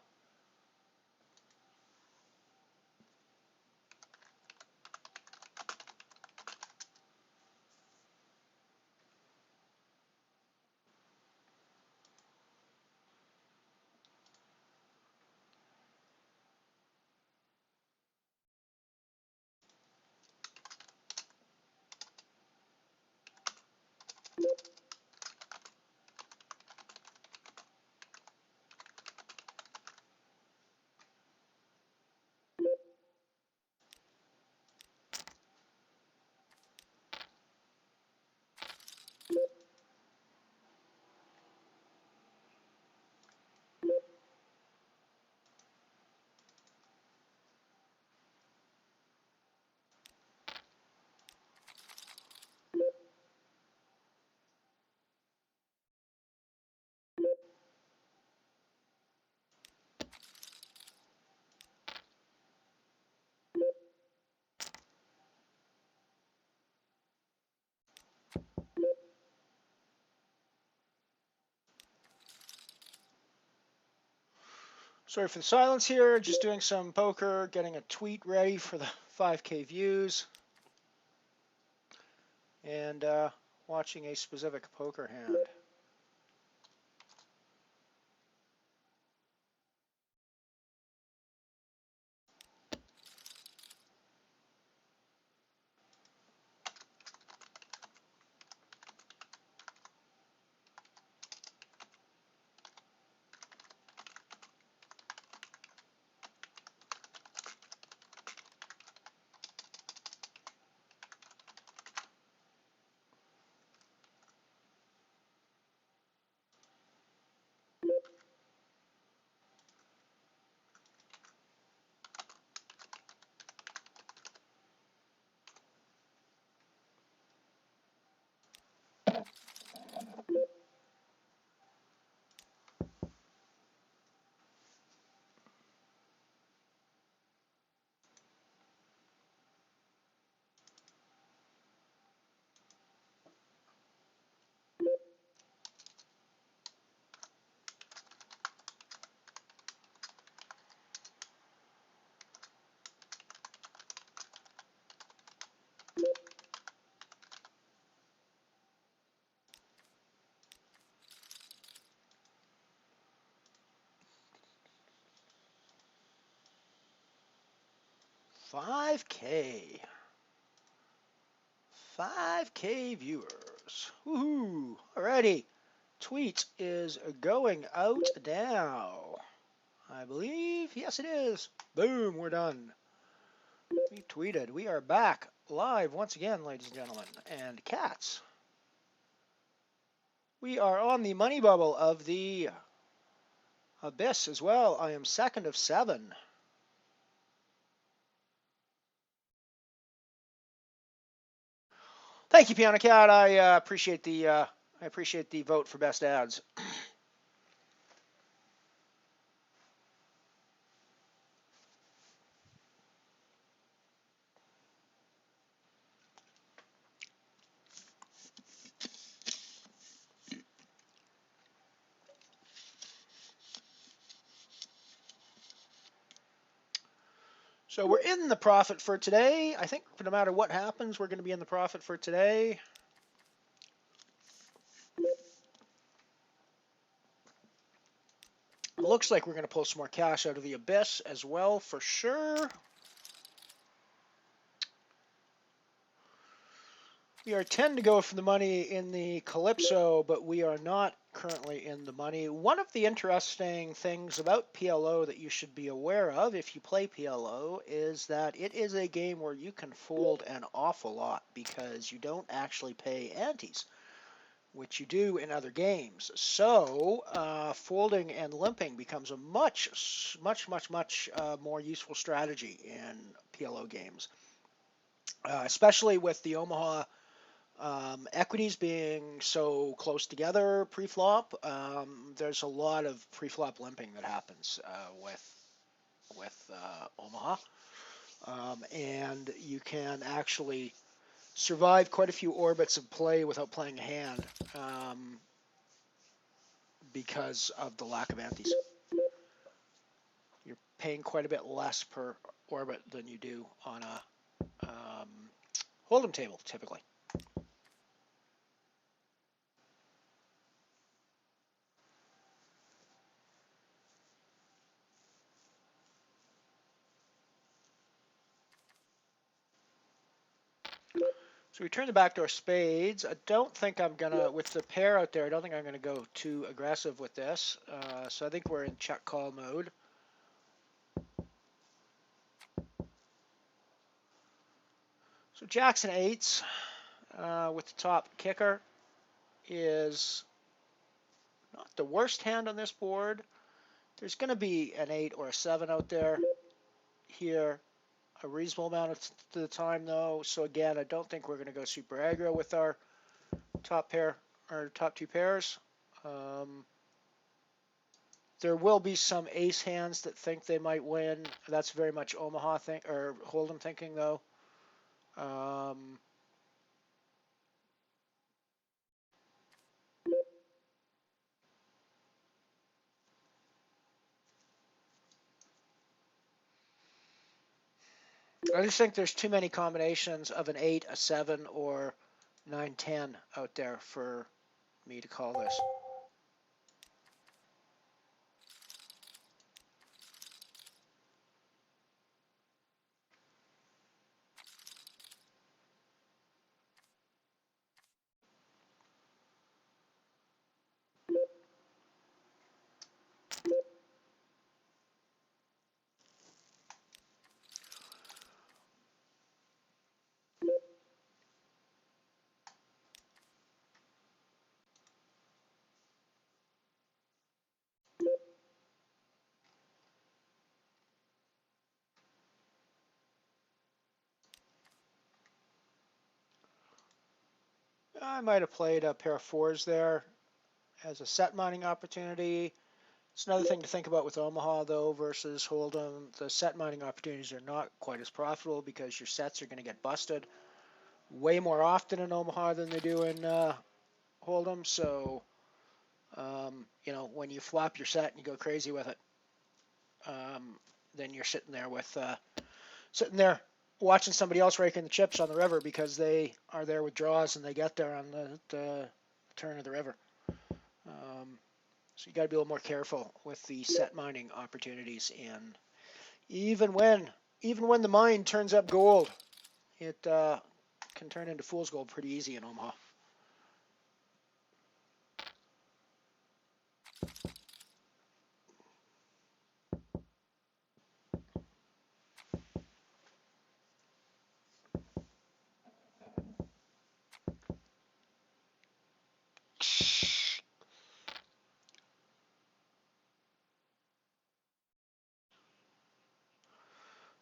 Sorry for the silence here. Just doing some poker, getting a tweet ready for the 5K views, and watching a specific poker hand. $5K. 5K viewers. Woohoo! Alrighty. Tweet is going out now. I believe. Yes, it is. Boom, we're done. We tweeted. We are back live once again, ladies and gentlemen. And cats. We are on the money bubble of the Abyss as well. I am second of 7. Thank you, Piano Cat. I appreciate the vote for best ads. So we're in the profit for today. I think no matter what happens, we're going to be in the profit for today. It looks like we're going to pull some more cash out of the Abyss as well, for sure. We are 10 to go for the money in the Calypso, but we are not currently in the money. One of the interesting things about PLO that you should be aware of if you play PLO is that it is a game where you can fold an awful lot because you don't actually pay antes, which you do in other games. So folding and limping becomes a much more useful strategy in PLO games, especially with the Omaha equities being so close together pre-flop. There's a lot of pre-flop limping that happens with Omaha, and you can actually survive quite a few orbits of play without playing a hand because of the lack of antes. You're paying quite a bit less per orbit than you do on a Hold'em table, typically. So we turn the backdoor spades. I don't think I'm going to, with the pair out there, I don't think I'm going to go too aggressive with this. So I think we're in check call mode. So jacks and eights with the top kicker is not the worst hand on this board. There's going to be an 8 or a 7 out there here a reasonable amount of the time, though. So again, I don't think we're going to go super aggro with our top pair, our top two pairs. There will be some ace hands that think they might win. That's very much Omaha or Hold'em thinking, though. I just think there's too many combinations of an 8, a 7, or 9, 10 out there for me to call this. I might have played a pair of 4s there as a set mining opportunity. It's another thing to think about with Omaha, though, versus Hold'em. The set mining opportunities are not quite as profitable because your sets are going to get busted way more often in Omaha than they do in Hold'em. So, you know, when you flop your set and you go crazy with it, then you're sitting there watching somebody else raking the chips on the river because they are there with draws and they get there on the turn of the river. So you got to be a little more careful with the set mining opportunities. And even when the mine turns up gold, it can turn into fool's gold pretty easy in Omaha.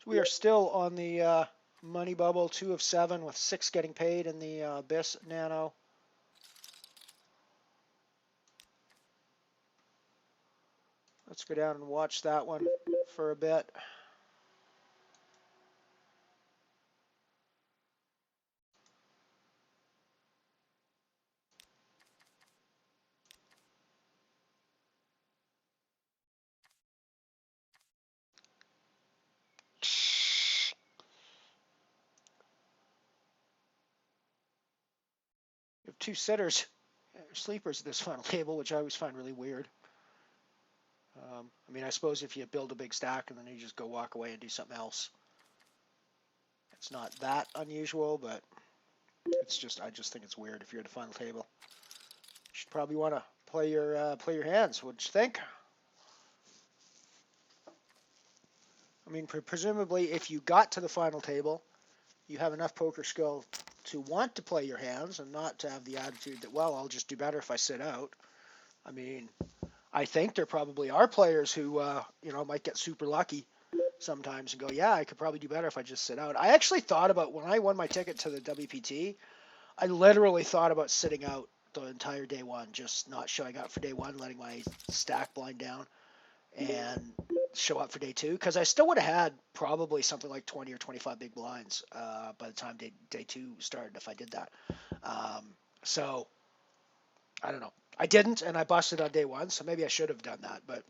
So we are still on the money bubble, 2 of 7 with 6 getting paid in the BIS Nano. Let's go down and watch that one for a bit. You have 2 sitters, sleepers at this final table, which I always find really weird. I mean, I suppose if you build a big stack and then you just go walk away and do something else, it's not that unusual, but I just think it's weird if you're at the final table. You should probably want to play your hands. What'd you think? I mean, presumably, if you got to the final table, you have enough poker skill to want to play your hands and not to have the attitude that, well, I'll just do better if I sit out. I mean, I think there probably are players who, might get super lucky sometimes and go, yeah, I could probably do better if I just sit out. I actually thought about, when I won my ticket to the WPT, I literally thought about sitting out the entire day one, just not showing up for day one, letting my stack blind down and show up for day two, because I still would have had probably something like 20 or 25 big blinds by the time day two started if I did that. So I don't know. I didn't, and I busted on day one, so maybe I should have done that. But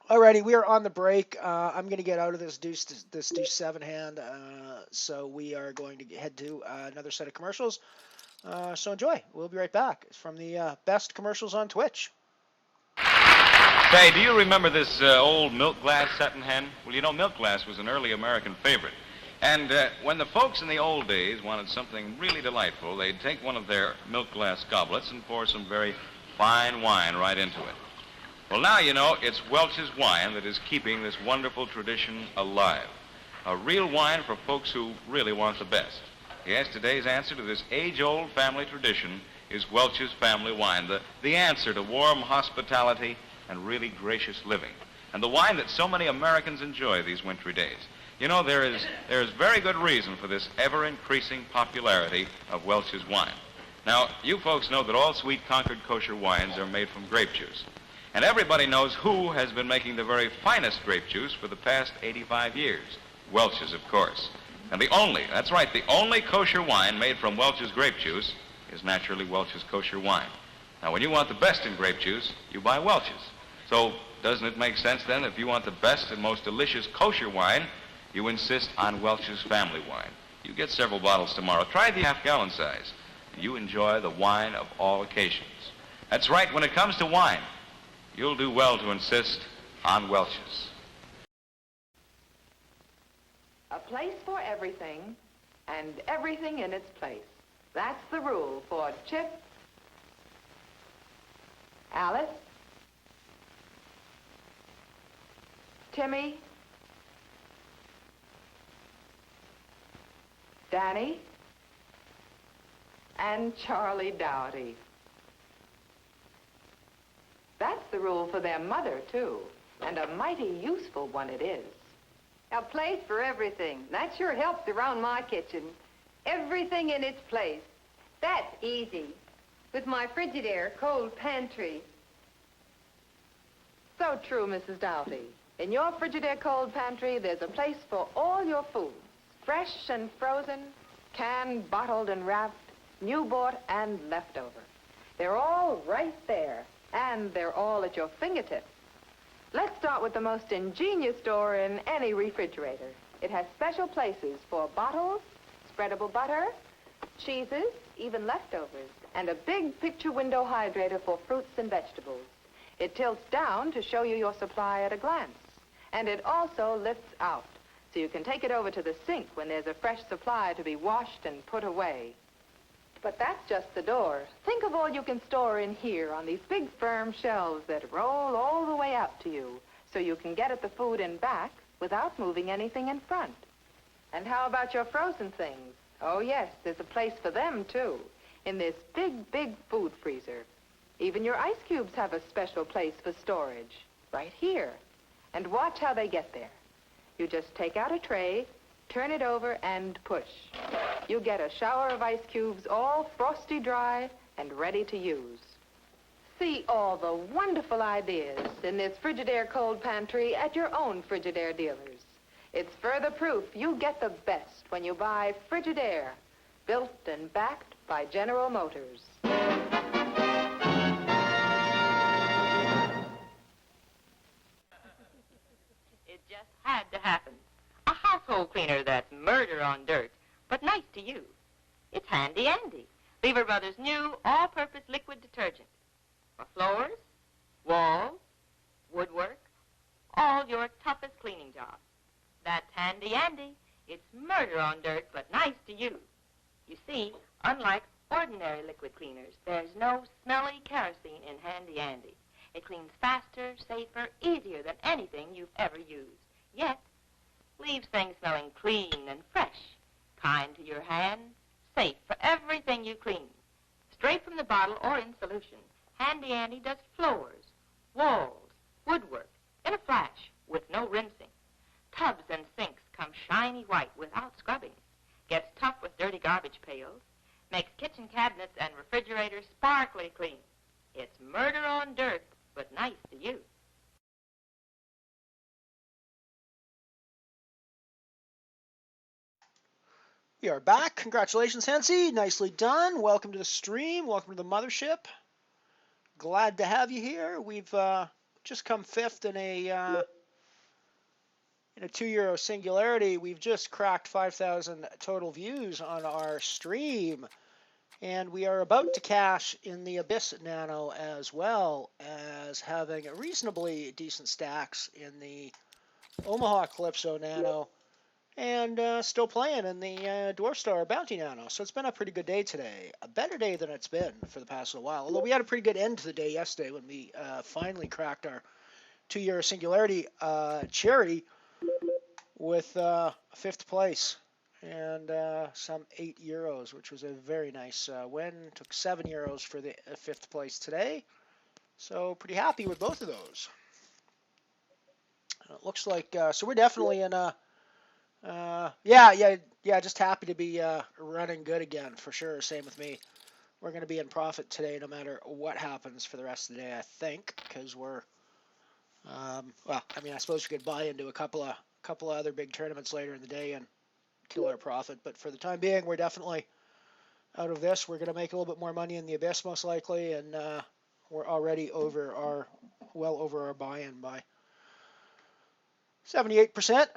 alrighty, we are on the break. I'm going to get out of this deuce 7 hand, so we are going to head to another set of commercials. So enjoy. We'll be right back. It's from the best commercials on Twitch. Say, do you remember this old milk glass satin hen? Well, you know, milk glass was an early American favorite. And when the folks in the old days wanted something really delightful, they'd take one of their milk glass goblets and pour some very fine wine right into it. Well, now, you know, it's Welch's wine that is keeping this wonderful tradition alive. A real wine for folks who really want the best. Yes, today's answer to this age-old family tradition is Welch's family wine, the answer to warm hospitality and really gracious living, and the wine that so many Americans enjoy these wintry days. You know, there is very good reason for this ever-increasing popularity of Welch's wine. Now, you folks know that all sweet Concord kosher wines are made from grape juice. And everybody knows who has been making the very finest grape juice for the past 85 years. Welch's, of course. And the only kosher wine made from Welch's grape juice is naturally Welch's kosher wine. Now, when you want the best in grape juice, you buy Welch's. So, doesn't it make sense then, if you want the best and most delicious kosher wine, you insist on Welch's family wine? You get several bottles tomorrow. Try the half-gallon size. You enjoy the wine of all occasions. That's right, when it comes to wine, you'll do well to insist on Welch's. A place for everything, and everything in its place. That's the rule for Chip, Alice, Timmy, Danny, and Charlie Dowdy. That's the rule for their mother, too, and a mighty useful one it is. A place for everything. That sure helps around my kitchen. Everything in its place. That's easy. With my Frigidaire cold pantry. So true, Mrs. Doughty. In your Frigidaire cold pantry, there's a place for all your foods. Fresh and frozen, canned, bottled, and wrapped, new bought and leftover. They're all right there, and they're all at your fingertips. Let's start with the most ingenious door in any refrigerator. It has special places for bottles, spreadable butter, cheeses, even leftovers, and a big picture window hydrator for fruits and vegetables. It tilts down to show you your supply at a glance. And it also lifts out, so you can take it over to the sink when there's a fresh supply to be washed and put away. But that's just the door. Think of all you can store in here on these big firm shelves that roll all the way out to you, so you can get at the food in back without moving anything in front. And how about your frozen things? Oh, yes, there's a place for them, too, in this big, big food freezer. Even your ice cubes have a special place for storage, right here. And watch how they get there. You just take out a tray, turn it over, and push. You get a shower of ice cubes all frosty dry and ready to use. See all the wonderful ideas in this Frigidaire cold pantry at your own Frigidaire dealers. It's further proof you get the best when you buy Frigidaire, built and backed by General Motors. It just had to happen. A household cleaner that's murder on dirt, but nice to use. It's Handy Andy, Lever Brothers' new all-purpose liquid detergent. For floors, walls, woodwork, all your toughest cleaning jobs. That's Handy Andy. It's murder on dirt, but nice to use. You see, unlike ordinary liquid cleaners, there's no smelly kerosene in Handy Andy. It cleans faster, safer, easier than anything you've ever used. Yet, leaves things smelling clean and fresh, kind to your hands, safe for everything you clean. Straight from the bottle or in solution, Handy Andy does floors, walls, woodwork, in a flash with no rinsing. Tubs and sinks come shiny white without scrubbing. Gets tough with dirty garbage pails. Makes kitchen cabinets and refrigerators sparkly clean. It's murder on dirt, but nice to use. We are back. Congratulations, Hensi. Nicely done. Welcome to the stream. Welcome to the Mothership. Glad to have you here. We've just come fifth in a €2 singularity. We've just cracked 5,000 total views on our stream. And we are about to cash in the Abyss Nano as well as having reasonably decent stacks in the Omaha Calypso Nano. And still playing in the Dwarf Star Bounty Nano. So it's been a pretty good day today. A better day than it's been for the past little while. Although we had a pretty good end to the day yesterday when we finally cracked our €2 singularity charity with 5th place and some €8, which was a very nice win. Took €7 for the 5th place today. So pretty happy with both of those. It looks like, so we're definitely in a just happy to be running good again, for sure. Same with me. We're going to be in profit today no matter what happens for the rest of the day, I think, because we're, I suppose we could buy into a couple of other big tournaments later in the day and kill our profit, but for the time being, we're definitely out of this. We're going to make a little bit more money in the Abyss, most likely, and we're already well over our buy-in by 78%.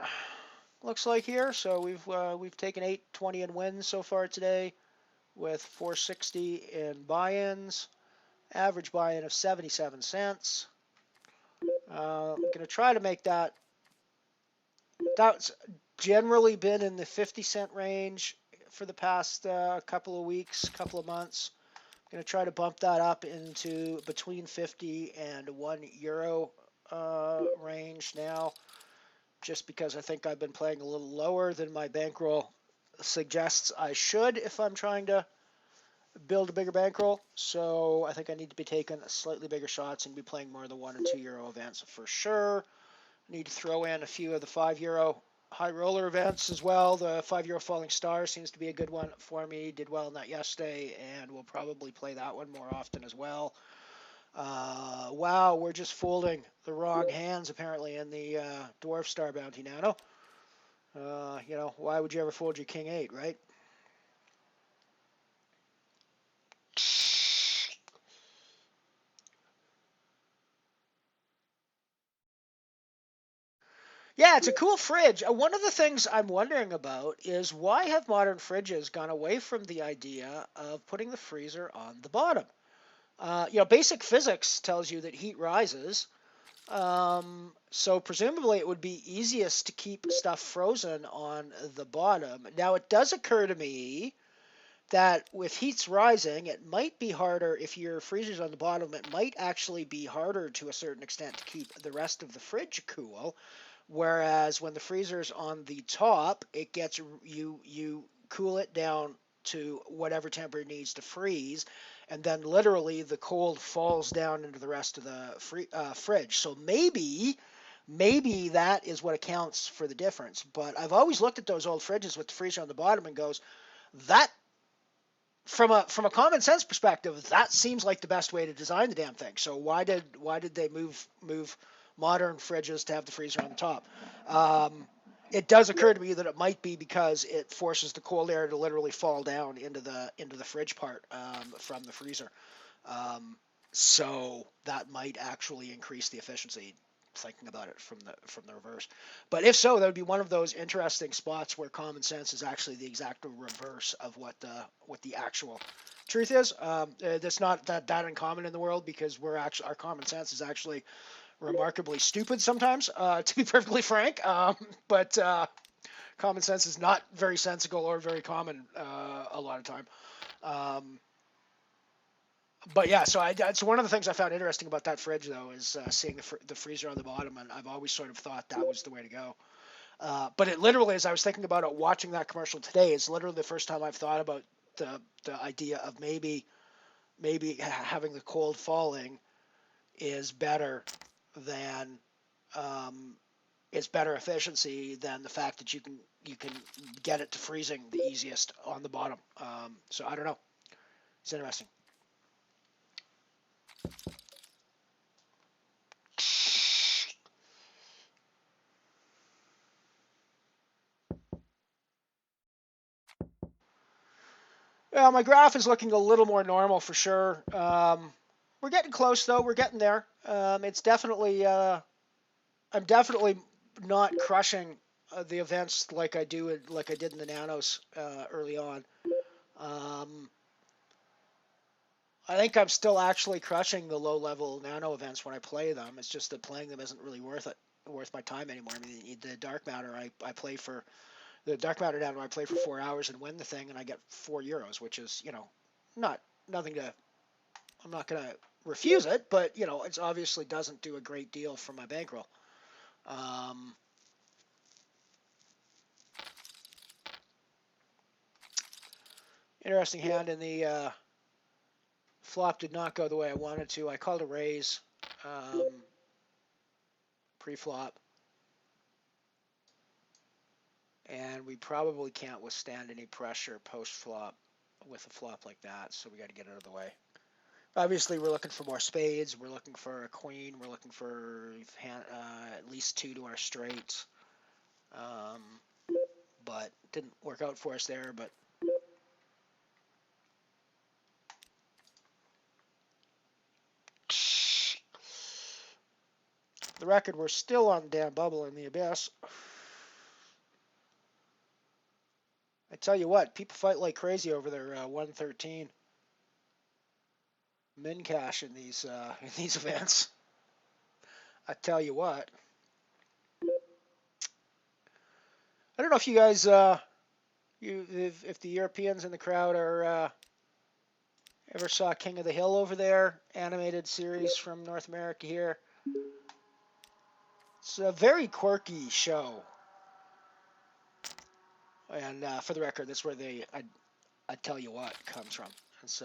Looks like here. So we've taken 820 in wins so far today, with 460 in buy-ins, average buy-in of 77 cents. I'm gonna try to make that. That's generally been in the 50-cent range for the past couple of weeks, couple of months. I'm gonna try to bump that up into between 50 and €1 range now, just because I think I've been playing a little lower than my bankroll suggests I should if I'm trying to build a bigger bankroll. So I think I need to be taking slightly bigger shots and be playing more of the €1 and €2 events for sure. I need to throw in a few of the €5 high roller events as well. The €5 Falling Star seems to be a good one for me. Did well in that yesterday, and we'll probably play that one more often as well. Wow, we're just folding the wrong hands apparently in the Dwarf Star Bounty Nano. Why would you ever fold your King 8, right? Yeah, it's a cool fridge. One of the things I'm wondering about is why have modern fridges gone away from the idea of putting the freezer on the bottom? Basic physics tells you that heat rises. So presumably it would be easiest to keep stuff frozen on the bottom. Now it does occur to me that with heats rising, it might be harder if your freezer's on the bottom. It might actually be harder to a certain extent to keep the rest of the fridge cool. Whereas when the freezer's on the top, it gets you cool it down to whatever temperature it needs to freeze, and then literally the cold falls down into the rest of the fridge. So maybe that is what accounts for the difference. But I've always looked at those old fridges with the freezer on the bottom and goes, that from a common sense perspective, that seems like the best way to design the damn thing. So why did they move modern fridges to have the freezer on the top? It does occur to me that it might be because it forces the cold air to literally fall down into the fridge part from the freezer. So that might actually increase the efficiency, thinking about it from the reverse. But if so, that would be one of those interesting spots where common sense is actually the exact reverse of what the actual truth is. That's not that uncommon in the world, because our common sense is actually remarkably stupid sometimes, to be perfectly frank. But common sense is not very sensical or very common a lot of time. But yeah, so it's one of the things I found interesting about that fridge, though, is seeing the freezer on the bottom, and I've always sort of thought that was the way to go. But it literally, as I was thinking about it, watching that commercial today, is literally the first time I've thought about the idea of maybe having the cold falling is better than it's better efficiency than the fact that you can get it to freezing the easiest on the bottom. So I don't know. It's interesting. Well, my graph is looking a little more normal for sure. We're getting close though. We're getting there. It's definitely. I'm definitely not crushing the events like I did in the nanos early on. I think I'm still actually crushing the low-level nano events when I play them. It's just that playing them isn't really worth my time anymore. I mean, the dark matter I play for the dark matter nano I play for 4 hours and win the thing, and I get €4, which is nothing to. I'm not gonna refuse it, but it obviously doesn't do a great deal for my bankroll. Interesting hand in the flop did not go the way I wanted to. I called a raise pre-flop. And we probably can't withstand any pressure post-flop with a flop like that, so we got to get out of the way. Obviously, we're looking for more spades. We're looking for a queen. We're looking for at least 2 to our straights. But didn't work out for us there, but the record, we're still on the damn bubble in the abyss. I tell you what, people fight like crazy over their 113 min cash in these events. I tell you what. I don't know if you guys, if the Europeans in the crowd are ever saw King of the Hill over there, animated series from North America here. It's a very quirky show. And for the record, that's where I tell you what comes from. It's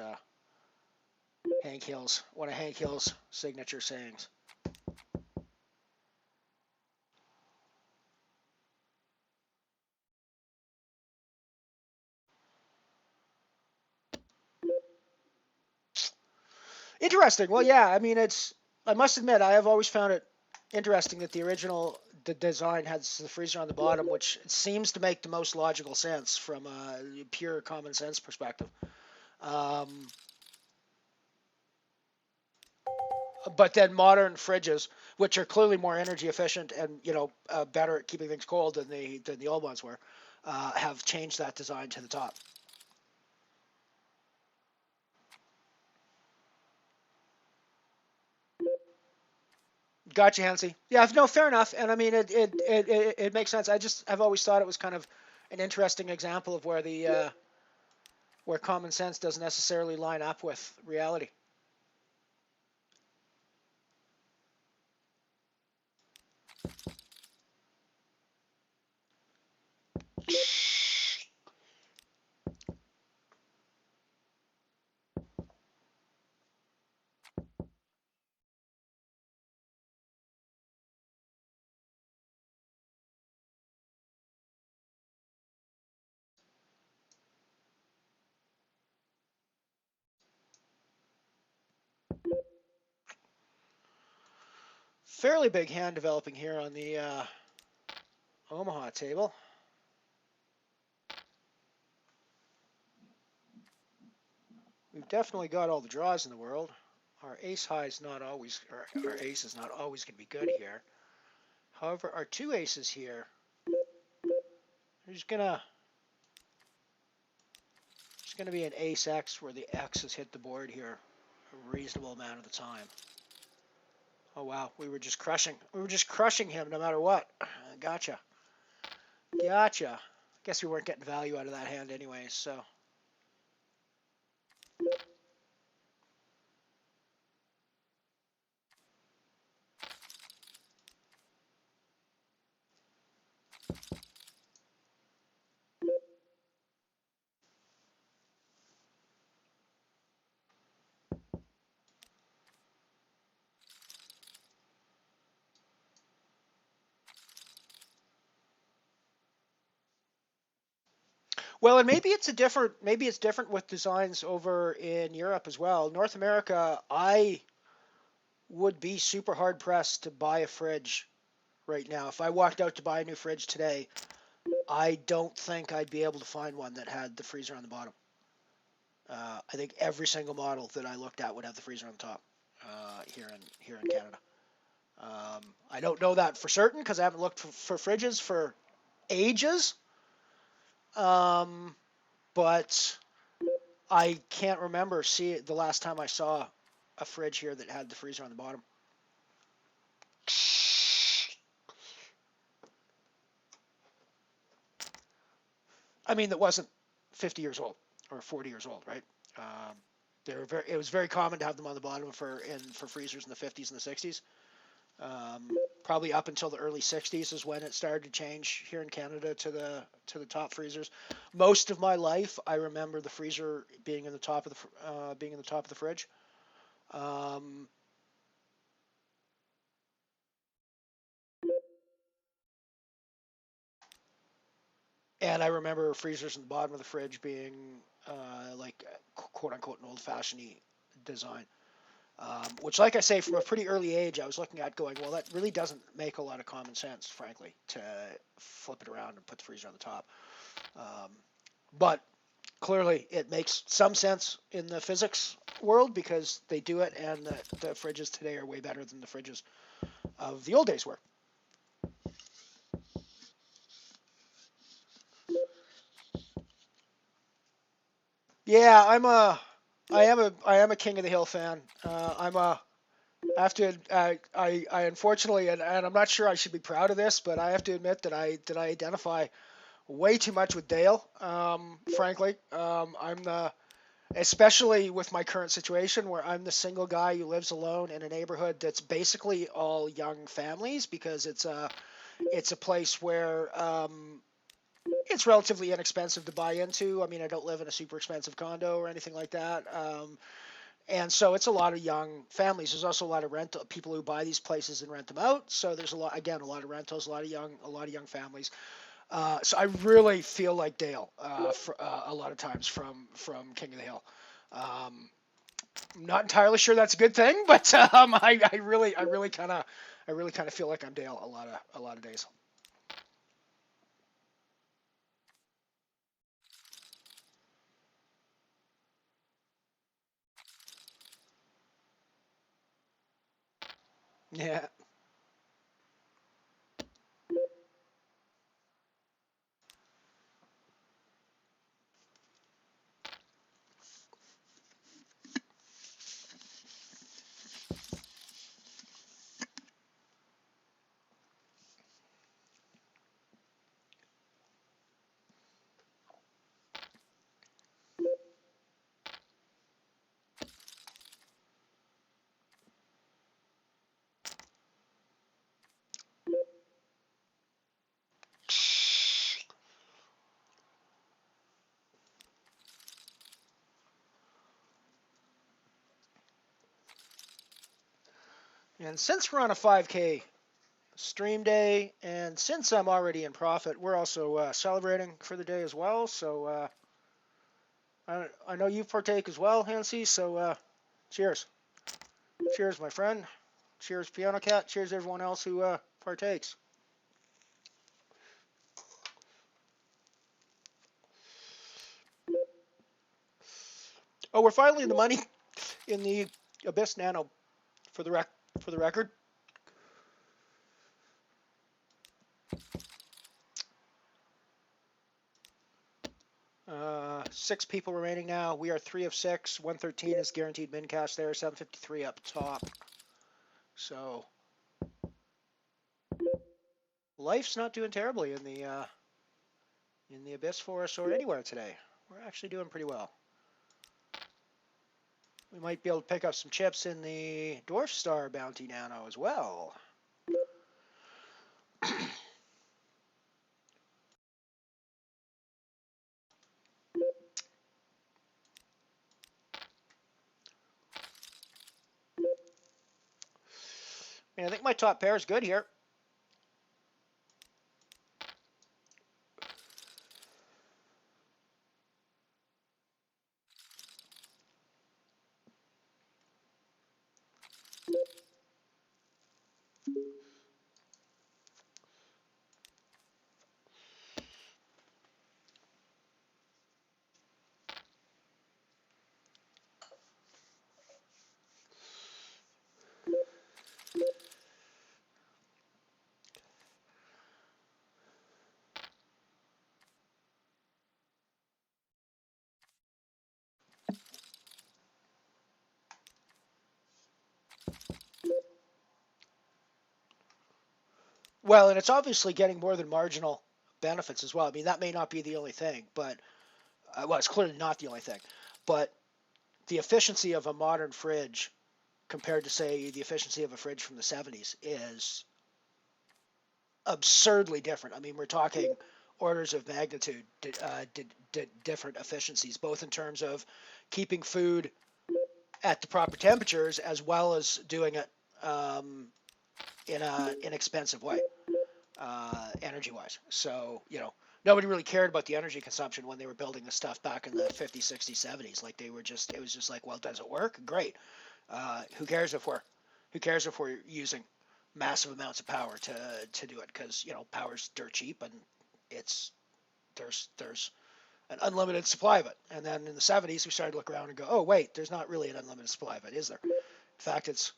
Hank Hill's, one of Hank Hill's signature sayings. Interesting. Well, yeah, I mean, I must admit, I have always found it interesting that the design has the freezer on the bottom, which seems to make the most logical sense from a pure common sense perspective. But then modern fridges, which are clearly more energy efficient and better at keeping things cold than the old ones were, have changed that design to the top. Gotcha, Hansi. Yeah, no, fair enough. And I mean, it makes sense. I've always thought it was kind of an interesting example of where common sense doesn't necessarily line up with reality. Fairly big hand developing here on the Omaha table. We've definitely got all the draws in the world. Our ace high is not always, or our ace is not always going to be good here. However, our 2 aces here, there's gonna be an ace X where the X has hit the board here a reasonable amount of the time. Oh wow, we were just crushing him no matter what. Gotcha. Guess we weren't getting value out of that hand anyways, so. Well, and maybe it's different with designs over in Europe as well. North America, I would be super hard pressed to buy a fridge right now. If I walked out to buy a new fridge today, I don't think I'd be able to find one that had the freezer on the bottom. I think every single model that I looked at would have the freezer on the top here in Canada. I don't know that for certain because I haven't looked for fridges for ages. But I can't remember the last time I saw a fridge here that had the freezer on the bottom. I mean, that wasn't 50 years old or 40 years old, right? It was very common to have them on the bottom for freezers in the 50s and the 60s. Probably up until the early 60s is when it started to change here in Canada to the top freezers. Most of my life, I remember the freezer being in the top of the fridge. And I remember freezers in the bottom of the fridge being like quote unquote an old-fashioned design. Which, like I say, from a pretty early age, I was looking at going, well, that really doesn't make a lot of common sense, frankly, to flip it around and put the freezer on the top. But clearly, it makes some sense in the physics world because they do it, and the fridges today are way better than the fridges of the old days were. Yeah, I am a King of the Hill fan. I unfortunately, and I'm not sure I should be proud of this, but I have to admit that I identify way too much with Dale. Frankly, especially with my current situation where I'm the single guy who lives alone in a neighborhood that's basically all young families because it's a place where it's relatively inexpensive to buy into. I mean, I don't live in a super expensive condo or anything like that. And so it's a lot of young families. There's also a lot of rental people who buy these places and rent them out. So there's a lot of rentals, a lot of young families. So I really feel like Dale a lot of times from King of the Hill. I'm not entirely sure that's a good thing, but I really kind of feel like I'm Dale a lot of days. Yeah. And since we're on a 5K stream day, and since I'm already in profit, we're also celebrating for the day as well. So I know you partake as well, Hansi. So cheers, cheers, my friend. Cheers, Piano Cat. Cheers, everyone else who partakes. Oh, we're finally in the money in the Abyss Nano for the record. Six people remaining now. We are 3 of 6. 113 is guaranteed min cash there. 753 up top. So life's not doing terribly in the Abyss for us or anywhere today. We're actually doing pretty well. We might be able to pick up some chips in the Dwarf Star Bounty Nano as well. I think my top pair is good here. Well, and it's obviously getting more than marginal benefits as well. I mean, that may not be the only thing, but well, it's clearly not the only thing. But the efficiency of a modern fridge compared to, say, the efficiency of a fridge from the 70s is absurdly different. I mean, we're talking orders of magnitude different efficiencies, both in terms of keeping food at the proper temperatures as well as doing it in an inexpensive way, energy-wise. So, nobody really cared about the energy consumption when they were building the stuff back in the 50s, 60s, 70s. Like it was just like, well, does it work? Great. Who cares if we're using massive amounts of power to do it? Because power's dirt cheap, and there's an unlimited supply of it. And then in the 70s, we started to look around and go, oh wait, there's not really an unlimited supply of it, is there? In fact, it's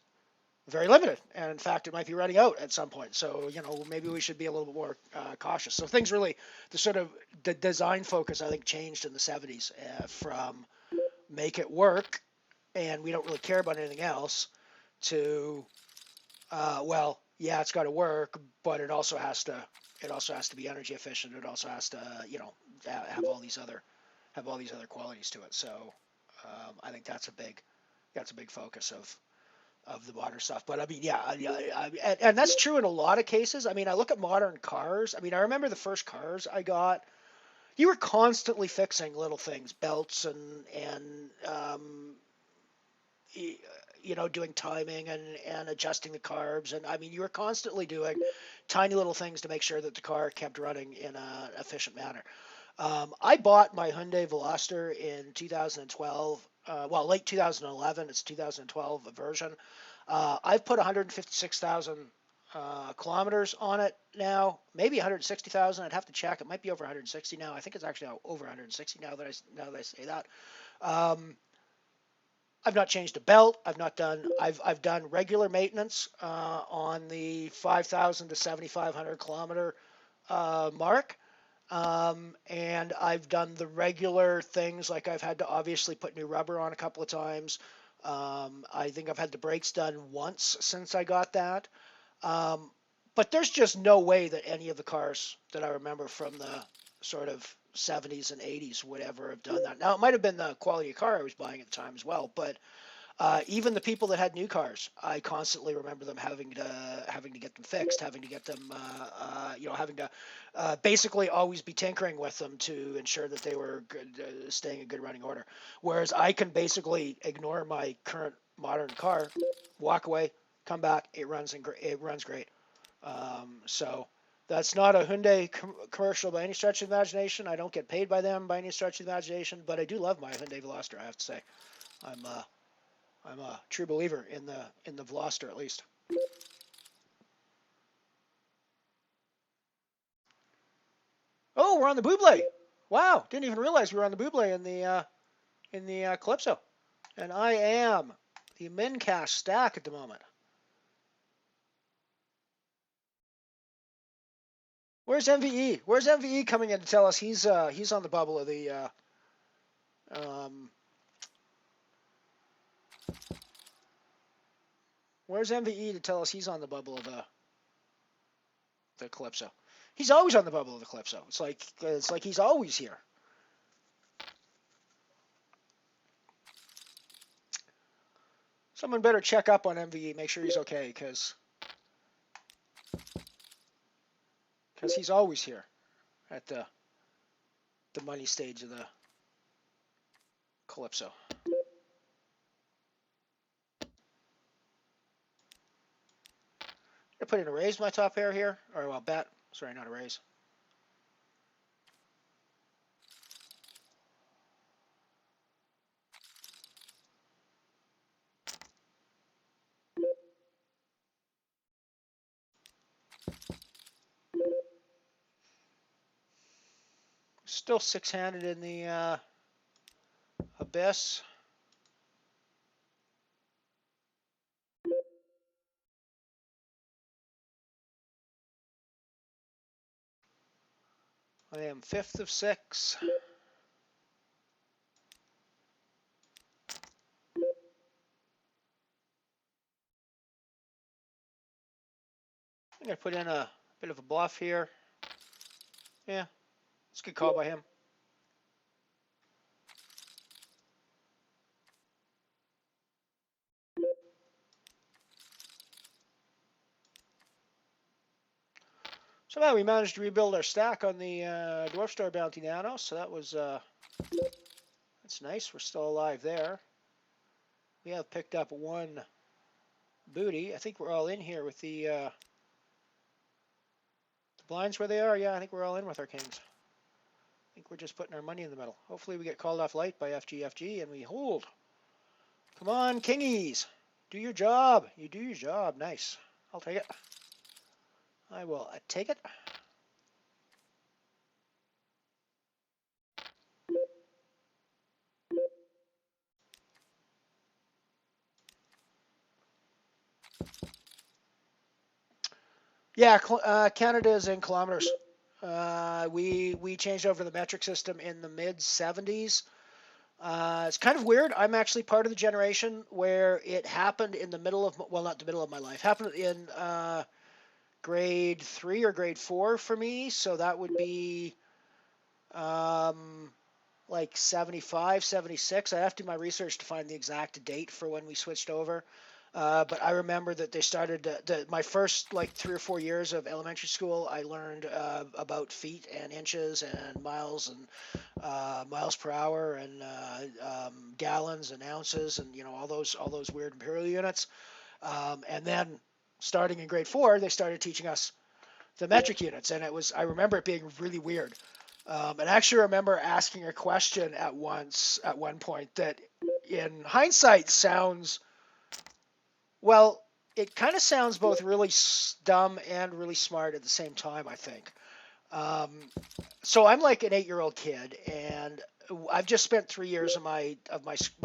very limited, and in fact, it might be running out at some point. So maybe we should be a little bit more cautious. So things really, the design focus, I think, changed in the 70s from make it work, and we don't really care about anything else, to well, yeah, it's got to work, but it also has to be energy efficient. It also has to have all these other qualities to it. So I think that's a big focus of the modern stuff. But I mean, yeah, and that's true in a lot of cases. I mean, I look at modern cars. I mean, I remember the first cars I got. You were constantly fixing little things, belts and doing timing and adjusting the carbs. And I mean, you were constantly doing tiny little things to make sure that the car kept running in an efficient manner. I bought my Hyundai Veloster in 2012. Well, late 2011. It's 2012 version. I've put 156,000 kilometers on it now. Maybe 160,000. I'd have to check. It might be over 160 now. I think it's actually over 160 now that I say that. I've not changed a belt. I've done regular maintenance on the 5,000 to 7,500 kilometer mark. And I've done the regular things, like I've had to obviously put new rubber on a couple of times. I think I've had the brakes done once since I got that. But there's just no way that any of the cars that I remember from the sort of 70s and 80s would ever have done that. Now, it might have been the quality of car I was buying at the time as well, but even the people that had new cars, I constantly remember them having to get them fixed, having to get them, having to basically always be tinkering with them to ensure that they were good, staying in good running order. Whereas I can basically ignore my current modern car, walk away, come back, it runs great. So that's not a Hyundai commercial by any stretch of the imagination. I don't get paid by them by any stretch of the imagination, but I do love my Hyundai Veloster, I have to say. I'm a true believer in the Veloster, at least. Oh, we're on the Buble. Wow, didn't even realize we were on the Buble in the Calypso. And I am the min-cash stack at the moment. Where's MVE? Where's MVE coming in to tell us he's on the bubble of the Where's MVE to tell us he's on the bubble of the Calypso? He's always on the bubble of the Calypso. It's like he's always here. Someone better check up on MVE, make sure he's okay, because he's always here at the money stage of the Calypso. I put in a raise in my top pair here, or well, bet. Sorry, not a raise. Still six-handed in the Abyss. I am 5th of 6. I'm going to put in a Bit of a bluff here. Yeah, it's a good call by him. So now we managed to rebuild our stack on the Dwarf Star Bounty Nano, so that was that's nice. We're still alive there. We have picked up one booty. I think we're all in here with the blinds where they are. Yeah, I think we're all in with our kings. I think we're just putting our money in the middle. Hopefully we get called off light by FGFG and we hold. Come on, kingies. Do your job. You do your job. Nice. I'll take it. I will take it. Yeah, Canada is in kilometers. We changed over to the metric system in the mid 70s. It's kind of weird. I'm actually part of the generation where it happened in the middle of, well, not the middle of my life. Happened in grade 3 or grade 4 for me. So that would be like 75, 76. I have to do my research to find the exact date for when we switched over. But I remember that they started, my first like 3 or 4 years of elementary school, I learned about feet and inches and miles and miles per hour and gallons and ounces and, you know, all those weird imperial units. And then starting in grade 4, they started teaching us the metric units. And I remember it being really weird. And I actually remember asking a question at one point that in hindsight sounds, well, it kind of sounds both really dumb and really smart at the same time, I think. So I'm like an 8-year-old kid, and I've just spent 3 years of my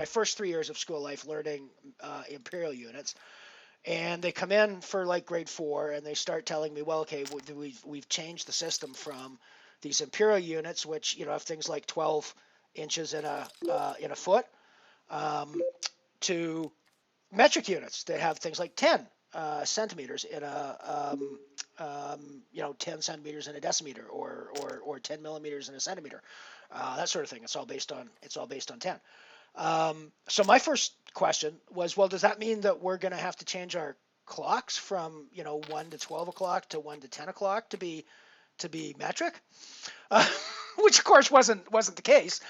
first 3 years of school life learning imperial units. And they come in for like grade 4, and they start telling me, well, okay, we've changed the system from these imperial units, which, you know, have things like 12 inches in a foot, to metric units that have things like 10 centimeters in a 10 centimeters in a decimeter, or 10 millimeters in a centimeter, that sort of thing. It's all based on 10. So my first question was, well, does that mean that we're going to have to change our clocks from 1 to 12 o'clock to 1 to 10 o'clock to be metric? Which of course wasn't the case.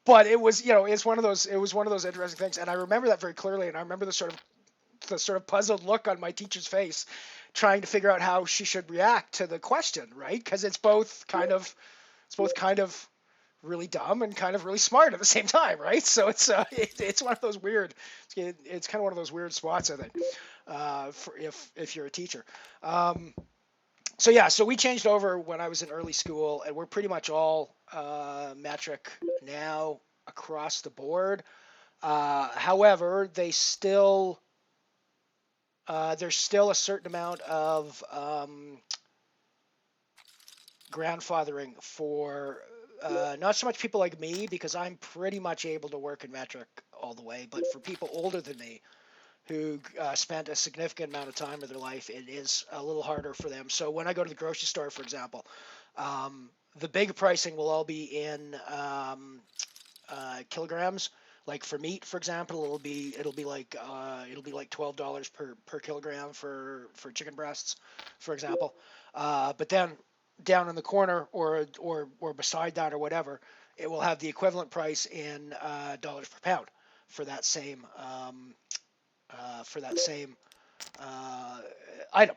But it was, it was one of those interesting things, and I remember that very clearly. And I remember the sort of puzzled look on my teacher's face, trying to figure out how she should react to the question, right? Because it's both kind of really dumb and kind of really smart at the same time, right? So it's one of those weird, it's kind of one of those weird spots, I think, if you're a teacher. So we changed over when I was in early school, and we're pretty much all metric now across the board. However, there's still a certain amount of grandfathering for not so much people like me, because I'm pretty much able to work in metric all the way, but for people older than me who spent a significant amount of time of their life, it is a little harder for them. So when I go to the grocery store, for example, the big pricing will all be in kilograms. Like for meat, for example, it'll be like $12 per kilogram for chicken breasts, for example. But then down in the corner or beside that or whatever, it will have the equivalent price in dollars per pound for that same item.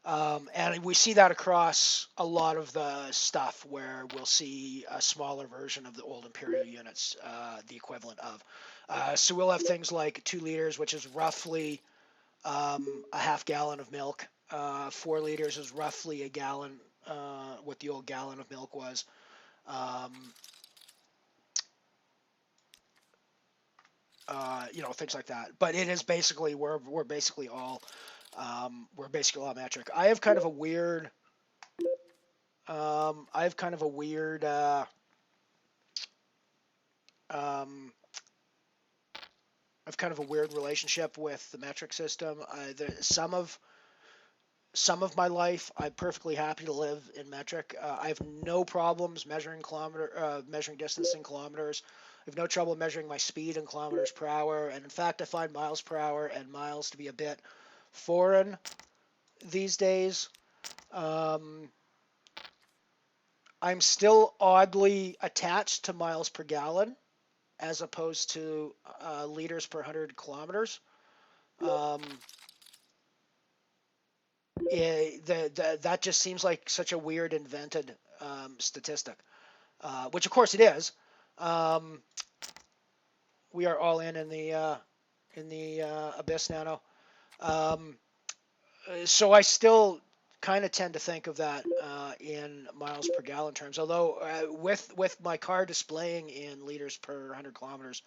And we see that across a lot of the stuff, where we'll see a smaller version of the old imperial units, the equivalent of. So we'll have things like 2 liters, which is roughly a half gallon of milk. 4 liters is roughly a gallon, what the old gallon of milk was. Things like that. But it is basically, we're basically all metric. I have kind of a weird relationship with the metric system. Some of some of my life, I'm perfectly happy to live in metric. I have no problems measuring measuring distance in kilometers. I have no trouble measuring my speed in kilometers per hour. And in fact, I find miles per hour and miles to be a bit foreign these days. I'm still oddly attached to miles per gallon as opposed to liters per 100 kilometers. That just seems like such a weird invented statistic, which of course it is. We are all in the abyss now. So I still kind of tend to think of that in miles per gallon terms. Although with my car displaying in liters per 100 kilometers,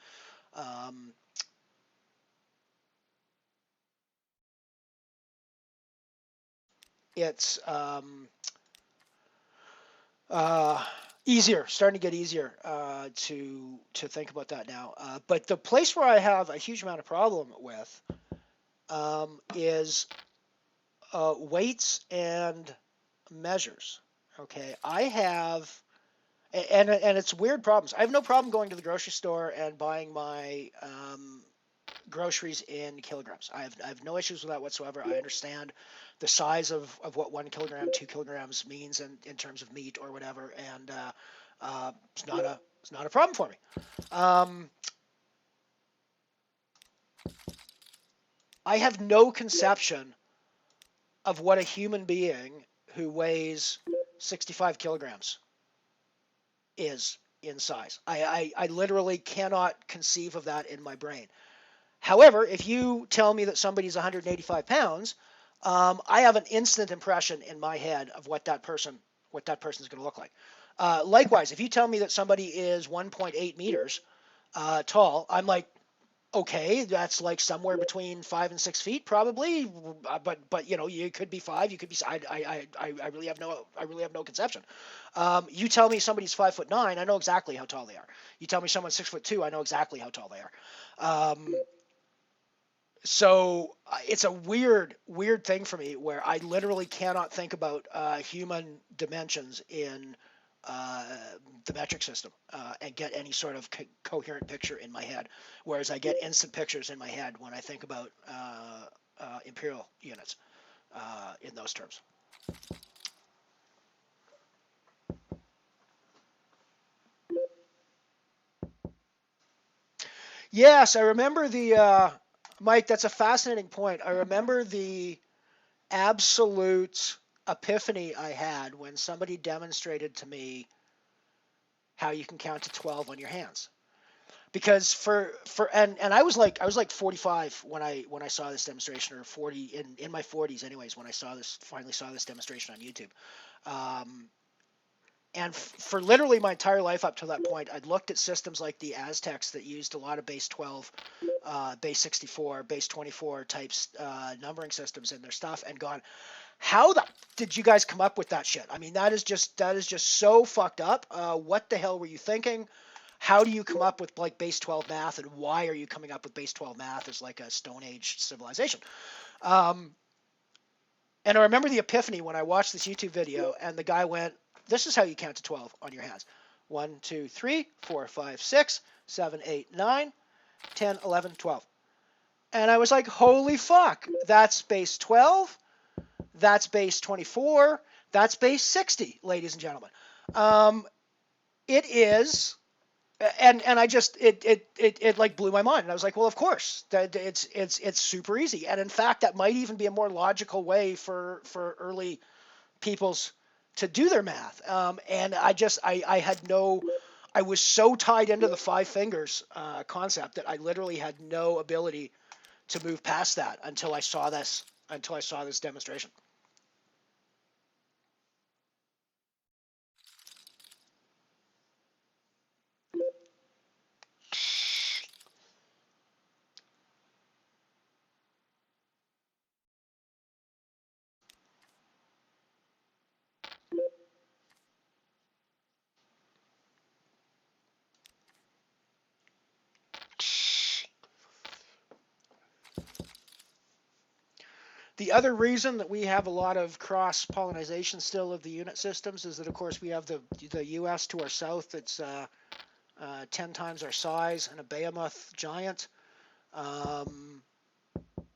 it's easier, starting to get easier to think about that now. But the place where I have a huge amount of problem with is weights and measures. Okay, I have, and it's weird problems. I have no problem going to the grocery store and buying my groceries in kilograms. I have no issues with that whatsoever. I understand the size of what 1 kilogram, 2 kilograms means in terms of meat or whatever, and it's not a problem for me. I have no conception of what a human being who weighs 65 kilograms is in size. I literally cannot conceive of that in my brain. However, if you tell me that somebody's 185 pounds, I have an instant impression in my head of what that person's going to look like. Likewise, if you tell me that somebody is 1.8 meters tall, I'm like, okay, that's like somewhere between 5 and 6 feet, probably. But you know, you could be 5, you could be. I really have no conception. You tell me somebody's 5'9", I know exactly how tall they are. You tell me someone's 6'2", I know exactly how tall they are. So it's a weird thing for me where I literally cannot think about human dimensions in the metric system and get any sort of coherent picture in my head, whereas I get instant pictures in my head when I think about imperial units in those terms. Yes, I remember the Mike. That's a fascinating point. I remember the absolute epiphany I had when somebody demonstrated to me how you can count to 12 on your hands. Because and I was like 45 when I saw this demonstration, or 40 in my 40s anyways when I finally saw this demonstration on YouTube. And for literally my entire life up to that point, I'd looked at systems like the Aztecs that used a lot of base 12, base 64, base 24 types numbering systems in their stuff, and gone, how did you guys come up with that shit? I mean, that is just so fucked up. What the hell were you thinking? How do you come up with like base 12 math, and why are you coming up with base 12 math as like a Stone Age civilization? And I remember the epiphany when I watched this YouTube video, and the guy went, this is how you count to 12 on your hands. 1, 2, 3, 4, 5, 6, 7, 8, 9, 10, 11, 12. And I was like, holy fuck, that's base 12, that's base 24, that's base 60, ladies and gentlemen. It is, and I just, it like blew my mind. And I was like, well, of course, it's super easy. And in fact, that might even be a more logical way for early peoples to do their math. And I was so tied into the 5 fingers concept that I literally had no ability to move past that until I saw this demonstration. The other reason that we have a lot of cross-pollination still of the unit systems is that, of course, we have the U.S. to our south that's 10 times our size and a behemoth giant.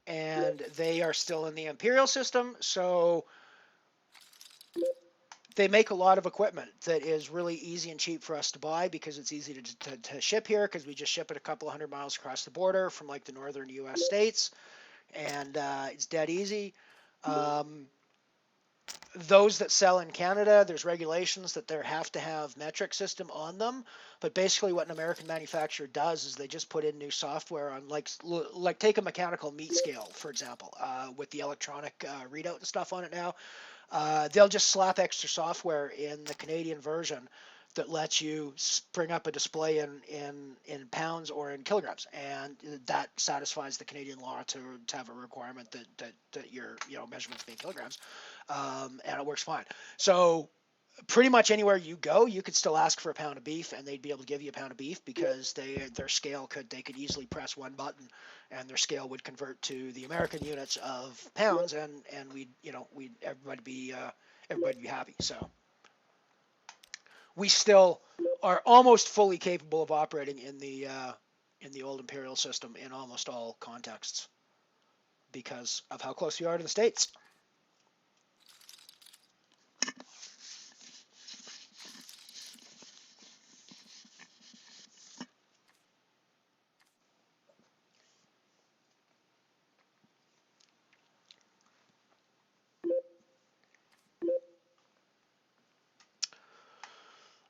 And they are still in the imperial system, so they make a lot of equipment that is really easy and cheap for us to buy because it's easy to ship here because we just ship it a couple of 100 miles across the border from like the northern U.S. states, and it's dead easy. Those that sell in Canada, there's regulations that they have to have metric system on them, but basically what an American manufacturer does is they just put in new software on, like take a mechanical meat scale, for example, with the electronic readout and stuff on it now. They'll just slap extra software in the Canadian version that lets you bring up a display in pounds or in kilograms, and that satisfies the Canadian law to have a requirement that your measurements be in kilograms, and it works fine. So pretty much anywhere you go, you could still ask for a pound of beef, and they'd be able to give you a pound of beef because their scale they could easily press one button, and their scale would convert to the American units of pounds, and everybody be happy. So we still are almost fully capable of operating in the old imperial system in almost all contexts because of how close we are to the States.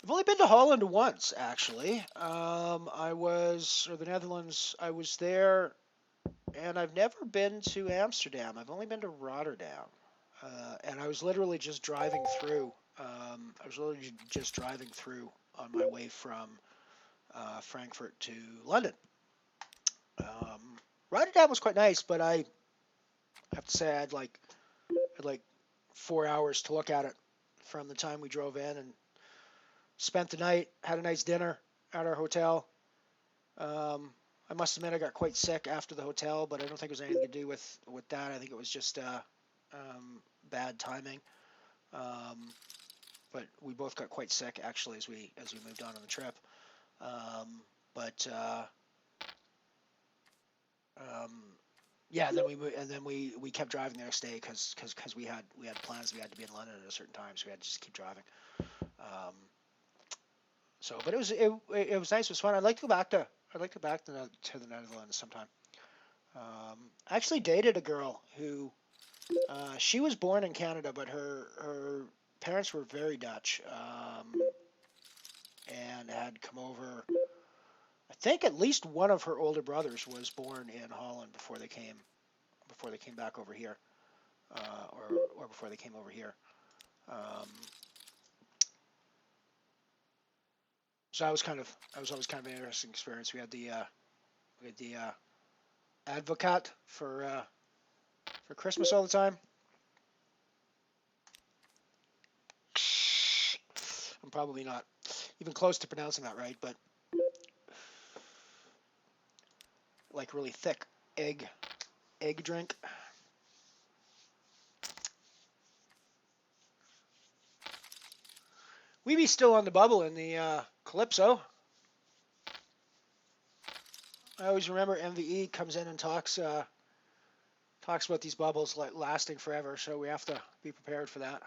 I've only been to Holland once, actually. Or the Netherlands. I was there, and I've never been to Amsterdam. I've only been to Rotterdam, and I was literally just driving through. On my way from Frankfurt to London. Rotterdam was quite nice, but I have to say I had like 4 hours to look at it from the time we drove in and spent the night, had a nice dinner at our hotel. I must admit I got quite sick after the hotel, but I don't think it was anything to do with that. I think it was just bad timing. But we both got quite sick actually as we moved on the trip. Yeah, then we kept driving the next day because we had plans. We had to be in London at a certain time, so we had to just keep driving. But it was nice. It was fun. I'd like to go back to the Netherlands sometime. I actually dated a girl who she was born in Canada, but her parents were very Dutch, and had come over. I think at least one of her older brothers was born in Holland before they came back over here, or before they came over here. So that was always kind of an interesting experience. We had the advocate for Christmas all the time. I'm probably not even close to pronouncing that right, but like really thick egg drink. We be still on the bubble in the Calypso. I always remember MVE comes in and talks about these bubbles like lasting forever, so we have to be prepared for that.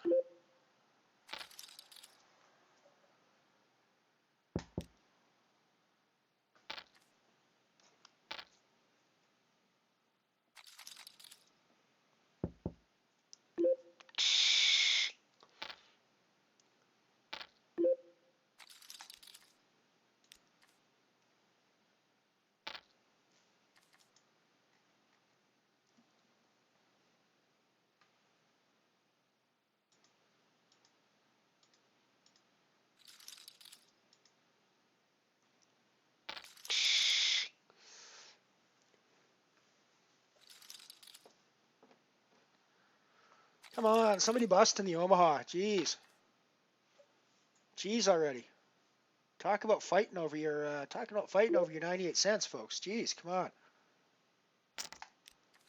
Come on, somebody bust in the Omaha. Jeez already. Talk about fighting over your 98 cents, folks. Jeez, come on.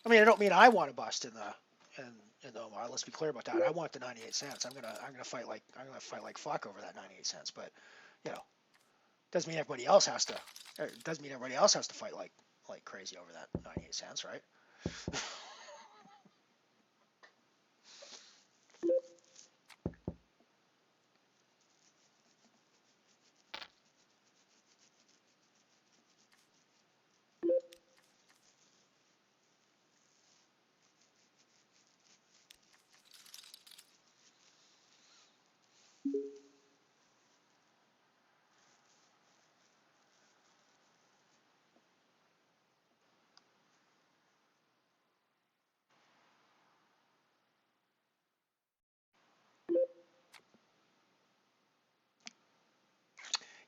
I mean, I don't mean I want to bust in in the Omaha. Let's be clear about that. I want the 98 cents. I'm gonna fight like fuck over that 98 cents. But you know, doesn't mean everybody else has to. Doesn't mean everybody else has to fight like crazy over that 98 cents, right?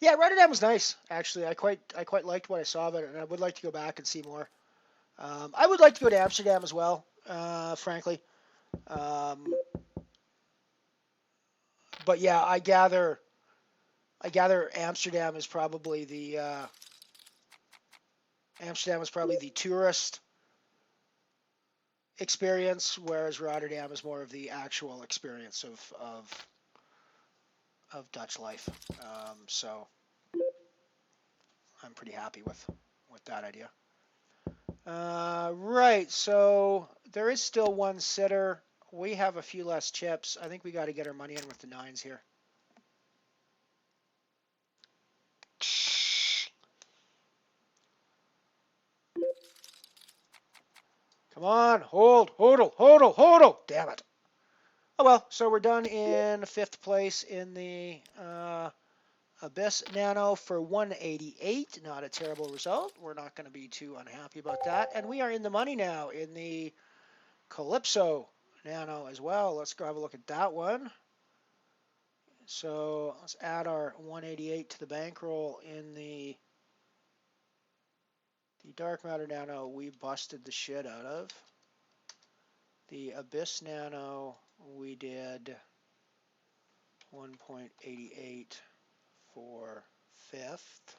Yeah, Rotterdam was nice. Actually, I quite liked what I saw of it, and I would like to go back and see more. I would like to go to Amsterdam as well, frankly. Um, but yeah, I gather Amsterdam is probably the tourist experience, whereas Rotterdam is more of the actual experience of Dutch life. So I'm pretty happy with that idea. Right, so there is still one sitter. We have a few less chips. I think we got to get our money in with the 9s here. Come on, hold, hodl. Damn it. Oh well, so we're done in 5th place in the Abyss Nano for 188. Not a terrible result. We're not going to be too unhappy about that. And we are in the money now in the Calypso Nano as well. Let's go have a look at that one. So let's add our 188 to the bankroll in the Dark Matter Nano. We busted the shit out of. The Abyss Nano, we did 1.88 for 5th.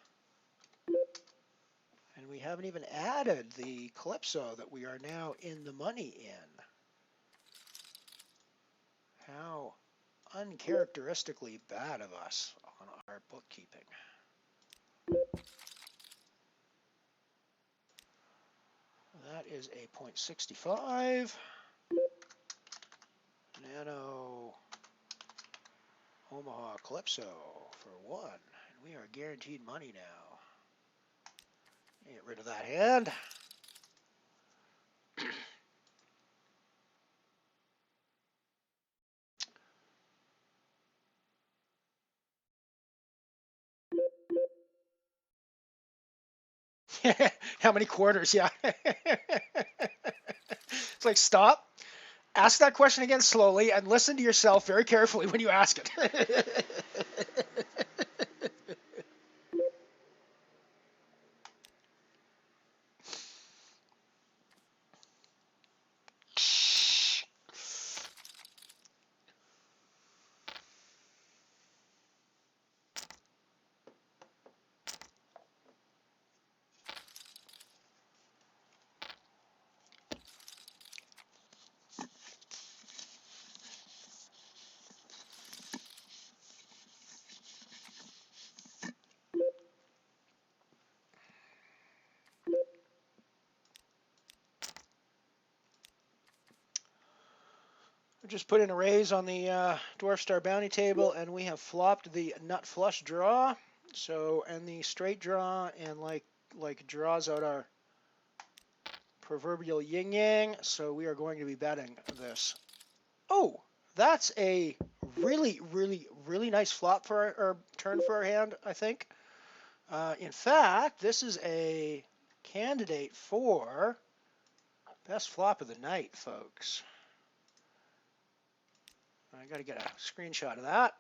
And we haven't even added the Calypso that we are now in the money in. How uncharacteristically bad of us on our bookkeeping. That is a 0.65. Nano Omaha Calypso for 1. And we are guaranteed money now. Get rid of that hand. How many quarters? Yeah. It's like, stop. Ask that question again slowly and listen to yourself very carefully when you ask it. Just put in a raise on the Dwarf Star Bounty table, and we have flopped the nut flush draw. So, and the straight draw, and like draws out our proverbial yin yang. So we are going to be betting this. Oh, that's a really nice flop for our turn for our hand, I think. In fact, this is a candidate for best flop of the night, folks. I got to get a screenshot of that.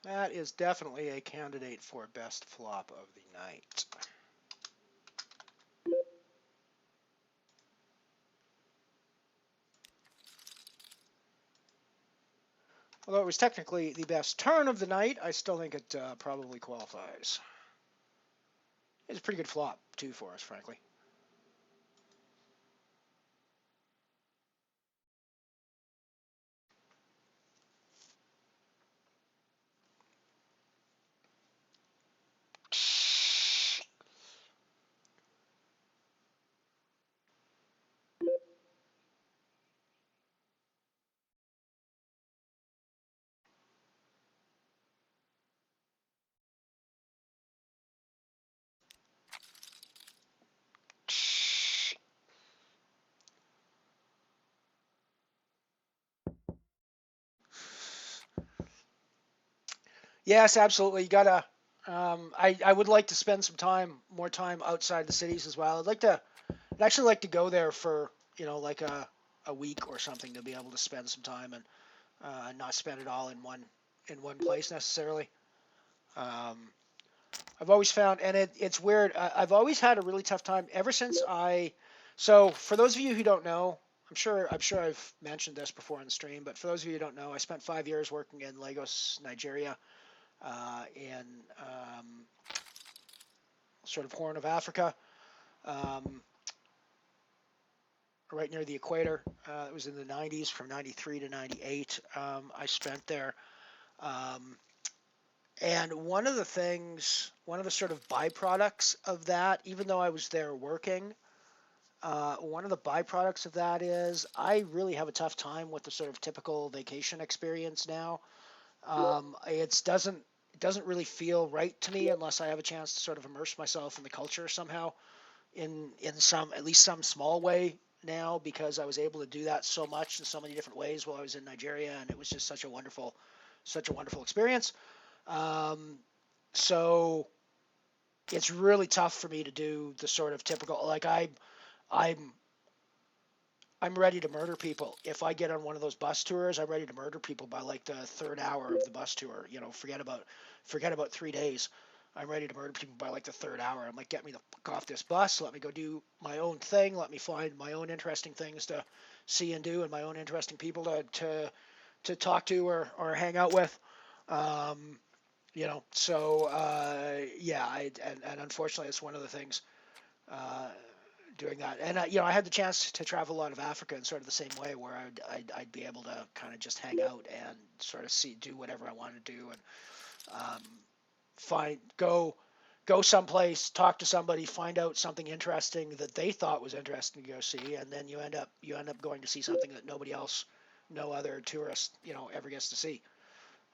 That is definitely a candidate for best flop of the night. Although it was technically the best turn of the night, I still think it probably qualifies. It's a pretty good flop, too, for us, frankly. Yes, absolutely. You gotta. I would like to spend some more time outside the cities as well. I'd actually like to go there for like a week or something to be able to spend some time and not spend it all in one place necessarily. Um, I've always found, and it's weird. I've always had a really tough time ever since I. So for those of you who don't know, I'm sure I've mentioned this before on the stream, but for those of you who don't know, I spent 5 years working in Lagos, Nigeria, in sort of Horn of Africa, um, right near the equator. It was in the 90s, from 93 to 98. I spent there. Um, and one of the sort of byproducts of that, even though I was there working, one of the byproducts of that is I really have a tough time with the sort of typical vacation experience now. It doesn't really feel right to me unless I have a chance to sort of immerse myself in the culture somehow, in some, at least some small way now, because I was able to do that so much in so many different ways while I was in Nigeria, and it was just such a wonderful experience. So it's really tough for me to do the sort of typical, like I'm I'm ready to murder people. If I get on one of those bus tours, I'm ready to murder people by like the third hour of the bus tour. Forget about 3 days. I'm ready to murder people by like the third hour. I'm like, get me the fuck off this bus. Let me go do my own thing. Let me find my own interesting things to see and do, and my own interesting people to talk to or hang out with. Um, so yeah, and unfortunately, it's one of the things. Uh, Doing that. And I had the chance to travel a lot of Africa in sort of the same way, where I'd be able to kind of just hang out and sort of do whatever I wanted to do, and go someplace, talk to somebody, find out something interesting that they thought was interesting to go see, and then you end up going to see something that no other tourist ever gets to see.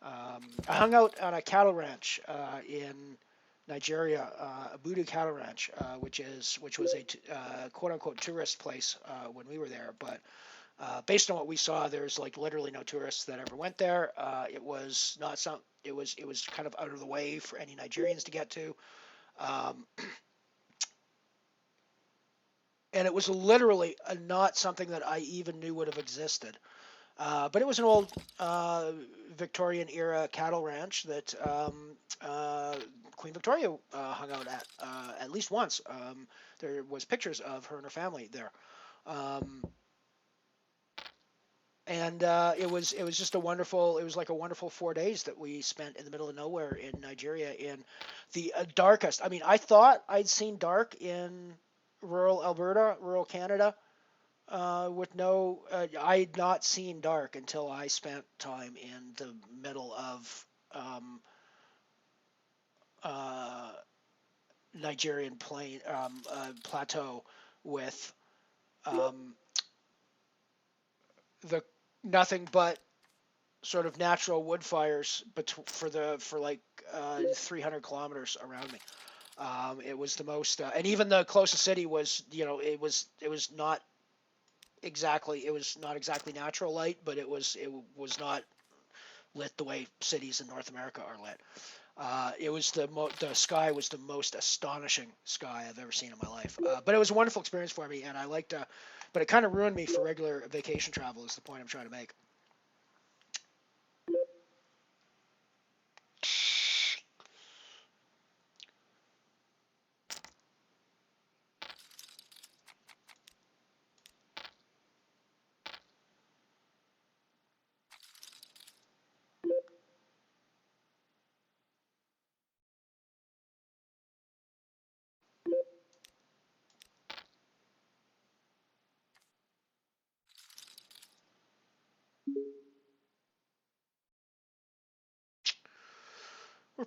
I hung out on a cattle ranch in Nigeria, Abudu Cattle Ranch, which was a quote unquote tourist place when we were there. But based on what we saw, there's like literally no tourists that ever went there. It was not some. It was kind of out of the way for any Nigerians to get to. And it was literally not something that I even knew would have existed. But it was an old Victorian era cattle ranch that Queen Victoria hung out at least once. There was pictures of her and her family there. And it was just it was like a wonderful 4 days that we spent in the middle of nowhere in Nigeria, in the darkest. I mean, I thought I'd seen dark in rural Alberta, rural Canada. With no, I'd not seen dark until I spent time in the middle of uh, Nigerian plateau with the nothing but sort of natural wood fires for like 300 kilometers around me. It was the most, and even the closest city was, it was not exactly natural light, but it was not lit the way cities in North America are lit. It was the sky was the most astonishing sky I've ever seen in my life. But it was a wonderful experience for me, and I liked. But it kind of ruined me for regular vacation travel. Is the point I'm trying to make.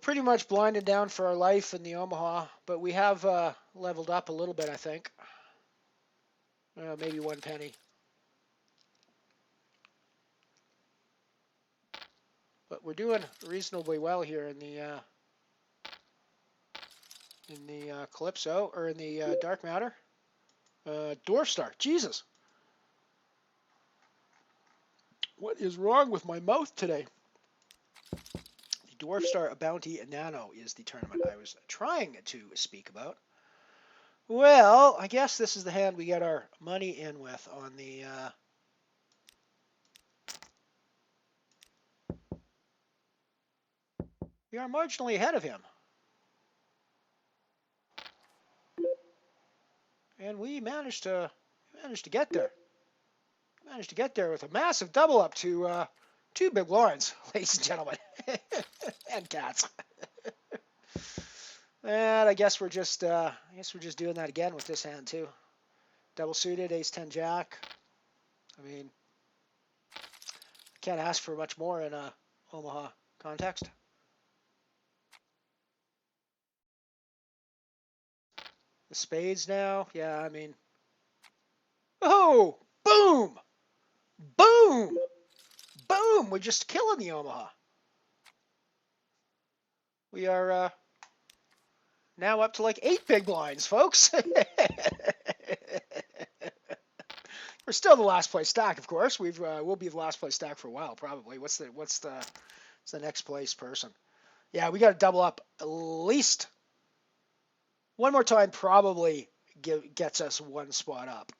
pretty much blinded down for our life in the Omaha, but we have leveled up a little bit, I think. Maybe 1 penny. But we're doing reasonably well here in the Calypso, or in the Dark Matter. Dwarf Star, Jesus. What is wrong with my mouth today? The Dwarf Star Bounty Nano is the tournament I was trying to speak about. Well, I guess this is the hand we get our money in with on the... We are marginally ahead of him. And we managed to get there. Managed to get there with a massive double up to 2 big blinds, ladies and gentlemen. And cats. And I guess we're just doing that again with this hand too. Double suited, ace 10 jack. I mean, can't ask for much more in a Omaha context. The spades now, yeah, I mean, oh, boom, boom, boom. We're just killing the Omaha. We are now up to like 8 big blinds, folks. We're still the last place stack, of course. We'll be the last place stack for a while, probably. What's the next place person? Yeah, we got to double up at least one more time. Probably gets us 1 spot up.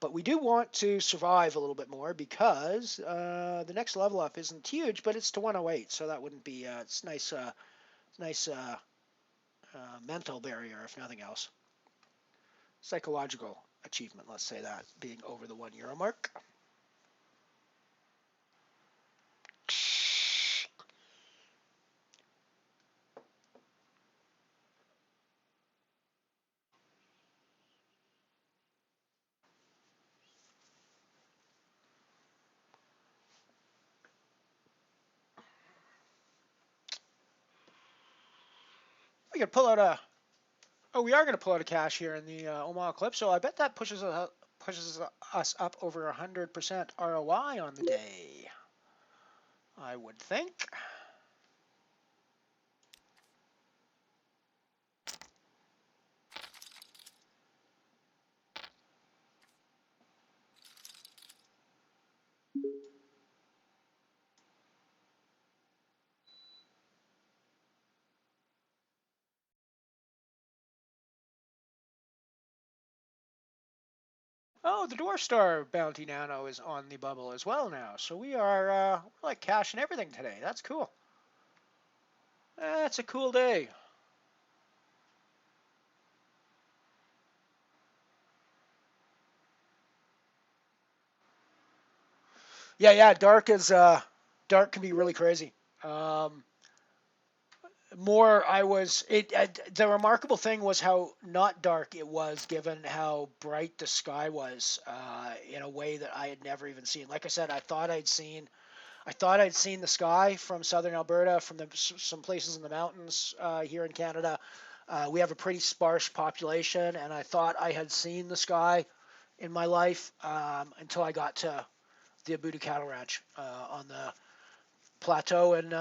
But we do want to survive a little bit more because the next level up isn't huge, but it's to 108, so that wouldn't be. It's nice mental barrier, if nothing else. Psychological achievement, let's say that, being over the €1 mark. We could pull out a. Oh, we are going to pull out a cash here in the Omaha clip, so I bet that pushes us up over 100% ROI on the day. I would think. Oh, the Dwarf Star Bounty Nano is on the bubble as well now. So we are we're like cashing everything today. That's cool. That's a cool day. Yeah. Dark can be really crazy. The remarkable thing was how not dark it was, given how bright the sky was, in a way that I had never even seen. Like I said, I thought I'd seen the sky from southern Alberta, from some places in the mountains here in Canada. We have a pretty sparse population, and I thought I had seen the sky in my life until I got to the Abudu Cattle Ranch on the plateau in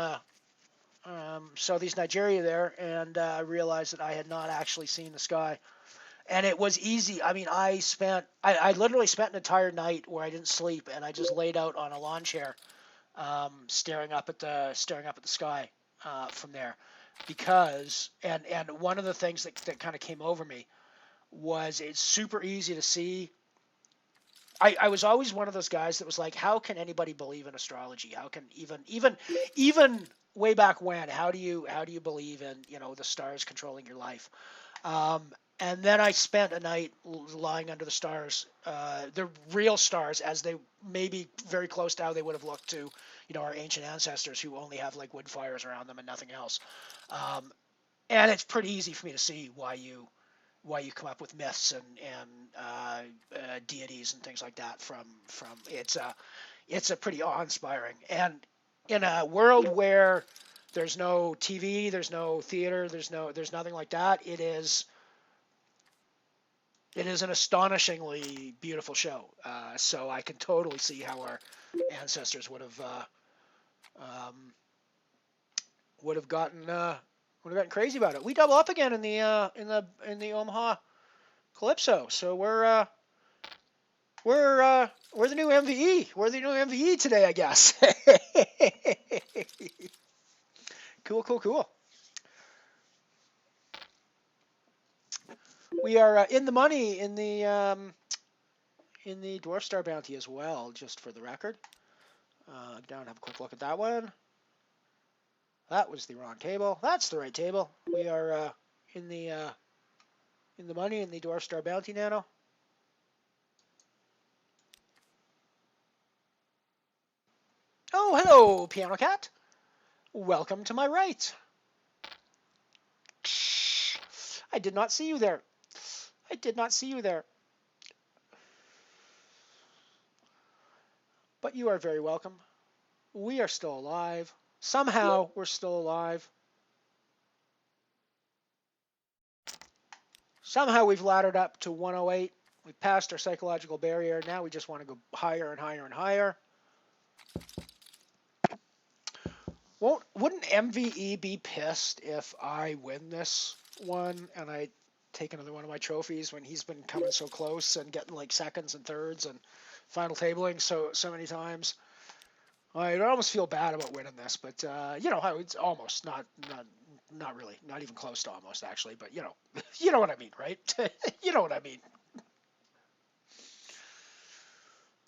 southeast Nigeria there, and I realized that I had not actually seen the sky. And it was easy. I mean, I literally spent an entire night where I didn't sleep, and I just laid out on a lawn chair, staring up at the sky from there, because and one of the things that kind of came over me was it's super easy to see. I was always one of those guys that was like, how can anybody believe in astrology? How can even way back when, how do you believe in, the stars controlling your life? And then I spent a night lying under the stars, the real stars, as they may be very close to how they would have looked to, our ancient ancestors who only have like wood fires around them and nothing else. And it's pretty easy for me to see why you come up with myths and deities and things like that from it's a pretty awe-inspiring. And in a world where There's no TV, there's no theater, there's nothing like that. It is an astonishingly beautiful show. So I can totally see how our ancestors would have gotten crazy about it. We double up again in the Omaha Calypso. So we're the new MVE. We're the new MVE today, I guess. Cool. We are in the money in the Dwarf Star Bounty as well, just for the record. Down, have a quick look at that one. That was the wrong table. That's the right table. We are in the money in the Dwarf Star Bounty Nano. Oh, hello, Piano Cat. Welcome to my right. I did not see you there. But you are very welcome. We are still alive. Somehow we're still alive. Somehow we've laddered up to 108. We passed our psychological barrier. Now we just want to go higher and higher and higher. Wouldn't MVE be pissed if I win this one and I take another one of my trophies when he's been coming so close and getting like seconds and thirds and final tabling so many times? I almost feel bad about winning this, but it's almost not really, not even close to almost actually, but you know what I mean, right? You know what I mean.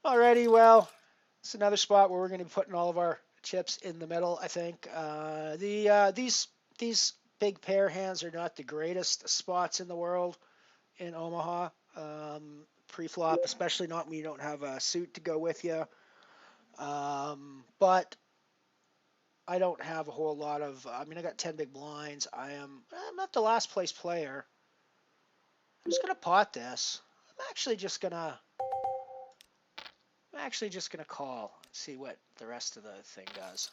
Alrighty, well, it's another spot where we're going to be putting all of our chips in the middle, I think. These big pair hands are not the greatest spots in the world in Omaha. Pre-flop, especially not when you don't have a suit to go with you. But I don't have a whole lot of, I got 10 big blinds. I'm not the last place player. I'm just going to pot this. I'm actually just going to call and see what the rest of the thing does.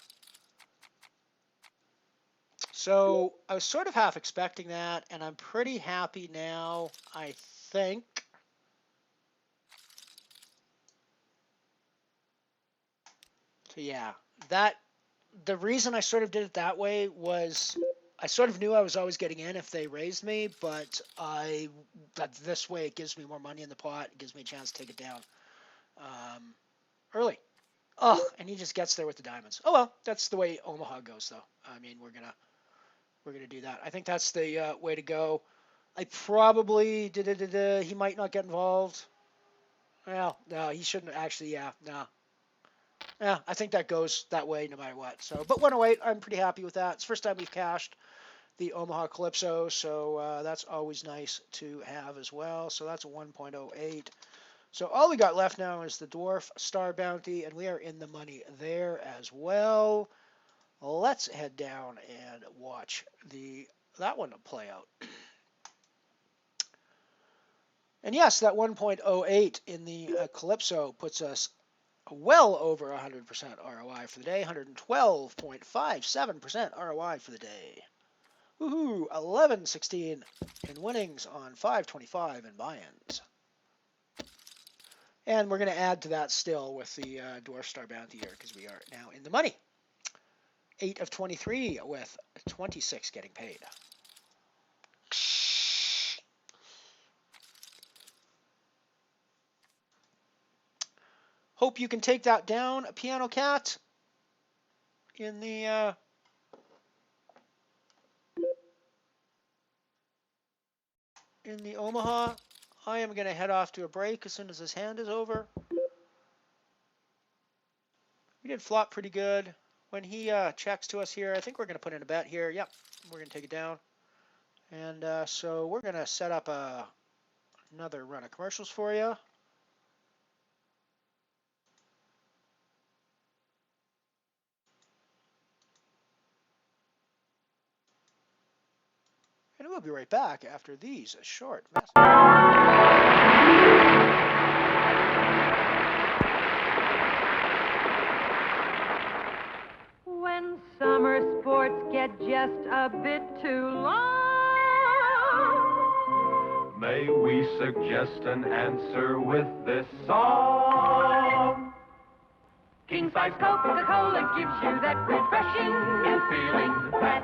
So I was sort of half expecting that, and I'm pretty happy now, I think. So yeah, the reason I sort of did it that way was I sort of knew I was always getting in if they raised me, but this way it gives me more money in the pot. It gives me a chance to take it down early. Oh, and he just gets there with the diamonds. Oh well, that's the way Omaha goes, though. We're gonna do that. I think that's the way to go. I probably he might not get involved. Well, no, he shouldn't actually. Yeah, no. Yeah, I think that goes that way no matter what. So, but 108, I'm pretty happy with that. It's the first time we've cashed the Omaha Calypso, so that's always nice to have as well. So that's a 1.08. So all we got left now is the Dwarf Star Bounty, and we are in the money there as well. Let's head down and watch that one play out. And yes, that 1.08 in the Calypso puts us well over 100% ROI for the day, 112.57% ROI for the day. Woohoo! 11.16 in winnings on 5.25 in buy-ins. And we're going to add to that still with the Dwarf Star Bounty here because we are now in the money. 8 of 23 with 26 getting paid. Hope you can take that down, Piano Cat, in the Omaha. I am going to head off to a break as soon as this hand is over. We did flop pretty good. When he checks to us here, I think we're going to put in a bet here. Yep, we're going to take it down. And so we're going to set up another run of commercials for you. And we'll be right back after these short messages. When summer sports we suggest an answer with this song. King-size Coca-Cola gives you that refreshing new feeling. That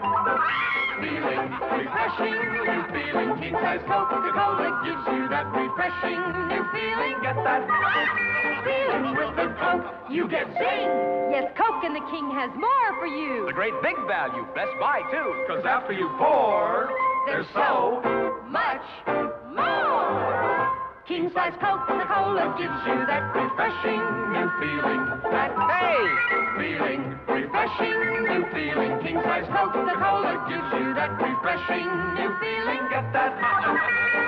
feeling, refreshing new feeling. King-size Coca-Cola gives you that refreshing new feeling. Get that feeling with the Coke, you get zing. Yes, Coke and the King has more for you. The great big value, Best Buy too. Because after you pour, there's so much more. King-size Coca-Cola gives you that refreshing new feeling. That feeling, refreshing new feeling. King-size Coca-Cola gives you that refreshing new feeling. Get that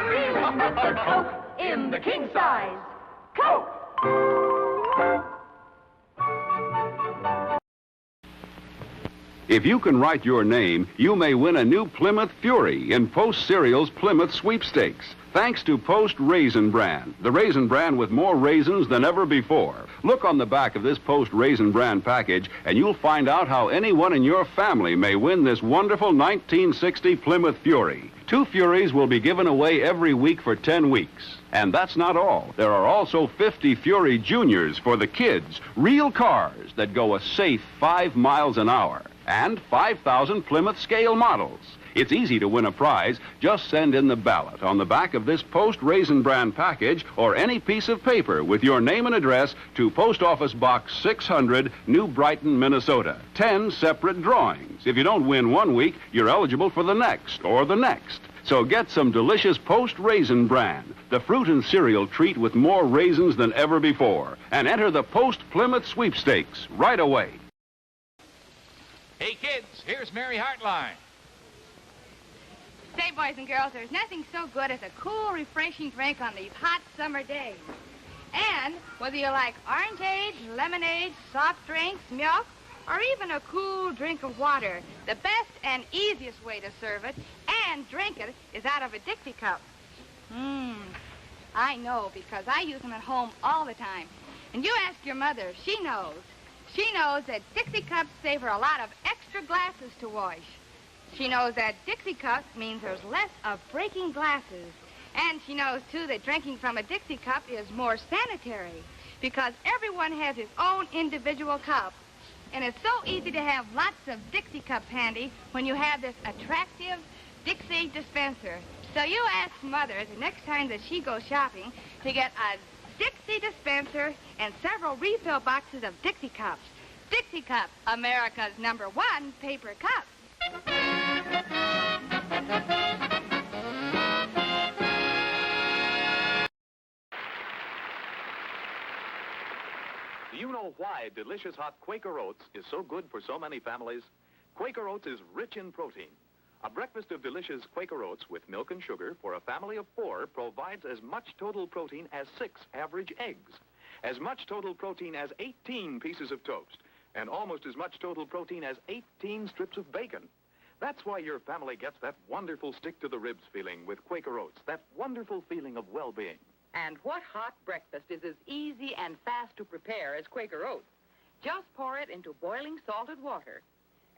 feeling with the Coke in the king-size Coke. If you can write your name, you may win a new Plymouth Fury in Post Cereal's Plymouth Sweepstakes. Thanks to Post Raisin Bran, the raisin bran with more raisins than ever before. Look on the back of this Post Raisin Bran package, and you'll find out how anyone in your family may win this wonderful 1960 Plymouth Fury. 2 Furies will be given away every week for 10 weeks. And that's not all. There are also 50 Fury Juniors for the kids, real cars that go a safe 5 miles an hour, and 5,000 Plymouth scale models. It's easy to win a prize. Just send in the ballot on the back of this Post Raisin Bran package or any piece of paper with your name and address to Post Office Box 600, New Brighton, Minnesota. 10 separate drawings. If you don't win one week, you're eligible for the next or the next. So get some delicious Post Raisin Bran, the fruit and cereal treat with more raisins than ever before. And enter the Post Plymouth Sweepstakes right away. Hey, kids, here's Mary Hartline. Say, boys and girls, there's nothing so good as a cool, refreshing drink on these hot summer days. And whether you like orangeade, lemonade, soft drinks, milk, or even a cool drink of water, the best and easiest way to serve it and drink it is out of a Dixie cup. I know, because I use them at home all the time. And you ask your mother, she knows. She knows that Dixie cups save her a lot of extra glasses to wash. She knows that Dixie cup means there's less of breaking glasses. And she knows, too, that drinking from a Dixie cup is more sanitary because everyone has his own individual cup. And it's so easy to have lots of Dixie cups handy when you have this attractive Dixie dispenser. So you ask Mother the next time that she goes shopping to get a Dixie dispenser and several refill boxes of Dixie cups. Dixie cups, America's #1 paper cup. Do you know why delicious hot Quaker Oats is so good for so many families? Quaker Oats is rich in protein. A breakfast of delicious Quaker Oats with milk and sugar for a family of 4 provides as much total protein as 6 average eggs, as much total protein as 18 pieces of toast, and almost as much total protein as 18 strips of bacon. That's why your family gets that wonderful stick-to-the-ribs feeling with Quaker Oats, that wonderful feeling of well-being. And what hot breakfast is as easy and fast to prepare as Quaker Oats? Just pour it into boiling salted water,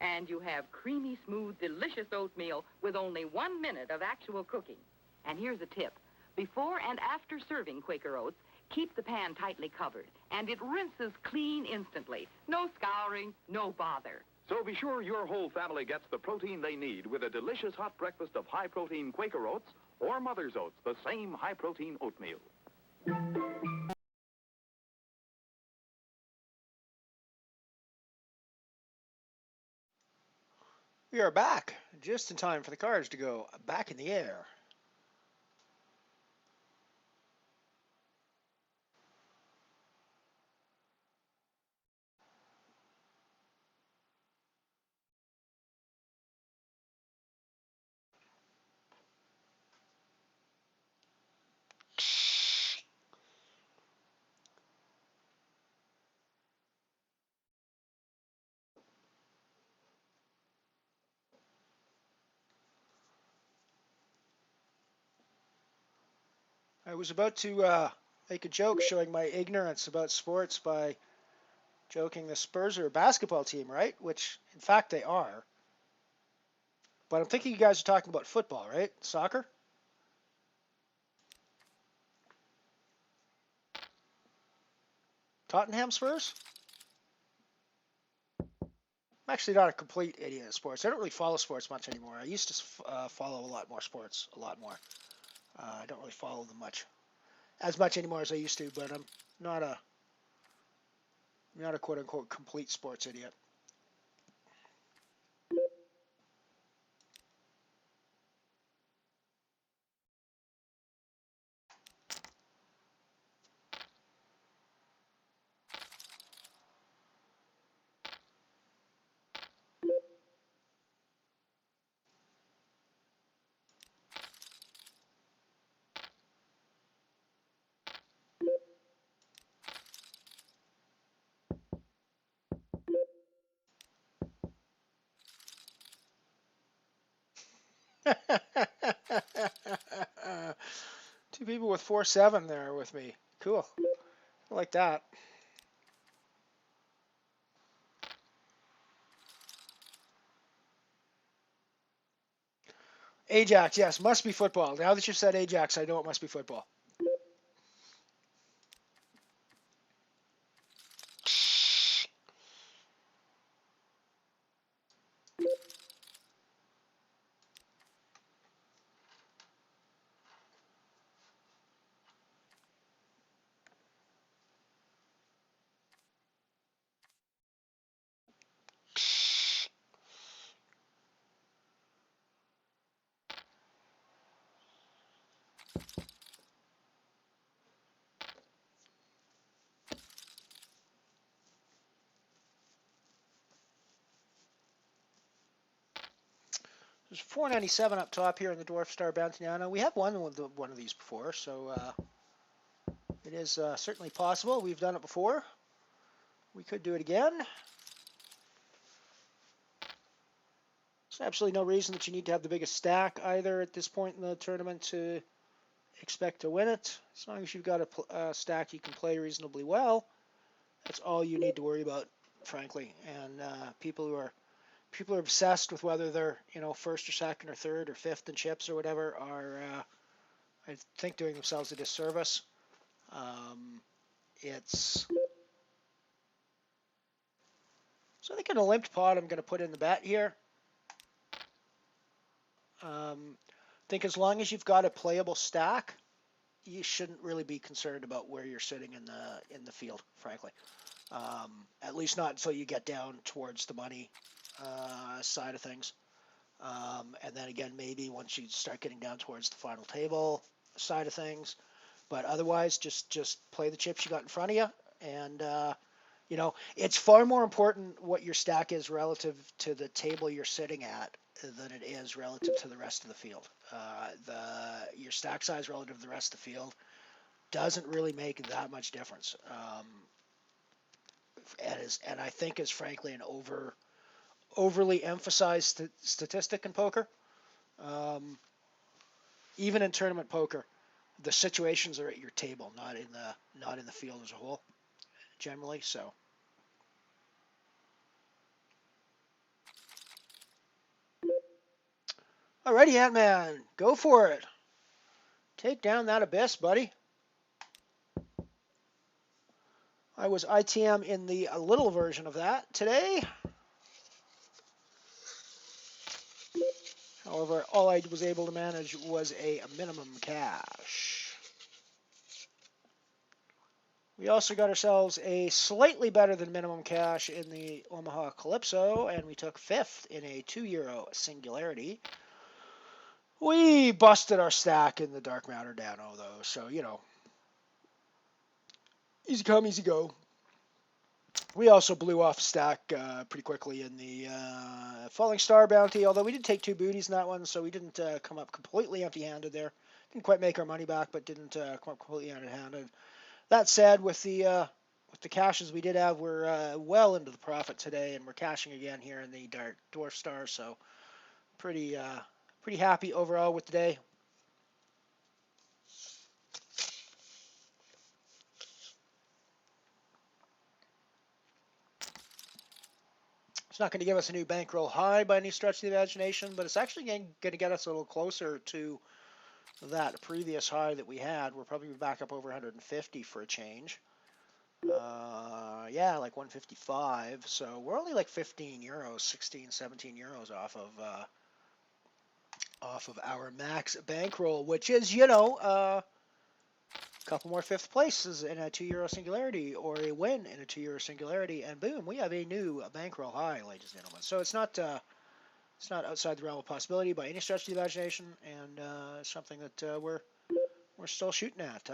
and you have creamy, smooth, delicious oatmeal with only 1 minute of actual cooking. And here's a tip. Before and after serving Quaker Oats, keep the pan tightly covered, and it rinses clean instantly. No scouring, no bother. So be sure your whole family gets the protein they need with a delicious hot breakfast of high-protein Quaker Oats or Mother's Oats, the same high-protein oatmeal. We are back, just in time for the cars to go back in the air. I was about to make a joke showing my ignorance about sports by joking the Spurs are a basketball team, right? Which, in fact, they are. But I'm thinking you guys are talking about football, right? Soccer? Tottenham Spurs? I'm actually not a complete idiot at sports. I don't really follow sports much anymore. I used to follow a lot more sports, a lot more. I don't really follow them as much anymore as I used to, but I'm not a quote unquote complete sports idiot. Two people with 4-7 there with me. Cool. I like that. Ajax, yes, must be football. Now that you said Ajax, I know it must be football. There's 497 up top here in the Dwarf Star Bounty. Now, we have won one of these before, so it is certainly possible. We've done it before. We could do it again. There's absolutely no reason that you need to have the biggest stack either at this point in the tournament to expect to win it. As long as you've got a stack you can play reasonably well, that's all you need to worry about, frankly. And people who are obsessed with whether they're first or second or third or fifth in chips or whatever are I think doing themselves a disservice. So I think in a limped pot I'm going to put in the bet here. I think as long as you've got a playable stack, you shouldn't really be concerned about where you're sitting in the field, frankly. At least not until you get down towards the money side of things. And then again, maybe once you start getting down towards the final table side of things. But otherwise, just play the chips you got in front of you. And, it's far more important what your stack is relative to the table you're sitting at than it is relative to the rest of the field. Your stack size relative to the rest of the field doesn't really make that much difference. And I think is frankly an overly emphasized statistic in poker. Even in tournament poker, the situations are at your table, not in the field as a whole, generally. So. Alrighty, Ant-Man, go for it. Take down that abyss, buddy. I was ITM in the little version of that today. However, all I was able to manage was a minimum cash. We also got ourselves a slightly better than minimum cash in the Omaha Calypso, and we took fifth in a €2 Singularity. We busted our stack in the Dark Matter Dano, though, so, easy come, easy go. We also blew off stack pretty quickly in the Falling Star Bounty, although we did take 2 booties in that one, so we didn't come up completely empty-handed there. Didn't quite make our money back, but didn't come up completely empty-handed. That said, with the caches we did have, we're well into the profit today, and we're cashing again here in the Dark Dwarf Star, so pretty happy overall with the day. It's not going to give us a new bankroll high by any stretch of the imagination, but it's actually going to get us a little closer to that previous high that we had. We're probably back up over 150 for a change. Yeah, like 155. So we're only like 15 euros, 16, 17 euros off of our max bankroll, which is, a couple more fifth places in a €2 singularity or a win in a €2 singularity, and boom, we have a new bankroll high, ladies and gentlemen. So it's not outside the realm of possibility by any stretch of the imagination, and something that we're still shooting at.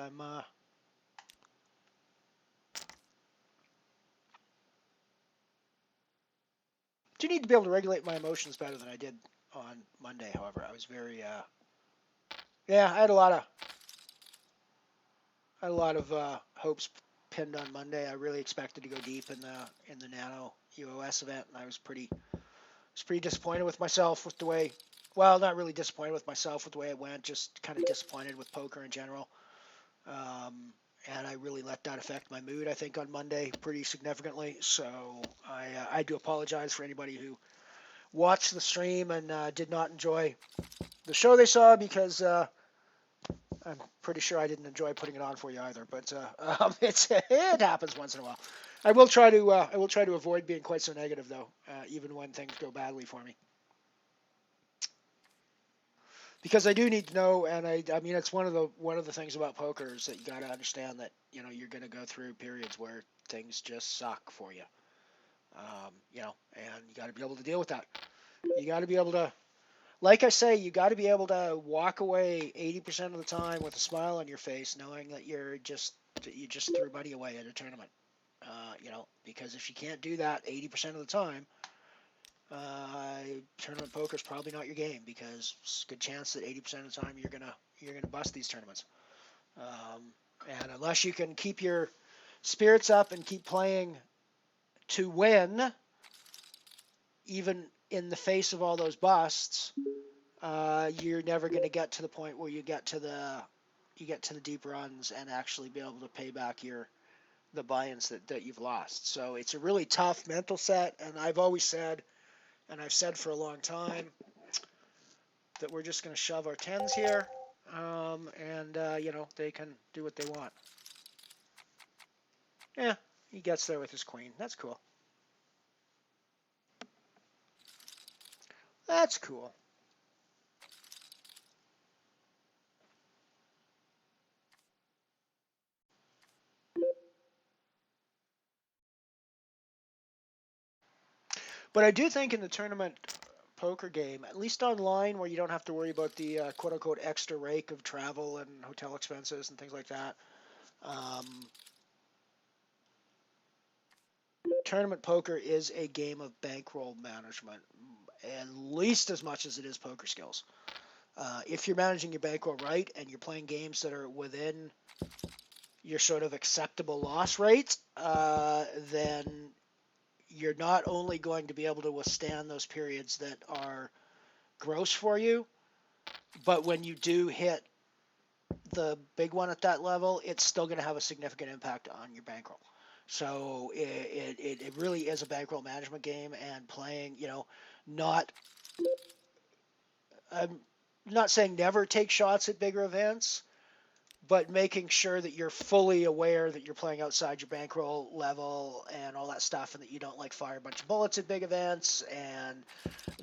Do need to be able to regulate my emotions better than I did on Monday. However, I was very yeah, I had a lot of hopes pinned on Monday. I really expected to go deep in the Nano UOS event, and I was pretty disappointed with myself with the way. Well, not really disappointed with myself with the way it went. Just kind of disappointed with poker in general. And I really let that affect my mood, I think, on Monday pretty significantly. So I do apologize for anybody who watched the stream and did not enjoy the show they saw, because I'm pretty sure I didn't enjoy putting it on for you either. But it happens once in a while. I will try to avoid being quite so negative, though, even when things go badly for me. Because I do need to know, and I mean, it's one of the things about poker is that you got to understand that you're going to go through periods where things just suck for you, and you got to be able to deal with that. You got to be able to, like I say, you got to be able to walk away 80% of the time with a smile on your face, knowing that you just threw money away at a tournament. Because if you can't do that 80% of the time, tournament poker is probably not your game, because it's a good chance that 80% of the time you're gonna bust these tournaments. And unless you can keep your spirits up and keep playing to win, even in the face of all those busts, you're never going to get to the point where you get to the deep runs and actually be able to pay back the buy-ins that you've lost. So it's a really tough mental set, and I've always said, and I've said for a long time, that we're just going to shove our tens here, and they can do what they want. Yeah, he gets there with his queen. That's cool. That's cool. But I do think in the tournament poker game, at least online, where you don't have to worry about the quote-unquote extra rake of travel and hotel expenses and things like that, tournament poker is a game of bankroll management, at least as much as it is poker skills. If you're managing your bankroll right and you're playing games that are within your sort of acceptable loss rate, then you're not only going to be able to withstand those periods that are gross for you, but when you do hit the big one at that level, it's still going to have a significant impact on your bankroll. So it really is a bankroll management game, and playing, I'm not saying never take shots at bigger events, but making sure that you're fully aware that you're playing outside your bankroll level and all that stuff, and that you don't fire a bunch of bullets at big events, and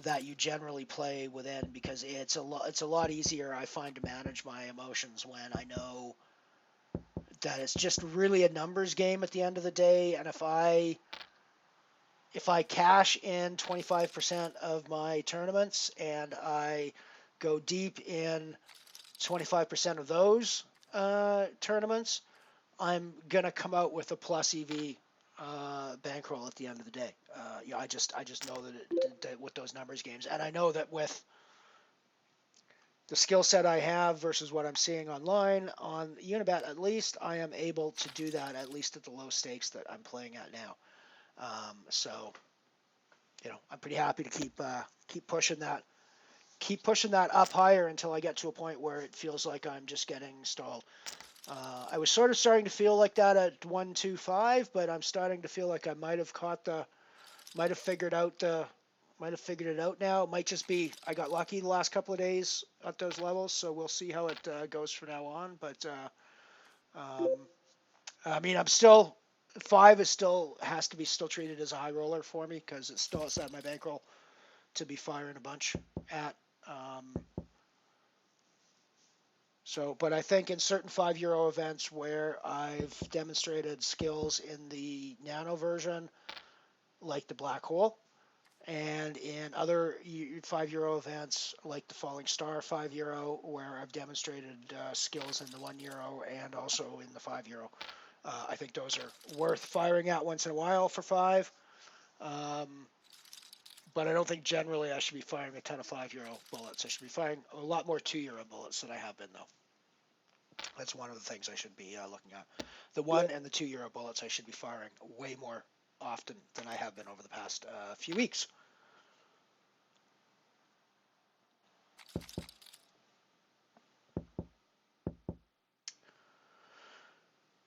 that you generally play within, because it's a lot easier, I find, to manage my emotions when I know that it's just really a numbers game at the end of the day. And if I cash in 25% of my tournaments and I go deep in 25% of those tournaments, I'm gonna come out with a plus EV bankroll at the end of the day. I just know that with those numbers games, and I know that with the skill set I have versus what I'm seeing online on Unibet, at least I am able to do that, at least at the low stakes that I'm playing at now. So I'm pretty happy to keep pushing that up higher until I get to a point where it feels like I'm just getting stalled. I was sort of starting to feel like that at 125, but I'm starting to feel like I might have figured it out now. It might just be I got lucky the last couple of days at those levels, so we'll see how it goes from now on. But I mean, I'm still 5 is still has to be still treated as a high roller for me because it's still outside my bankroll to be firing a bunch at. But I think in certain €5 events where I've demonstrated skills in the nano version, like the black hole, and in other €5 events like the falling star €5, where I've demonstrated skills in the €1 and also in the €5. I think those are worth firing at once in a while for 5. But I don't think generally I should be firing a ton of €5 bullets. I should be firing a lot more €2 bullets than I have been, though. That's one of the things I should be looking at. The €1 and the €2 bullets I should be firing way more often than I have been over the past few weeks.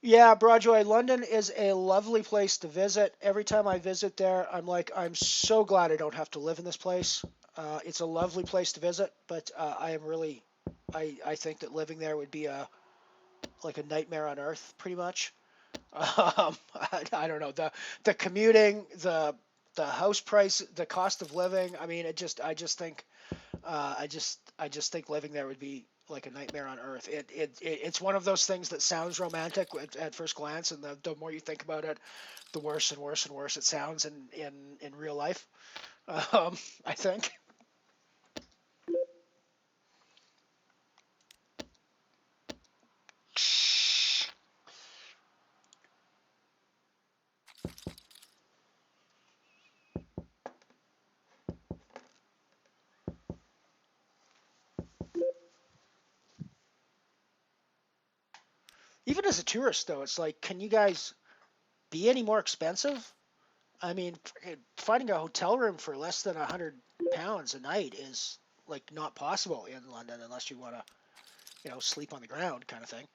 Yeah, Broadway, London is a lovely place to visit. Every time I visit there, I'm like, I'm so glad I don't have to live in this place. It's a lovely place to visit, but I think that living there would be like a nightmare on earth, pretty much. I don't know, the commuting, the house price, the cost of living. I mean, I just think living there would be like a nightmare on earth. It's one of those things that sounds romantic at first glance, and the more you think about it, the worse and worse and worse it sounds in real life. I think. Even as a tourist, though, it's like, can you guys be any more expensive? I mean, finding a hotel room for less than £100 a night is like not possible in London unless you want to, sleep on the ground kind of thing.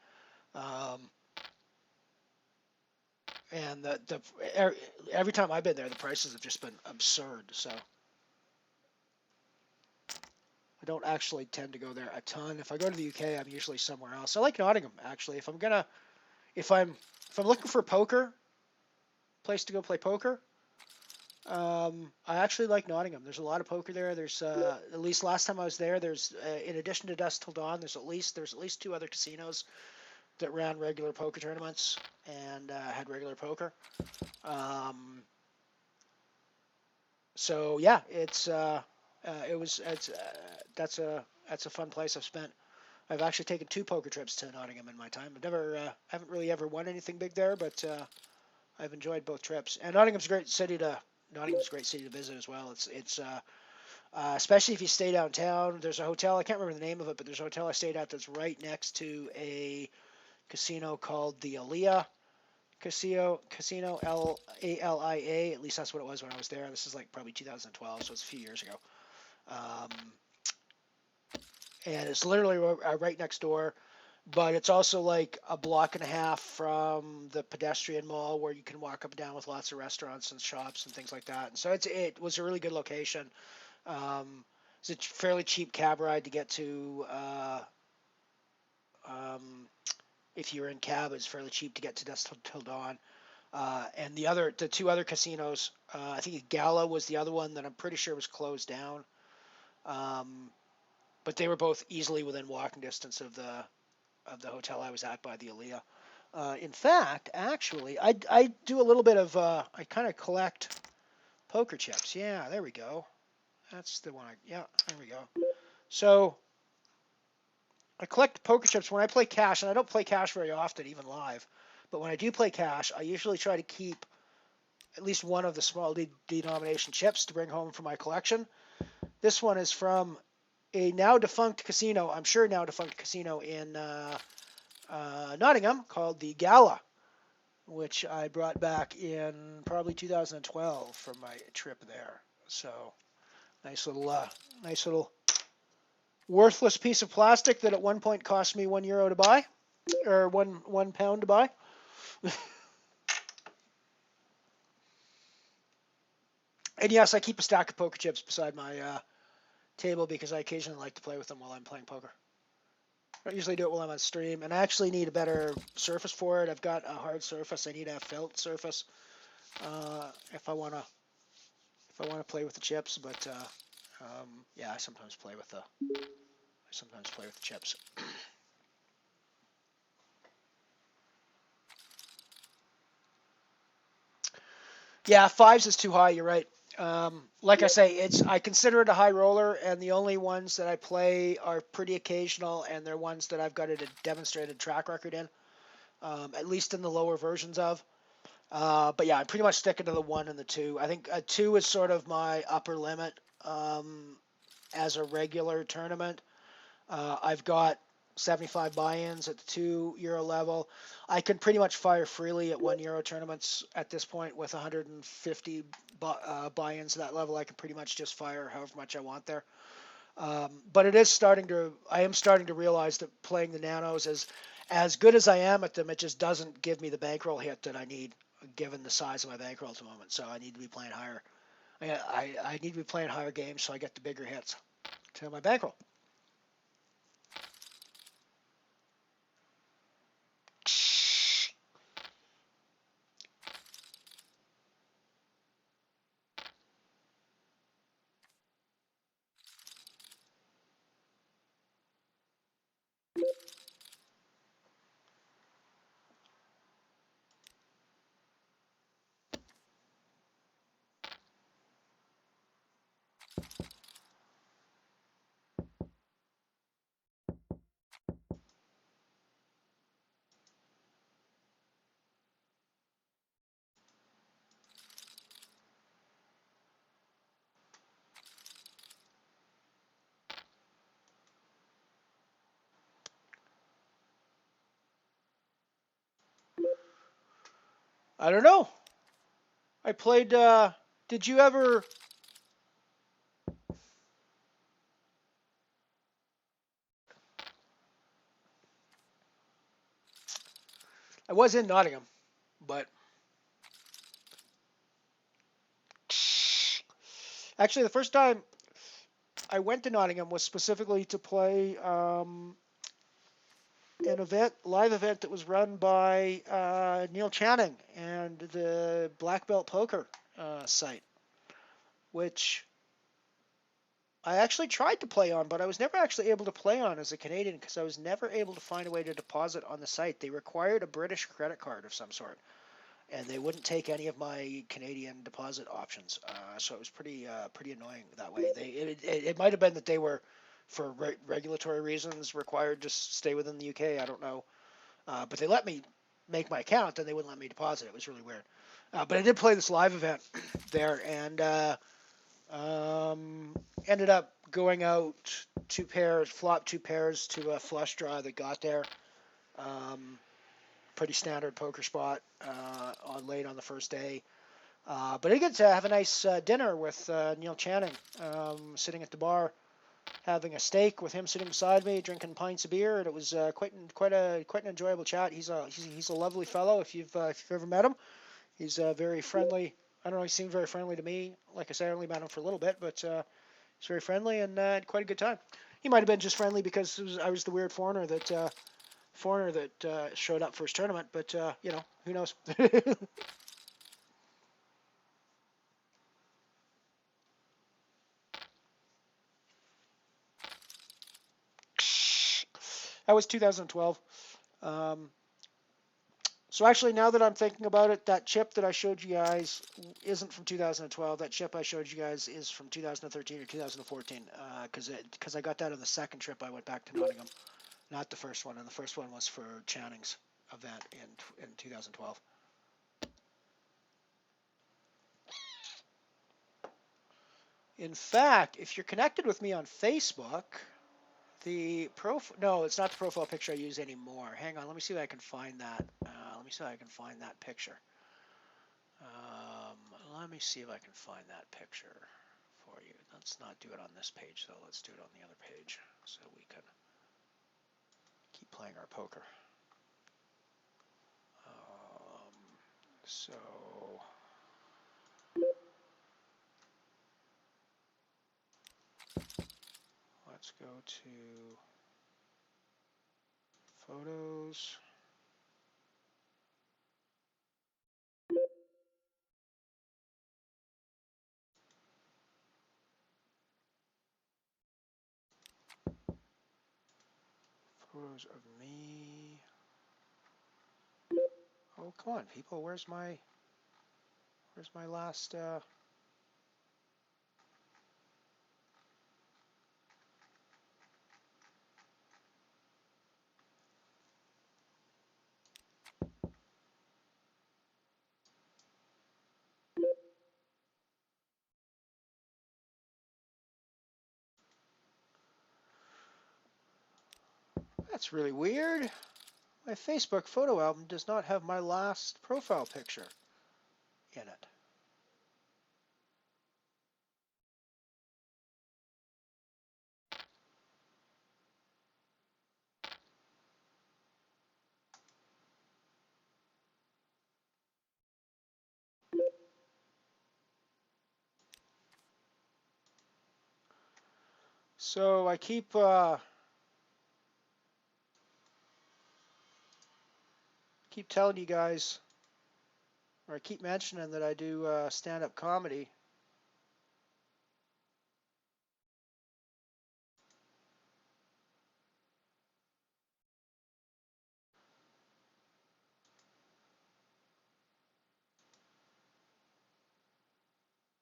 And every time I've been there, the prices have just been absurd. So I don't actually tend to go there a ton. If I go to the UK, I'm usually somewhere else. I like Nottingham actually. If I'm looking for a place to go play poker, I actually like Nottingham. There's a lot of poker there. There's at least last time I was there, there's in addition to Dusk Till Dawn, there's at least 2 other casinos that ran regular poker tournaments and had regular poker. So yeah, that's a fun place I've actually taken 2 poker trips to Nottingham in my time. Haven't really ever won anything big there, but I've enjoyed both trips. And Nottingham's a great city to visit as well. It's especially if you stay downtown. There's a hotel, I can't remember the name of it, but there's a hotel I stayed at that's right next to a casino called the Alia Casino, Alia. At least that's what it was when I was there. This is like probably 2012, so it's a few years ago. And it's literally right next door, but it's also like a block and a half from the pedestrian mall where you can walk up and down with lots of restaurants and shops and things like that. And so it was a really good location. It's a fairly cheap cab ride to get to. If you're in cab, it's fairly cheap to get to Dusk Till Dawn. And the 2 other casinos, I think Gala was the other one that I'm pretty sure was closed down. But they were both easily within walking distance of the hotel I was at by the Alia. In fact, actually, I do a little bit of I kind of collect poker chips. Yeah, there we go. That's the one. Yeah, there we go. So I collect poker chips when I play cash, and I don't play cash very often, even live. But when I do play cash, I usually try to keep at least one of the small denomination chips to bring home for my collection. This one is from a now defunct casino, I'm sure now defunct casino in Nottingham called the Gala, which I brought back in probably 2012 from my trip there. So nice little worthless piece of plastic that at one point cost me €1 to buy, or one pound to buy. And yes, I keep a stack of poker chips beside my table because I occasionally like to play with them while I'm playing poker. I don't usually do it while I'm on stream, and I actually need a better surface for it. I've got a hard surface. I need a felt surface if I wanna play with the chips. But yeah, I sometimes play with the chips. Yeah, fives is too high. You're right. Like I say, I consider it a high roller, and the only ones that I play are pretty occasional, and they're ones that I've got a demonstrated track record in, at least in the lower versions of. But yeah, I'm pretty much sticking to the 1 and the 2. I think a 2 is sort of my upper limit as a regular tournament. I've got 75 buy-ins at the €2 level. I can pretty much fire freely at €1 tournaments at this point with 150 buy-ins at that level. I can pretty much just fire however much I want there. But I am starting to realize that playing the nanos is as good as I am at them, it just doesn't give me the bankroll hit that I need given the size of my bankroll at the moment. So I need to be playing higher. I need to be playing higher games so I get the bigger hits to my bankroll. I don't know. I played. Did you ever? I was in Nottingham, but actually the first time I went to Nottingham was specifically to play an live event that was run by Neil Channing and the Black Belt Poker site, which I actually tried to play on, but I was never actually able to play on as a Canadian because I was never able to find a way to deposit on the site. They required a British credit card of some sort, and they wouldn't take any of my Canadian deposit options. So it was pretty annoying that way. It might have been that they were, for regulatory reasons, required to stay within the UK. I don't know, but they let me make my account, and they wouldn't let me deposit. It was really weird. But I did play this live event there, and ended up going out flop 2 pairs to a flush draw that got there. Pretty standard poker spot late on the first day. But I get to have a nice dinner with Neil Channing, sitting at the bar, having a steak with him sitting beside me, drinking pints of beer, and it was quite an enjoyable chat. He's a lovely fellow. If you've ever met him, he's very friendly. I don't know. He seemed very friendly to me. Like I said, I only met him for a little bit, but he's very friendly and had quite a good time. He might have been just friendly because I was the weird foreigner that showed up for his tournament. But who knows? That was 2012. So actually, now that I'm thinking about it, that chip that I showed you guys isn't from 2012. That chip I showed you guys is from 2013 or 2014, because I got that on the second trip I went back to Nottingham, not the first one. And the first one was for Channing's event in 2012. In fact, if you're connected with me on Facebook, no, it's not the profile picture I use anymore. Hang on, let me see if I can find that. Let me see if I can find that picture. Let me see if I can find that picture for you. Let's not do it on this page, though. Let's do it on the other page so we can keep playing our poker. So let's go to Photos. Photos of me. Oh, come on, people. Where's my last, That's really weird. My Facebook photo album does not have my last profile picture in it. So I keep telling you guys, or I keep mentioning that I do stand-up comedy.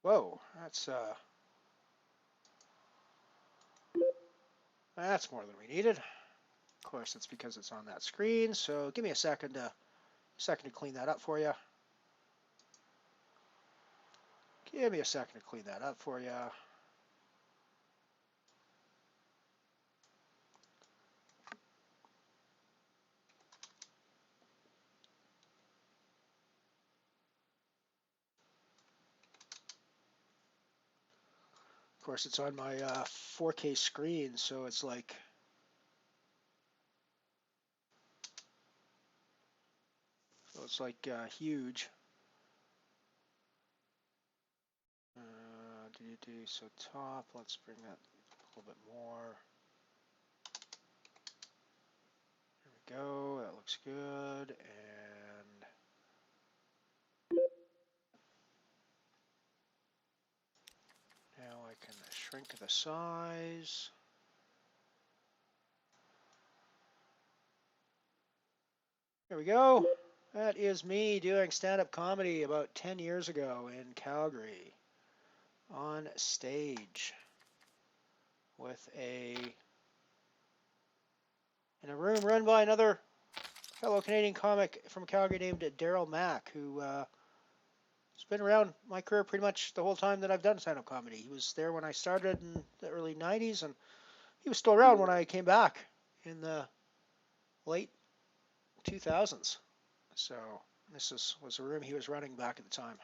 Whoa, that's more than we needed. Of course, it's because it's on that screen. So give me a second to clean that up for you. Give me a second to clean that up for you. Of course, it's on my 4K screen, so it's like huge. So top, let's bring that a little bit more. There we go, that looks good. And now I can shrink the size. There we go. That is me doing stand-up comedy about 10 years ago in Calgary on stage with in a room run by another fellow Canadian comic from Calgary named Daryl Mack, who has been around my career pretty much the whole time that I've done stand-up comedy. He was there when I started in the early 90s, and he was still around when I came back in the late 2000s. So this was a room he was running back at the time.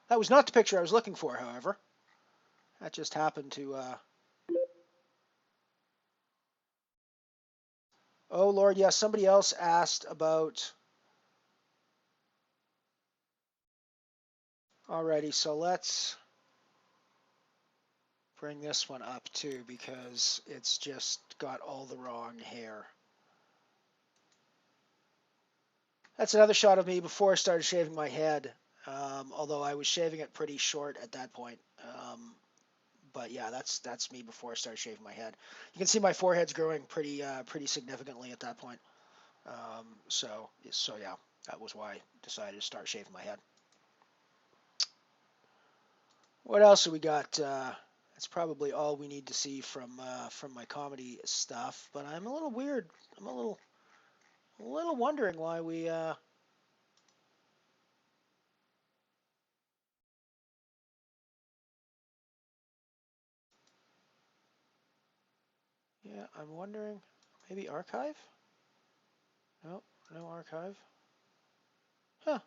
That was not the picture I was looking for, however. That just happened to... Oh, Lord, yes, somebody else asked about... Alrighty, so let's bring this one up, too, because it's just got all the wrong hair. That's another shot of me before I started shaving my head, although I was shaving it pretty short at that point. But yeah, that's me before I started shaving my head. You can see my forehead's growing pretty significantly at that point. So yeah, that was why I decided to start shaving my head. What else have we got? That's probably all we need to see from my comedy stuff. But I'm a little weird. I'm a little wondering why we. Yeah, I'm wondering. Maybe archive? No, no archive. Huh.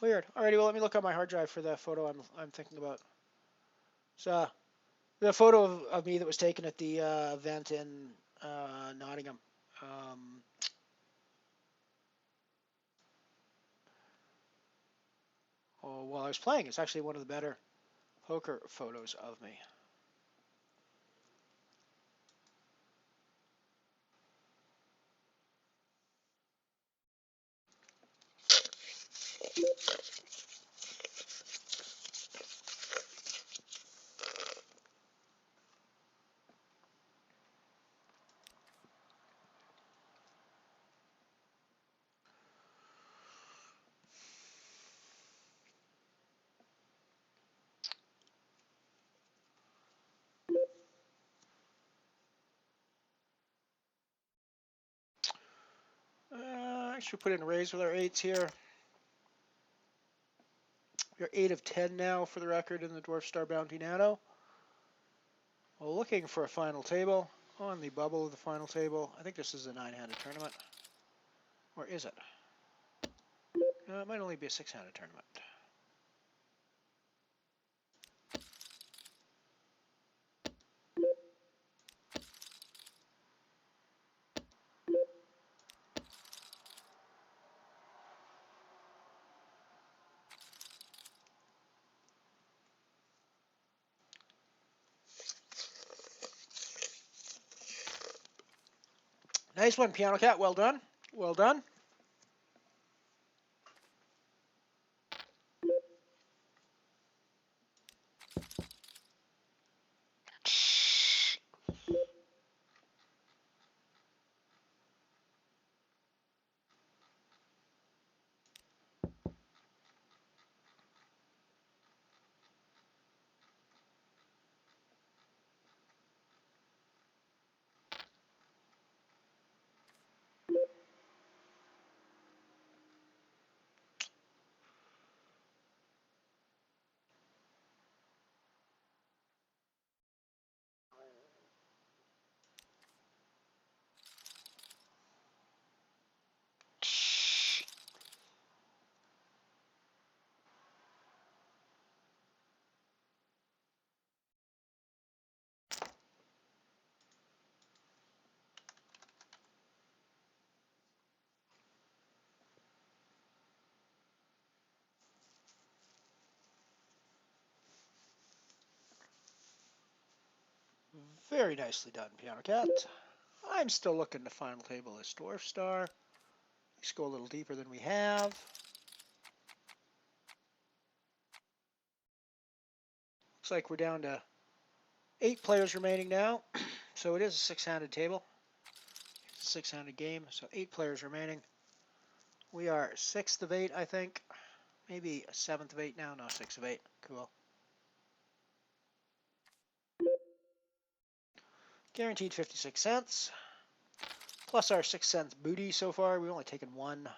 Weird. Alrighty, well, let me look on my hard drive for the photo I'm thinking about. So, the photo of me that was taken at the event in Nottingham. While I was playing, it's actually one of the better poker photos of me. I should put in raise with our 8s here. We're 8 of 10 now for the record in the Dwarf Star Bounty Nano. Well, looking for a final table on the bubble of the final table. I think this is a 9-handed tournament. Or is it? No, it might only be a 6-handed tournament. Nice one, Piano Cat. Well done. Well done. Very nicely done, Piano Cat. I'm still looking to final table this Dwarf Star. Let's go a little deeper than we have. Looks like we're down to 8 players remaining now. So it is a 6-handed table. It's a 6-handed game, so 8 players remaining. We are 6th of 8, I think. Maybe 7th of 8 now. No, 6th of 8. Cool. Guaranteed 56 cents. Plus our 6 cents booty so far. We've only taken 1.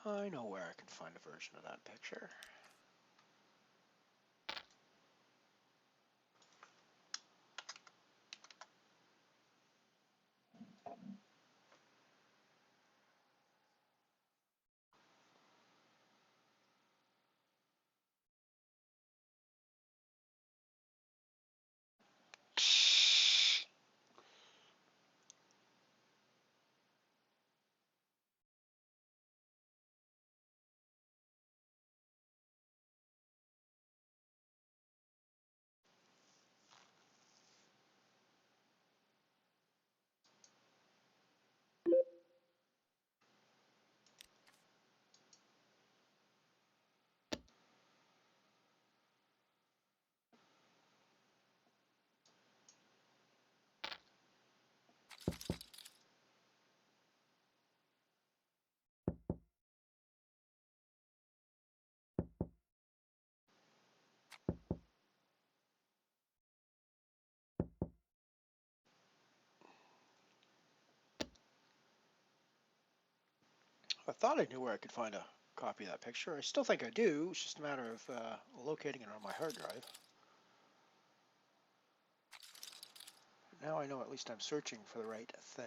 I know where I can find a version of that picture. I thought I knew where I could find a copy of that picture. I still think I do. It's just a matter of locating it on my hard drive. Now I know at least I'm searching for the right thing.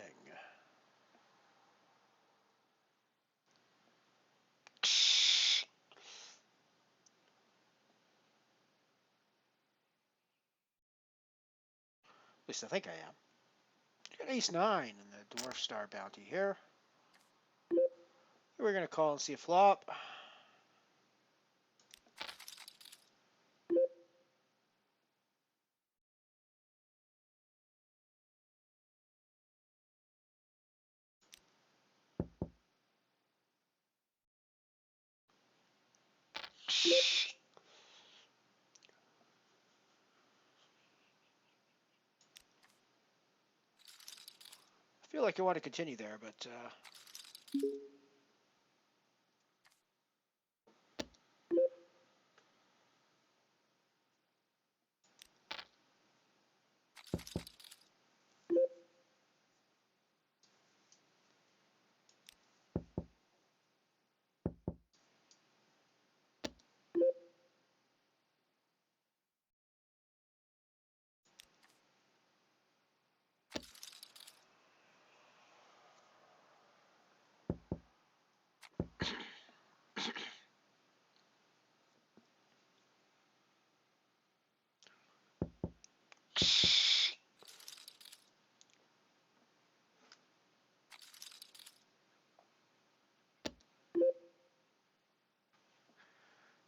At least I think I am. Got ace 9 in the dwarf star bounty here. We're going to call and see a flop. I feel like I want to continue there, but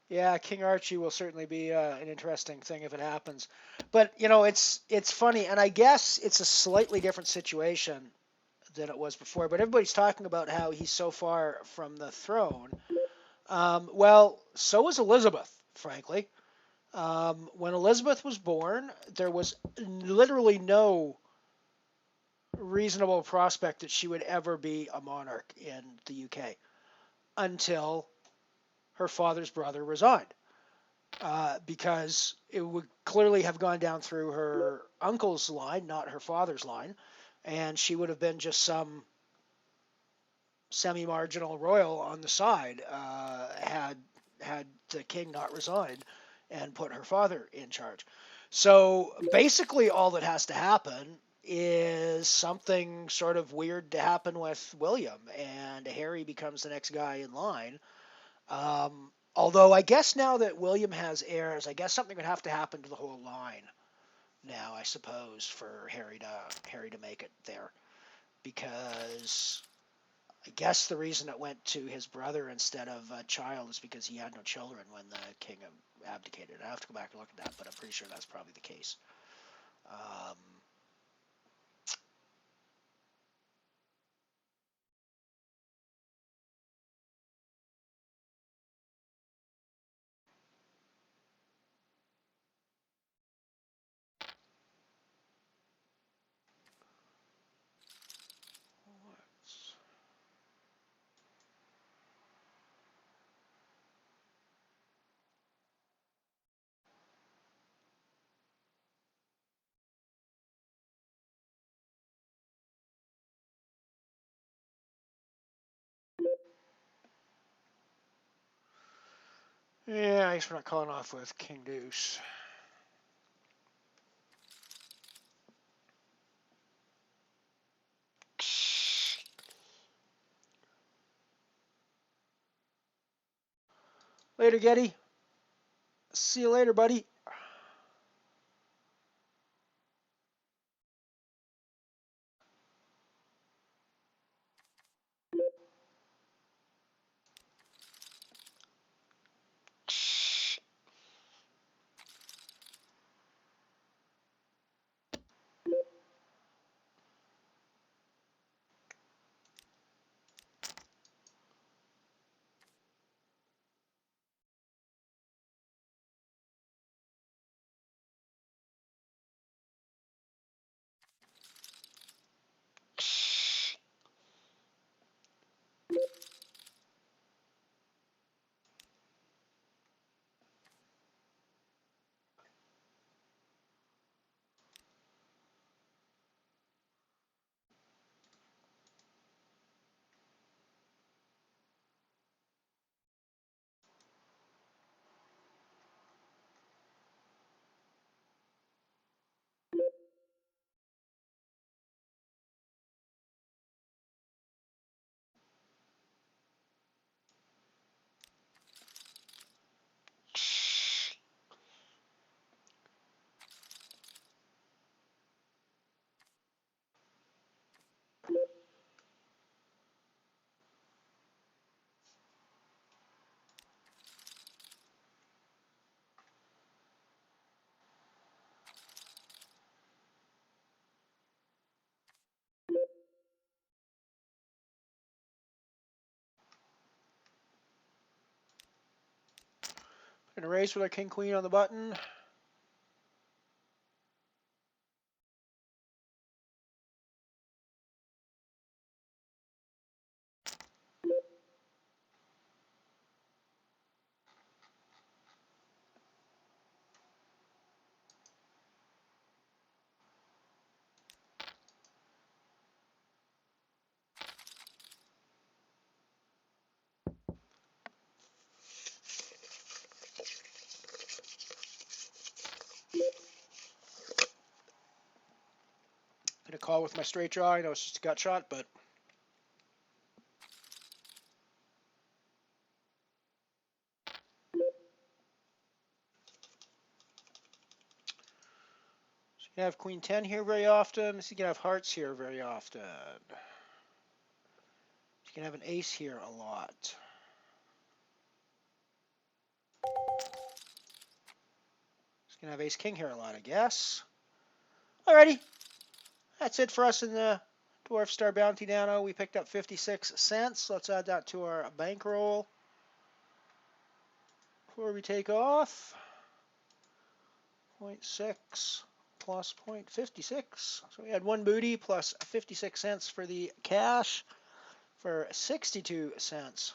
yeah, King Archie will certainly be an interesting thing if it happens. But you know, it's funny, and I guess it's a slightly different situation than it was before. But everybody's talking about how he's so far from the throne. Well, so is Elizabeth, frankly. When Elizabeth was born, there was literally no reasonable prospect that she would ever be a monarch in the UK until her father's brother resigned. Because it would clearly have gone down through her uncle's line, not her father's line, and she would have been just some semi-marginal royal on the side had the king not resigned and put her father in charge. So basically, all that has to happen is something sort of weird to happen with William, and Harry becomes the next guy in line. Although I guess now that William has heirs, I guess something would have to happen to the whole line now, I suppose, for Harry to make it there. Because I guess the reason it went to his brother instead of a child is because he had no children when the king abdicated. I have to go back and look at that, but I'm pretty sure that's probably the case. Yeah, I guess we're not calling off with King Deuce. Later, Getty. See you later, buddy. Gonna raise with our king queen on the button. Gonna call with my straight draw. I know it's just a gut shot, but so you can have queen 10 here very often. So you can have hearts here very often. You can have an ace here a lot. You can have ace king here a lot, I guess. Alrighty. That's it for us in the Dwarf Star Bounty Nano. We picked up 56 cents. Let's add that to our bankroll before we take off. 0.6 plus 0.56. So we had one booty plus 56 cents for the cash for 62 cents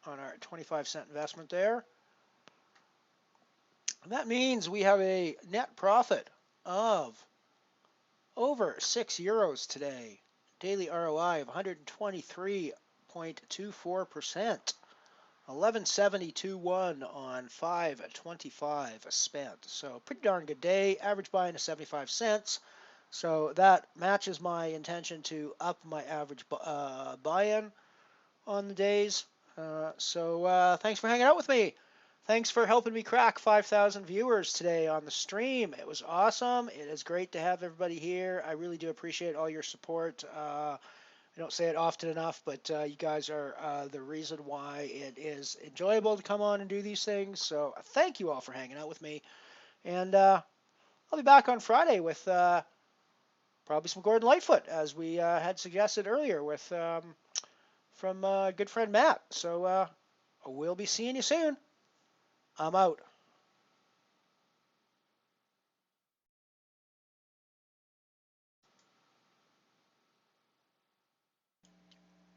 on our 25-cent investment there. And that means we have a net profit of over €6 today. Daily ROI of 123.24%. 11.72.1 on 525 spent. So pretty darn good day. Average buy-in is 75 cents. So that matches my intention to up my average buy-in on the days. So thanks for hanging out with me. Thanks for helping me crack 5,000 viewers today on the stream. It was awesome. It is great to have everybody here. I really do appreciate all your support. I don't say it often enough, but you guys are the reason why it is enjoyable to come on and do these things. So thank you all for hanging out with me. And I'll be back on Friday with probably some Gordon Lightfoot, as we had suggested earlier with from good friend Matt. So we'll be seeing you soon. I'm out.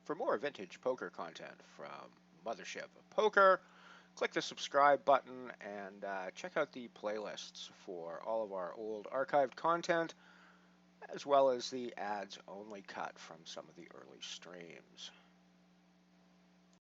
For more vintage poker content from MotherShip Poker, click the subscribe button and check out the playlists for all of our old archived content, as well as the ads only cut from some of the early streams.